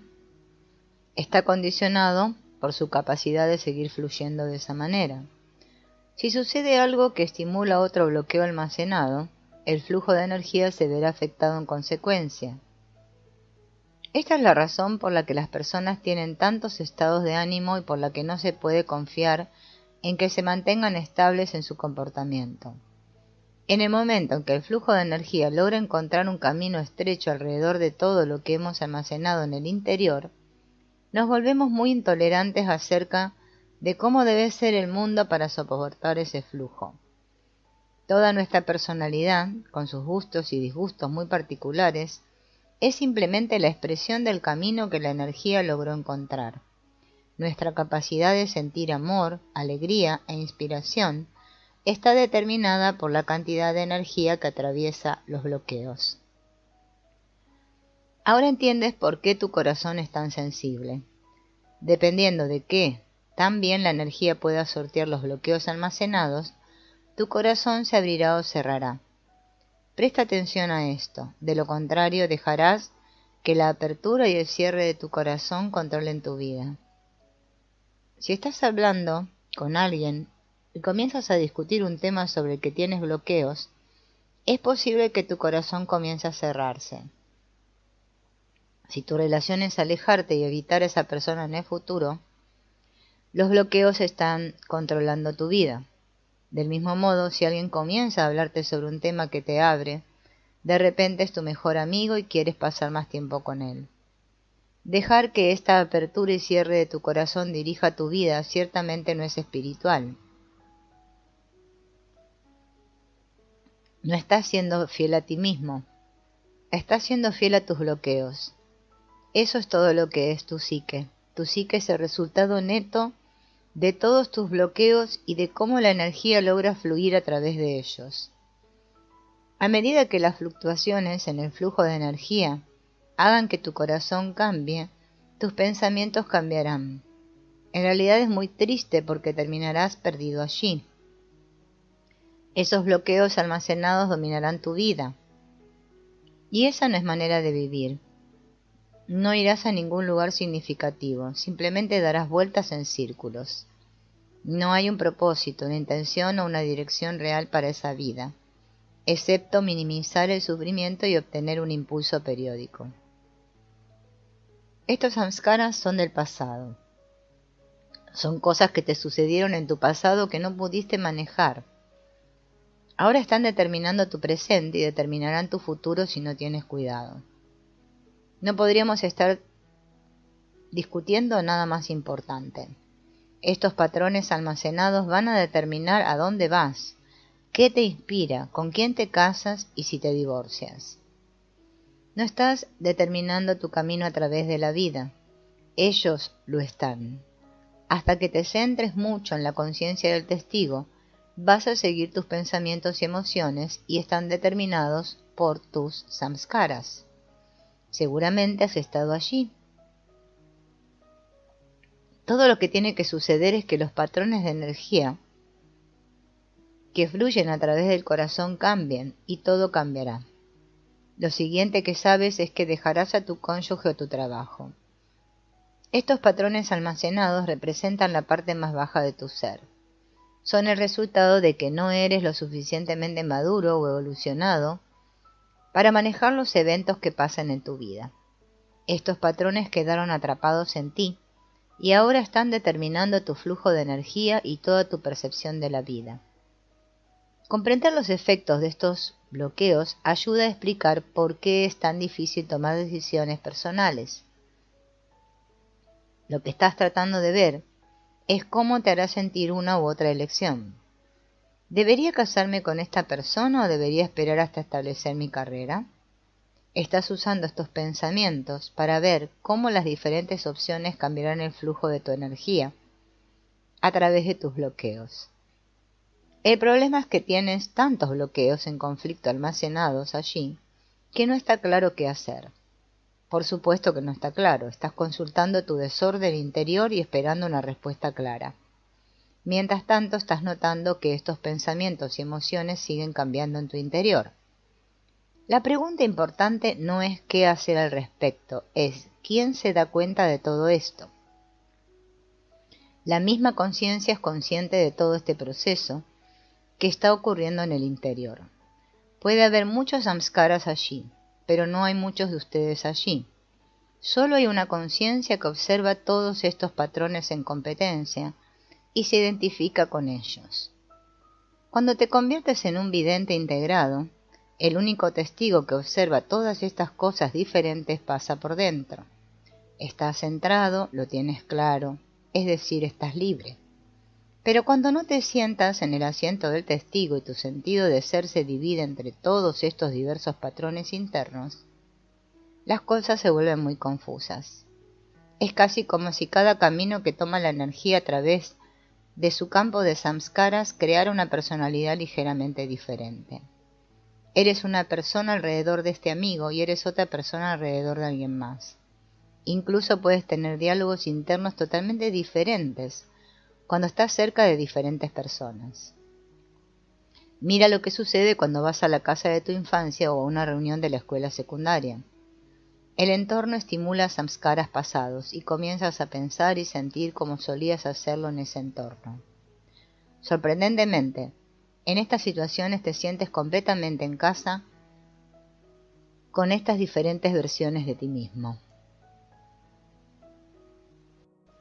está condicionado por su capacidad de seguir fluyendo de esa manera. Si sucede algo que estimula otro bloqueo almacenado, el flujo de energía se verá afectado en consecuencia. Esta es la razón por la que las personas tienen tantos estados de ánimo y por la que no se puede confiar en que se mantengan estables en su comportamiento. En el momento en que el flujo de energía logra encontrar un camino estrecho alrededor de todo lo que hemos almacenado en el interior, nos volvemos muy intolerantes acerca de cómo debe ser el mundo para soportar ese flujo. Toda nuestra personalidad, con sus gustos y disgustos muy particulares, es simplemente la expresión del camino que la energía logró encontrar. Nuestra capacidad de sentir amor, alegría e inspiración está determinada por la cantidad de energía que atraviesa los bloqueos. Ahora entiendes por qué tu corazón es tan sensible. Dependiendo de qué tan bien la energía pueda sortear los bloqueos almacenados, tu corazón se abrirá o cerrará. Presta atención a esto, de lo contrario dejarás que la apertura y el cierre de tu corazón controlen tu vida. Si estás hablando con alguien y comienzas a discutir un tema sobre el que tienes bloqueos, es posible que tu corazón comience a cerrarse. Si tu relación es alejarte y evitar a esa persona en el futuro, los bloqueos están controlando tu vida. Del mismo modo, si alguien comienza a hablarte sobre un tema que te abre, de repente es tu mejor amigo y quieres pasar más tiempo con él. Dejar que esta apertura y cierre de tu corazón dirija tu vida ciertamente no es espiritual. No estás siendo fiel a ti mismo. Estás siendo fiel a tus bloqueos. Eso es todo lo que es tu psique. Tu psique es el resultado neto de todos tus bloqueos y de cómo la energía logra fluir a través de ellos. A medida que las fluctuaciones en el flujo de energía hagan que tu corazón cambie, tus pensamientos cambiarán. En realidad es muy triste porque terminarás perdido allí. Esos bloqueos almacenados dominarán tu vida. Y esa no es manera de vivir. No irás a ningún lugar significativo, simplemente darás vueltas en círculos. No hay un propósito, una intención o una dirección real para esa vida, excepto minimizar el sufrimiento y obtener un impulso periódico. Estos samskaras son del pasado. Son cosas que te sucedieron en tu pasado que no pudiste manejar. Ahora están determinando tu presente y determinarán tu futuro si no tienes cuidado. No podríamos estar discutiendo nada más importante. Estos patrones almacenados van a determinar a dónde vas, qué te inspira, con quién te casas y si te divorcias. No estás determinando tu camino a través de la vida. Ellos lo están. Hasta que te centres mucho en la conciencia del testigo, vas a seguir tus pensamientos y emociones y están determinados por tus samskaras. Seguramente has estado allí. Todo lo que tiene que suceder es que los patrones de energía que fluyen a través del corazón cambien y todo cambiará. Lo siguiente que sabes es que dejarás a tu cónyuge o tu trabajo. Estos patrones almacenados representan la parte más baja de tu ser. Son el resultado de que no eres lo suficientemente maduro o evolucionado para manejar los eventos que pasan en tu vida. Estos patrones quedaron atrapados en ti y ahora están determinando tu flujo de energía y toda tu percepción de la vida. Comprender los efectos de estos bloqueos ayuda a explicar por qué es tan difícil tomar decisiones personales. Lo que estás tratando de ver es cómo te hará sentir una u otra elección. ¿Debería casarme con esta persona o debería esperar hasta establecer mi carrera? Estás usando estos pensamientos para ver cómo las diferentes opciones cambiarán el flujo de tu energía a través de tus bloqueos. El problema es que tienes tantos bloqueos en conflicto almacenados allí que no está claro qué hacer. Por supuesto que no está claro, estás consultando tu desorden interior y esperando una respuesta clara. Mientras tanto, estás notando que estos pensamientos y emociones siguen cambiando en tu interior. La pregunta importante no es qué hacer al respecto, es quién se da cuenta de todo esto. La misma conciencia es consciente de todo este proceso que está ocurriendo en el interior. Puede haber muchos samskaras allí, pero no hay muchos de ustedes allí. Solo hay una conciencia que observa todos estos patrones en competencia y se identifica con ellos. Cuando te conviertes en un vidente integrado, el único testigo que observa todas estas cosas diferentes pasa por dentro. Estás centrado, lo tienes claro, es decir, estás libre. Pero cuando no te sientas en el asiento del testigo y tu sentido de ser se divide entre todos estos diversos patrones internos, las cosas se vuelven muy confusas. Es casi como si cada camino que toma la energía a través de su campo de samskaras creara una personalidad ligeramente diferente. Eres una persona alrededor de este amigo y eres otra persona alrededor de alguien más. Incluso puedes tener diálogos internos totalmente diferentes cuando estás cerca de diferentes personas. Mira lo que sucede cuando vas a la casa de tu infancia o a una reunión de la escuela secundaria. El entorno estimula samskaras pasados y comienzas a pensar y sentir como solías hacerlo en ese entorno. Sorprendentemente, en estas situaciones te sientes completamente en casa con estas diferentes versiones de ti mismo.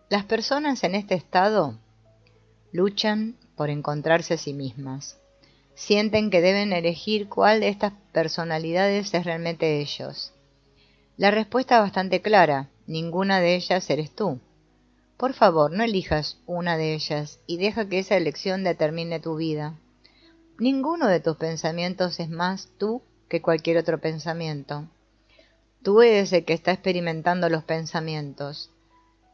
Las personas en este estado luchan por encontrarse a sí mismas. Sienten que deben elegir cuál de estas personalidades es realmente ellos. La respuesta es bastante clara, ninguna de ellas eres tú. Por favor, no elijas una de ellas y deja que esa elección determine tu vida. Ninguno de tus pensamientos es más tú que cualquier otro pensamiento. Tú eres el que está experimentando los pensamientos.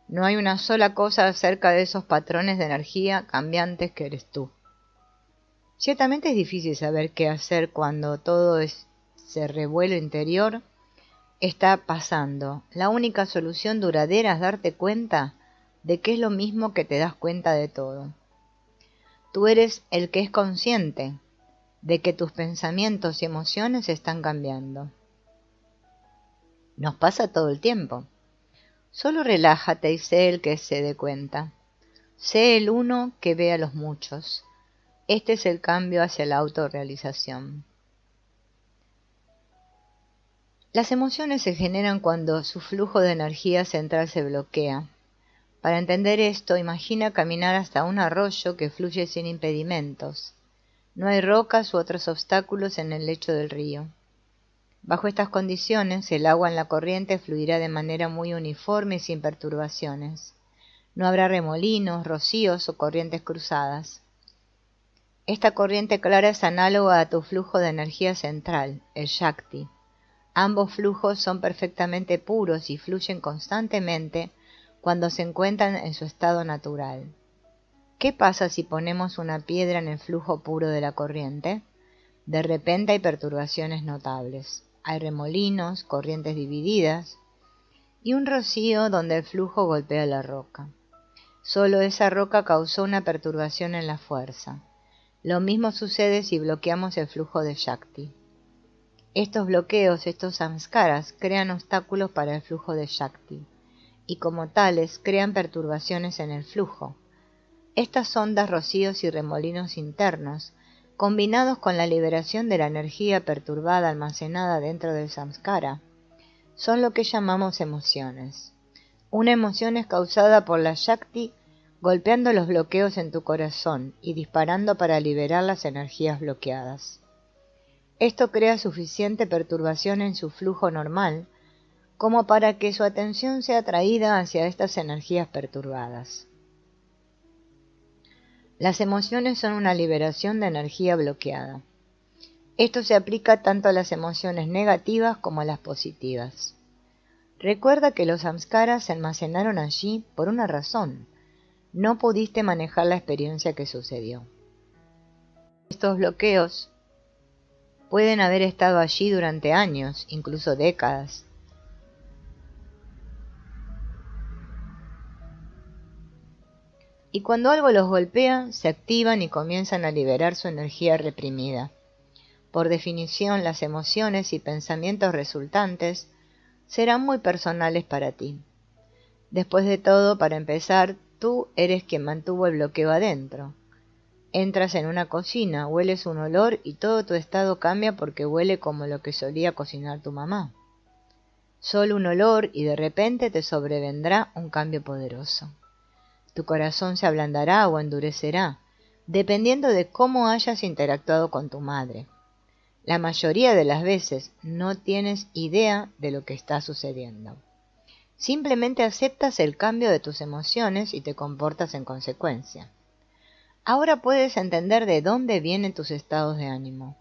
No hay una sola cosa acerca de esos patrones de energía cambiantes que eres tú. Ciertamente es difícil saber qué hacer cuando todo ese revuelo interior está pasando. La única solución duradera es darte cuenta de que es lo mismo que te das cuenta de todo. Tú eres el que es consciente de que tus pensamientos y emociones están cambiando. Nos pasa todo el tiempo. Solo relájate y sé el que se dé cuenta. Sé el uno que ve a los muchos. Este es el cambio hacia la autorrealización. Las emociones se generan cuando su flujo de energía central se bloquea. Para entender esto, imagina caminar hasta un arroyo que fluye sin impedimentos. No hay rocas u otros obstáculos en el lecho del río. Bajo estas condiciones, el agua en la corriente fluirá de manera muy uniforme y sin perturbaciones. No habrá remolinos, rocíos o corrientes cruzadas. Esta corriente clara es análoga a tu flujo de energía central, el Shakti. Ambos flujos son perfectamente puros y fluyen constantemente cuando se encuentran en su estado natural. ¿Qué pasa si ponemos una piedra en el flujo puro de la corriente? De repente hay perturbaciones notables. Hay remolinos, corrientes divididas y un rocío donde el flujo golpea la roca. Solo esa roca causó una perturbación en la fuerza. Lo mismo sucede si bloqueamos el flujo de Shakti. Estos bloqueos, estos samskaras, crean obstáculos para el flujo de Shakti y como tales crean perturbaciones en el flujo. Estas ondas, rocíos y remolinos internos, combinados con la liberación de la energía perturbada almacenada dentro del samskara, son lo que llamamos emociones. Una emoción es causada por la Shakti golpeando los bloqueos en tu corazón y disparando para liberar las energías bloqueadas. Esto crea suficiente perturbación en su flujo normal como para que su atención sea atraída hacia estas energías perturbadas. Las emociones son una liberación de energía bloqueada. Esto se aplica tanto a las emociones negativas como a las positivas. Recuerda que los samskaras se almacenaron allí por una razón. No pudiste manejar la experiencia que sucedió. Estos bloqueos pueden haber estado allí durante años, incluso décadas. Y cuando algo los golpea, se activan y comienzan a liberar su energía reprimida. Por definición, las emociones y pensamientos resultantes serán muy personales para ti. Después de todo, para empezar, tú eres quien mantuvo el bloqueo adentro. Entras en una cocina, hueles un olor y todo tu estado cambia porque huele como lo que solía cocinar tu mamá. Solo un olor y de repente te sobrevendrá un cambio poderoso. Tu corazón se ablandará o endurecerá, dependiendo de cómo hayas interactuado con tu madre. La mayoría de las veces no tienes idea de lo que está sucediendo. Simplemente aceptas el cambio de tus emociones y te comportas en consecuencia. Ahora puedes entender de dónde vienen tus estados de ánimo.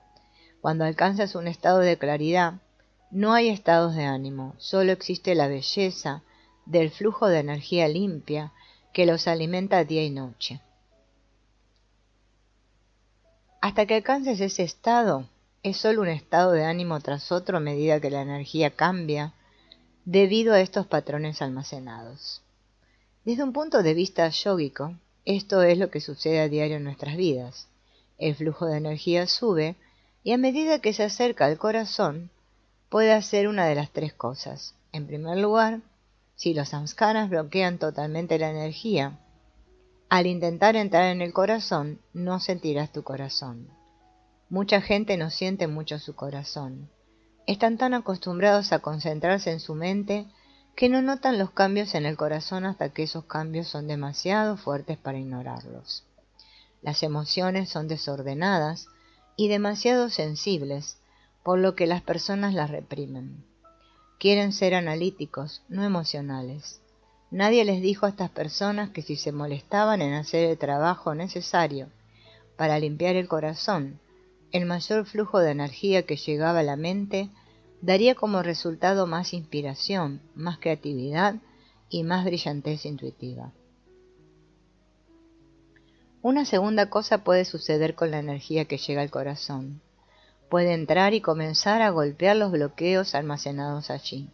Cuando alcanzas un estado de claridad, no hay estados de ánimo, solo existe la belleza del flujo de energía limpia que los alimenta día y noche. Hasta que alcances ese estado, es solo un estado de ánimo tras otro a medida que la energía cambia debido a estos patrones almacenados. Desde un punto de vista yógico, esto es lo que sucede a diario en nuestras vidas. El flujo de energía sube y a medida que se acerca al corazón, puede hacer una de las tres cosas. En primer lugar, si los samskaras bloquean totalmente la energía, al intentar entrar en el corazón, no sentirás tu corazón. Mucha gente no siente mucho su corazón. Están tan acostumbrados a concentrarse en su mente que no notan los cambios en el corazón hasta que esos cambios son demasiado fuertes para ignorarlos. Las emociones son desordenadas y demasiado sensibles, por lo que las personas las reprimen. Quieren ser analíticos, no emocionales. Nadie les dijo a estas personas que si se molestaban en hacer el trabajo necesario para limpiar el corazón, el mayor flujo de energía que llegaba a la mente daría como resultado más inspiración, más creatividad y más brillantez intuitiva. Una segunda cosa puede suceder con la energía que llega al corazón. Puede entrar y comenzar a golpear los bloqueos almacenados allí.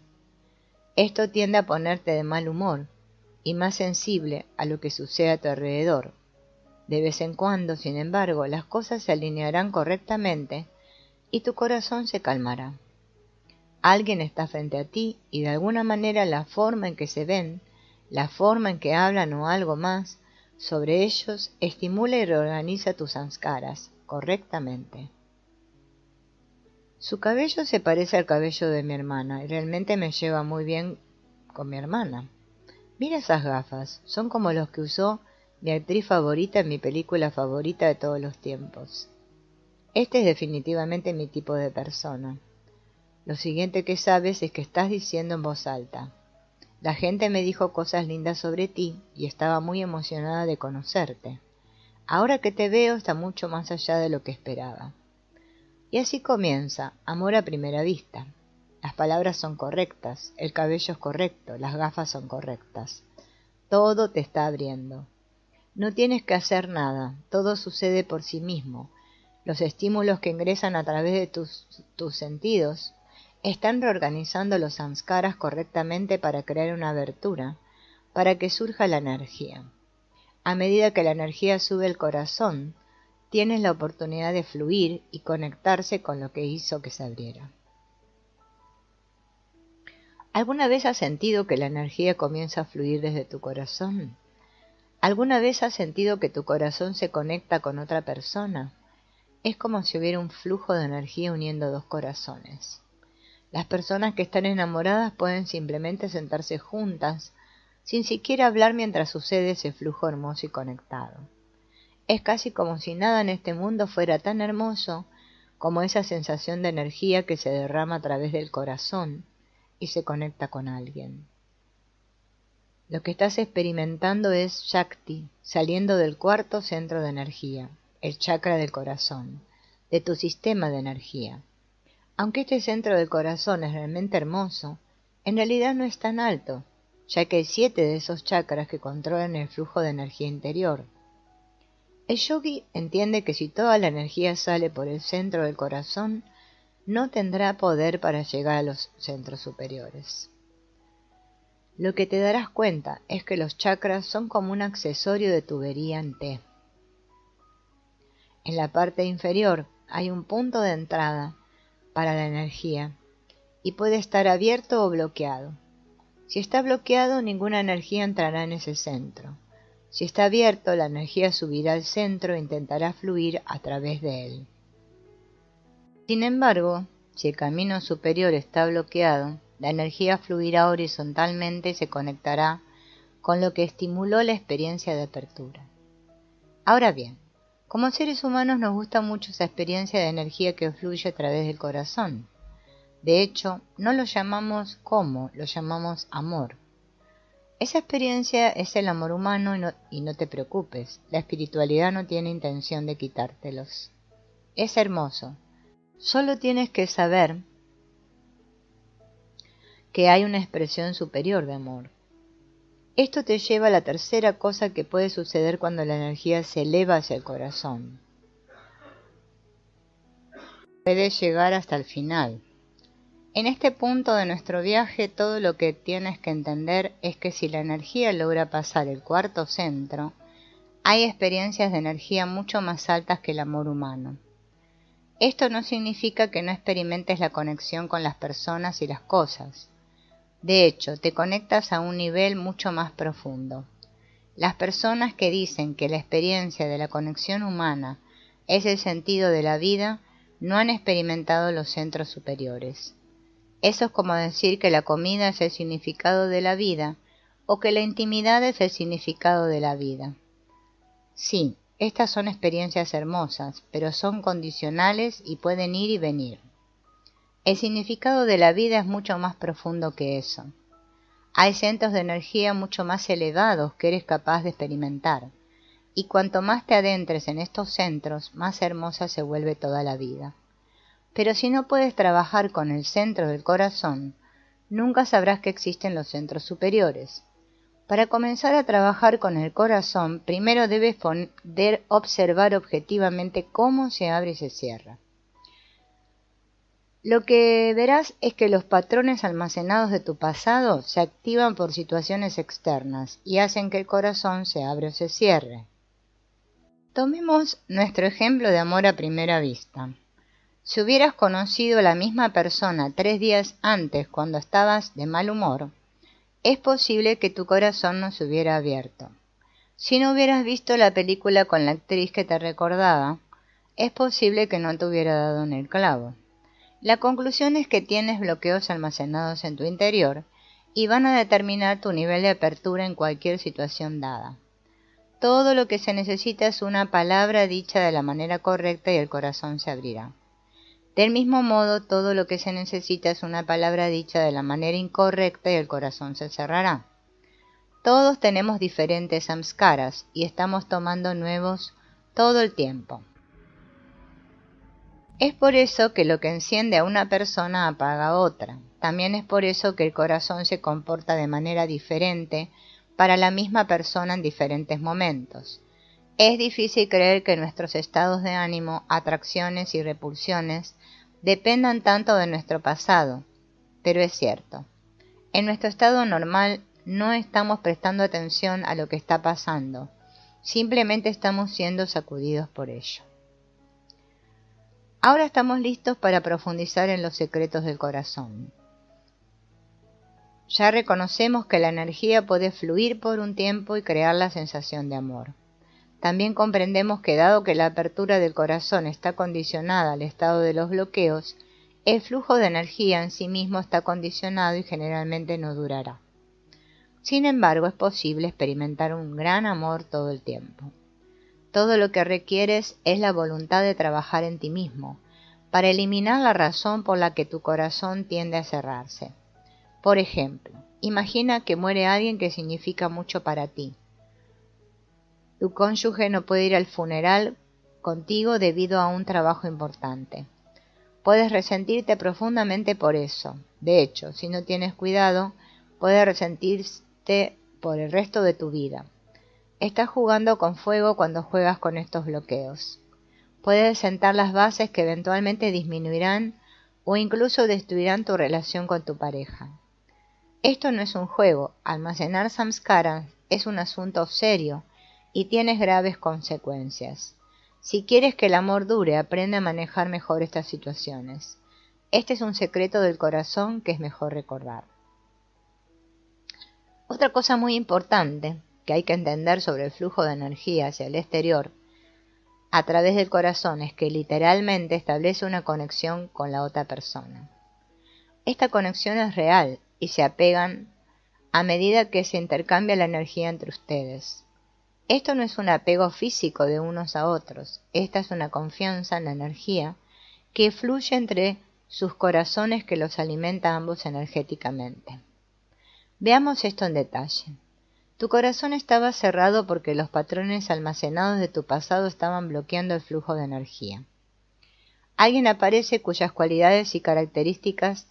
Esto tiende a ponerte de mal humor y más sensible a lo que sucede a tu alrededor. De vez en cuando, sin embargo, las cosas se alinearán correctamente y tu corazón se calmará. Alguien está frente a ti y de alguna manera la forma en que se ven, la forma en que hablan o algo más sobre ellos estimula y reorganiza tus samskaras correctamente. Su cabello se parece al cabello de mi hermana y realmente me lleva muy bien con mi hermana. Mira esas gafas, son como los que usó mi actriz favorita en mi película favorita de todos los tiempos. Este es definitivamente mi tipo de persona. Lo siguiente que sabes es que estás diciendo en voz alta. La gente me dijo cosas lindas sobre ti y estaba muy emocionada de conocerte. Ahora que te veo está mucho más allá de lo que esperaba. Y así comienza, amor a primera vista. Las palabras son correctas, el cabello es correcto, las gafas son correctas. Todo te está abriendo. No tienes que hacer nada, todo sucede por sí mismo. Los estímulos que ingresan a través de tus sentidos están reorganizando los samskaras correctamente para crear una abertura, para que surja la energía. A medida que la energía sube al corazón, tienes la oportunidad de fluir y conectarse con lo que hizo que se abriera. ¿Alguna vez has sentido que la energía comienza a fluir desde tu corazón? ¿Alguna vez has sentido que tu corazón se conecta con otra persona? Es como si hubiera un flujo de energía uniendo dos corazones. Las personas que están enamoradas pueden simplemente sentarse juntas, sin siquiera hablar mientras sucede ese flujo hermoso y conectado. Es casi como si nada en este mundo fuera tan hermoso como esa sensación de energía que se derrama a través del corazón y se conecta con alguien. Lo que estás experimentando es Shakti, saliendo del cuarto centro de energía, el chakra del corazón, de tu sistema de energía. Aunque este centro del corazón es realmente hermoso, en realidad no es tan alto, ya que hay 7 de esos chakras que controlan el flujo de energía interior. El yogi entiende que si toda la energía sale por el centro del corazón, no tendrá poder para llegar a los centros superiores. Lo que te darás cuenta es que los chakras son como un accesorio de tubería en T. En la parte inferior hay un punto de entrada para la energía y puede estar abierto o bloqueado. Si está bloqueado, ninguna energía entrará en ese centro. Si está abierto, la energía subirá al centro e intentará fluir a través de él. Sin embargo, si el camino superior está bloqueado, la energía fluirá horizontalmente y se conectará con lo que estimuló la experiencia de apertura. Ahora bien, como seres humanos nos gusta mucho esa experiencia de energía que fluye a través del corazón. De hecho, no lo llamamos como, lo llamamos amor. Esa experiencia es el amor humano y no te preocupes, la espiritualidad no tiene intención de quitártelos. Es hermoso, solo tienes que saber que hay una expresión superior de amor. Esto te lleva a la tercera cosa que puede suceder cuando la energía se eleva hacia el corazón. Puede llegar hasta el final. En este punto de nuestro viaje, todo lo que tienes que entender es que si la energía logra pasar el cuarto centro, hay experiencias de energía mucho más altas que el amor humano. Esto no significa que no experimentes la conexión con las personas y las cosas. De hecho, te conectas a un nivel mucho más profundo. Las personas que dicen que la experiencia de la conexión humana es el sentido de la vida, no han experimentado los centros superiores. Eso es como decir que la comida es el significado de la vida o que la intimidad es el significado de la vida. Sí, estas son experiencias hermosas, pero son condicionales y pueden ir y venir. El significado de la vida es mucho más profundo que eso. Hay centros de energía mucho más elevados que eres capaz de experimentar, y cuanto más te adentres en estos centros, más hermosa se vuelve toda la vida. Pero si no puedes trabajar con el centro del corazón, nunca sabrás que existen los centros superiores. Para comenzar a trabajar con el corazón, primero debes poder observar objetivamente cómo se abre y se cierra. Lo que verás es que los patrones almacenados de tu pasado se activan por situaciones externas y hacen que el corazón se abra o se cierre. Tomemos nuestro ejemplo de amor a primera vista. Si hubieras conocido a la misma persona 3 días antes cuando estabas de mal humor, es posible que tu corazón no se hubiera abierto. Si no hubieras visto la película con la actriz que te recordaba, es posible que no te hubiera dado en el clavo. La conclusión es que tienes bloqueos almacenados en tu interior y van a determinar tu nivel de apertura en cualquier situación dada. Todo lo que se necesita es una palabra dicha de la manera correcta y el corazón se abrirá. Del mismo modo, todo lo que se necesita es una palabra dicha de la manera incorrecta y el corazón se cerrará. Todos tenemos diferentes samskaras y estamos tomando nuevos todo el tiempo. Es por eso que lo que enciende a una persona apaga a otra. También es por eso que el corazón se comporta de manera diferente para la misma persona en diferentes momentos. Es difícil creer que nuestros estados de ánimo, atracciones y repulsiones dependan tanto de nuestro pasado, pero es cierto. En nuestro estado normal no estamos prestando atención a lo que está pasando, simplemente estamos siendo sacudidos por ello. Ahora estamos listos para profundizar en los secretos del corazón. Ya reconocemos que la energía puede fluir por un tiempo y crear la sensación de amor. También comprendemos que dado que la apertura del corazón está condicionada al estado de los bloqueos, el flujo de energía en sí mismo está condicionado y generalmente no durará. Sin embargo, es posible experimentar un gran amor todo el tiempo. Todo lo que requieres es la voluntad de trabajar en ti mismo, para eliminar la razón por la que tu corazón tiende a cerrarse. Por ejemplo, imagina que muere alguien que significa mucho para ti. Tu cónyuge no puede ir al funeral contigo debido a un trabajo importante. Puedes resentirte profundamente por eso. De hecho, si no tienes cuidado, puedes resentirte por el resto de tu vida. Estás jugando con fuego cuando juegas con estos bloqueos. Puedes sentar las bases que eventualmente disminuirán o incluso destruirán tu relación con tu pareja. Esto no es un juego. Almacenar samskaras es un asunto serio y tienes graves consecuencias. Si quieres que el amor dure, aprende a manejar mejor estas situaciones. Este es un secreto del corazón que es mejor recordar. Otra cosa muy importante que hay que entender sobre el flujo de energía hacia el exterior a través del corazón es que literalmente establece una conexión con la otra persona. Esta conexión es real y se apegan a medida que se intercambia la energía entre ustedes. Esto no es un apego físico de unos a otros, esta es una confianza en la energía que fluye entre sus corazones que los alimenta a ambos energéticamente. Veamos esto en detalle. Tu corazón estaba cerrado porque los patrones almacenados de tu pasado estaban bloqueando el flujo de energía. Alguien aparece cuyas cualidades y características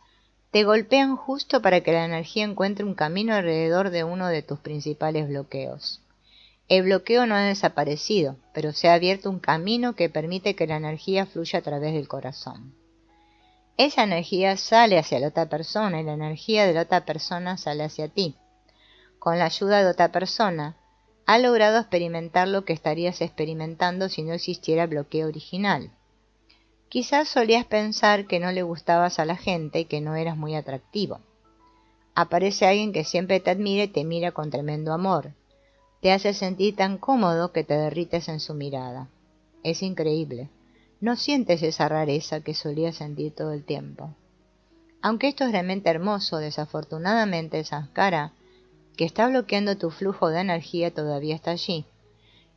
te golpean justo para que la energía encuentre un camino alrededor de uno de tus principales bloqueos. El bloqueo no ha desaparecido, pero se ha abierto un camino que permite que la energía fluya a través del corazón. Esa energía sale hacia la otra persona y la energía de la otra persona sale hacia ti. Con la ayuda de otra persona, has logrado experimentar lo que estarías experimentando si no existiera el bloqueo original. Quizás solías pensar que no le gustabas a la gente y que no eras muy atractivo. Aparece alguien que siempre te admira y te mira con tremendo amor. Te hace sentir tan cómodo que te derrites en su mirada. Es increíble. No sientes esa rareza que solías sentir todo el tiempo. Aunque esto es realmente hermoso, desafortunadamente el samskara que está bloqueando tu flujo de energía todavía está allí.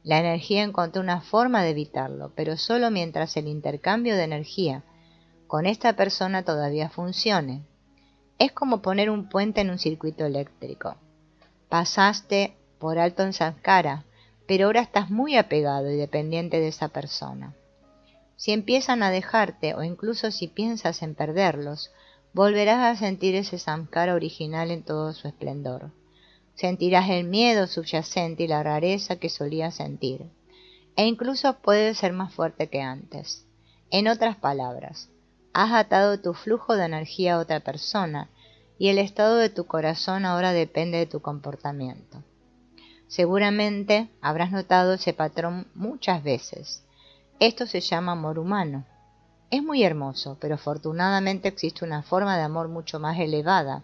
La energía encontró una forma de evitarlo, pero solo mientras el intercambio de energía con esta persona todavía funcione. Es como poner un puente en un circuito eléctrico. Pasaste por alto en samskara, pero ahora estás muy apegado y dependiente de esa persona. Si empiezan a dejarte o incluso si piensas en perderlos, volverás a sentir ese samskara original en todo su esplendor. Sentirás el miedo subyacente y la rareza que solías sentir, e incluso puede ser más fuerte que antes. En otras palabras, has atado tu flujo de energía a otra persona y el estado de tu corazón ahora depende de tu comportamiento. Seguramente habrás notado ese patrón muchas veces. Esto se llama amor humano. Es muy hermoso, pero afortunadamente existe una forma de amor mucho más elevada,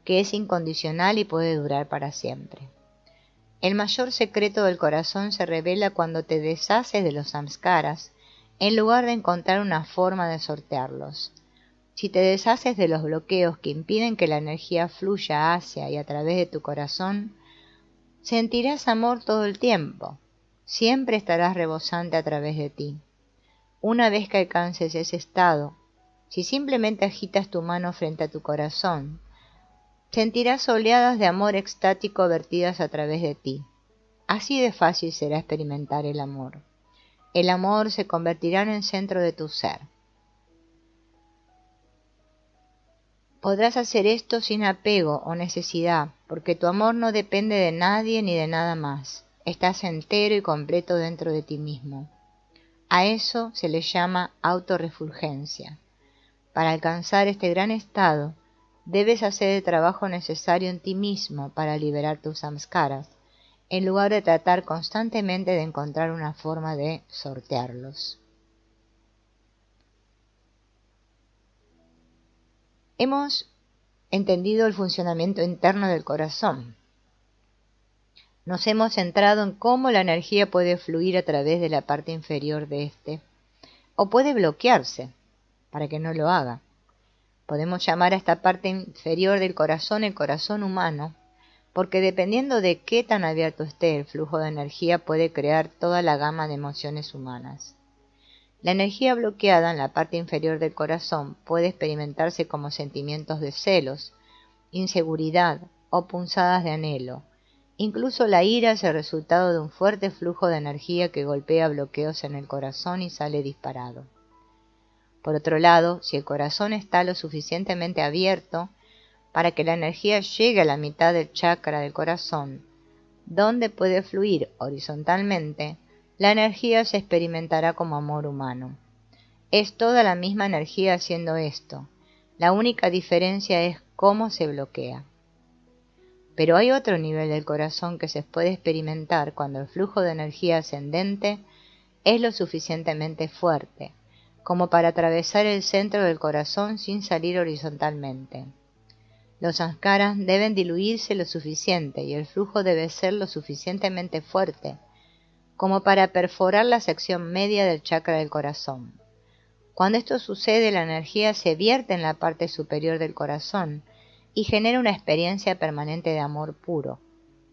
que es incondicional y puede durar para siempre. El mayor secreto del corazón se revela cuando te deshaces de los samskaras, en lugar de encontrar una forma de sortearlos. Si te deshaces de los bloqueos que impiden que la energía fluya hacia y a través de tu corazón, sentirás amor todo el tiempo. Siempre estarás rebosante a través de ti. Una vez que alcances ese estado, si simplemente agitas tu mano frente a tu corazón, sentirás oleadas de amor extático vertidas a través de ti. Así de fácil será experimentar el amor. El amor se convertirá en el centro de tu ser. Podrás hacer esto sin apego o necesidad, porque tu amor no depende de nadie ni de nada más. Estás entero y completo dentro de ti mismo. A eso se le llama autorrefulgencia. Para alcanzar este gran estado, debes hacer el trabajo necesario en ti mismo para liberar tus samskaras, en lugar de tratar constantemente de encontrar una forma de sortearlos. Hemos entendido el funcionamiento interno del corazón. Nos hemos centrado en cómo la energía puede fluir a través de la parte inferior de este, o puede bloquearse para que no lo haga. Podemos llamar a esta parte inferior del corazón el corazón humano, porque dependiendo de qué tan abierto esté el flujo de energía puede crear toda la gama de emociones humanas. La energía bloqueada en la parte inferior del corazón puede experimentarse como sentimientos de celos, inseguridad o punzadas de anhelo. Incluso la ira es el resultado de un fuerte flujo de energía que golpea bloqueos en el corazón y sale disparado. Por otro lado, si el corazón está lo suficientemente abierto para que la energía llegue a la mitad del chakra del corazón, donde puede fluir horizontalmente, la energía se experimentará como amor humano. Es toda la misma energía haciendo esto. La única diferencia es cómo se bloquea. Pero hay otro nivel del corazón que se puede experimentar cuando el flujo de energía ascendente es lo suficientemente fuerte, como para atravesar el centro del corazón sin salir horizontalmente. Los samskaras deben diluirse lo suficiente y el flujo debe ser lo suficientemente fuerte, como para perforar la sección media del chakra del corazón. Cuando esto sucede, la energía se vierte en la parte superior del corazón y genera una experiencia permanente de amor puro,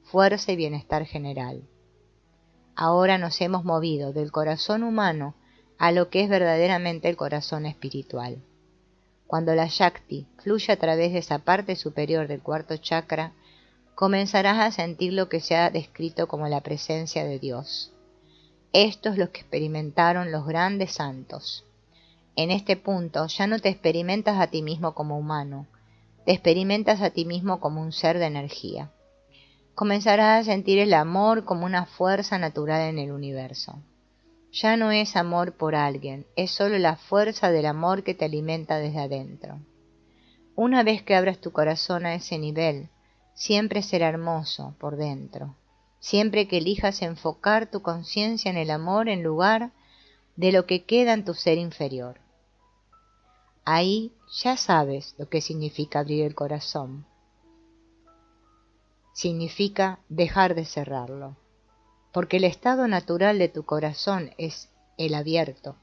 fuerza y bienestar general. Ahora nos hemos movido del corazón humano a lo que es verdaderamente el corazón espiritual. Cuando la Shakti fluye a través de esa parte superior del cuarto chakra, comenzarás a sentir lo que se ha descrito como la presencia de Dios. Esto es lo que experimentaron los grandes santos. En este punto ya no te experimentas a ti mismo como humano, te experimentas a ti mismo como un ser de energía. Comenzarás a sentir el amor como una fuerza natural en el universo. Ya no es amor por alguien, es solo la fuerza del amor que te alimenta desde adentro. Una vez que abras tu corazón a ese nivel, siempre será hermoso por dentro, siempre que elijas enfocar tu conciencia en el amor en lugar de lo que queda en tu ser inferior. Ahí ya sabes lo que significa abrir el corazón. Significa dejar de cerrarlo, porque el estado natural de tu corazón es el abierto.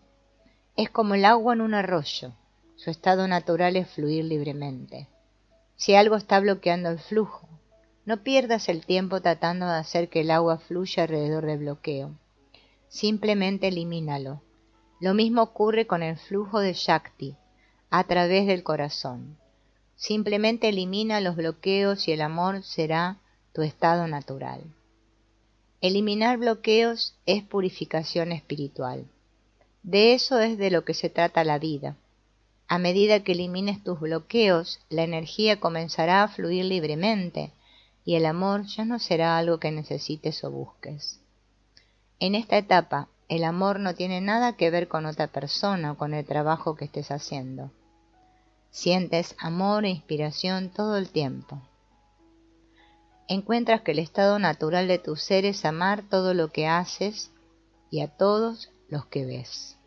Es como el agua en un arroyo, su estado natural es fluir libremente. Si algo está bloqueando el flujo, no pierdas el tiempo tratando de hacer que el agua fluya alrededor del bloqueo. Simplemente elimínalo. Lo mismo ocurre con el flujo de Shakti a través del corazón. Simplemente elimina los bloqueos y el amor será tu estado natural. Eliminar bloqueos es purificación espiritual. De eso es de lo que se trata la vida. A medida que elimines tus bloqueos, la energía comenzará a fluir libremente y el amor ya no será algo que necesites o busques. En esta etapa, el amor no tiene nada que ver con otra persona o con el trabajo que estés haciendo. Sientes amor e inspiración todo el tiempo. Encuentras que el estado natural de tu ser es amar todo lo que haces y a todos los que ves.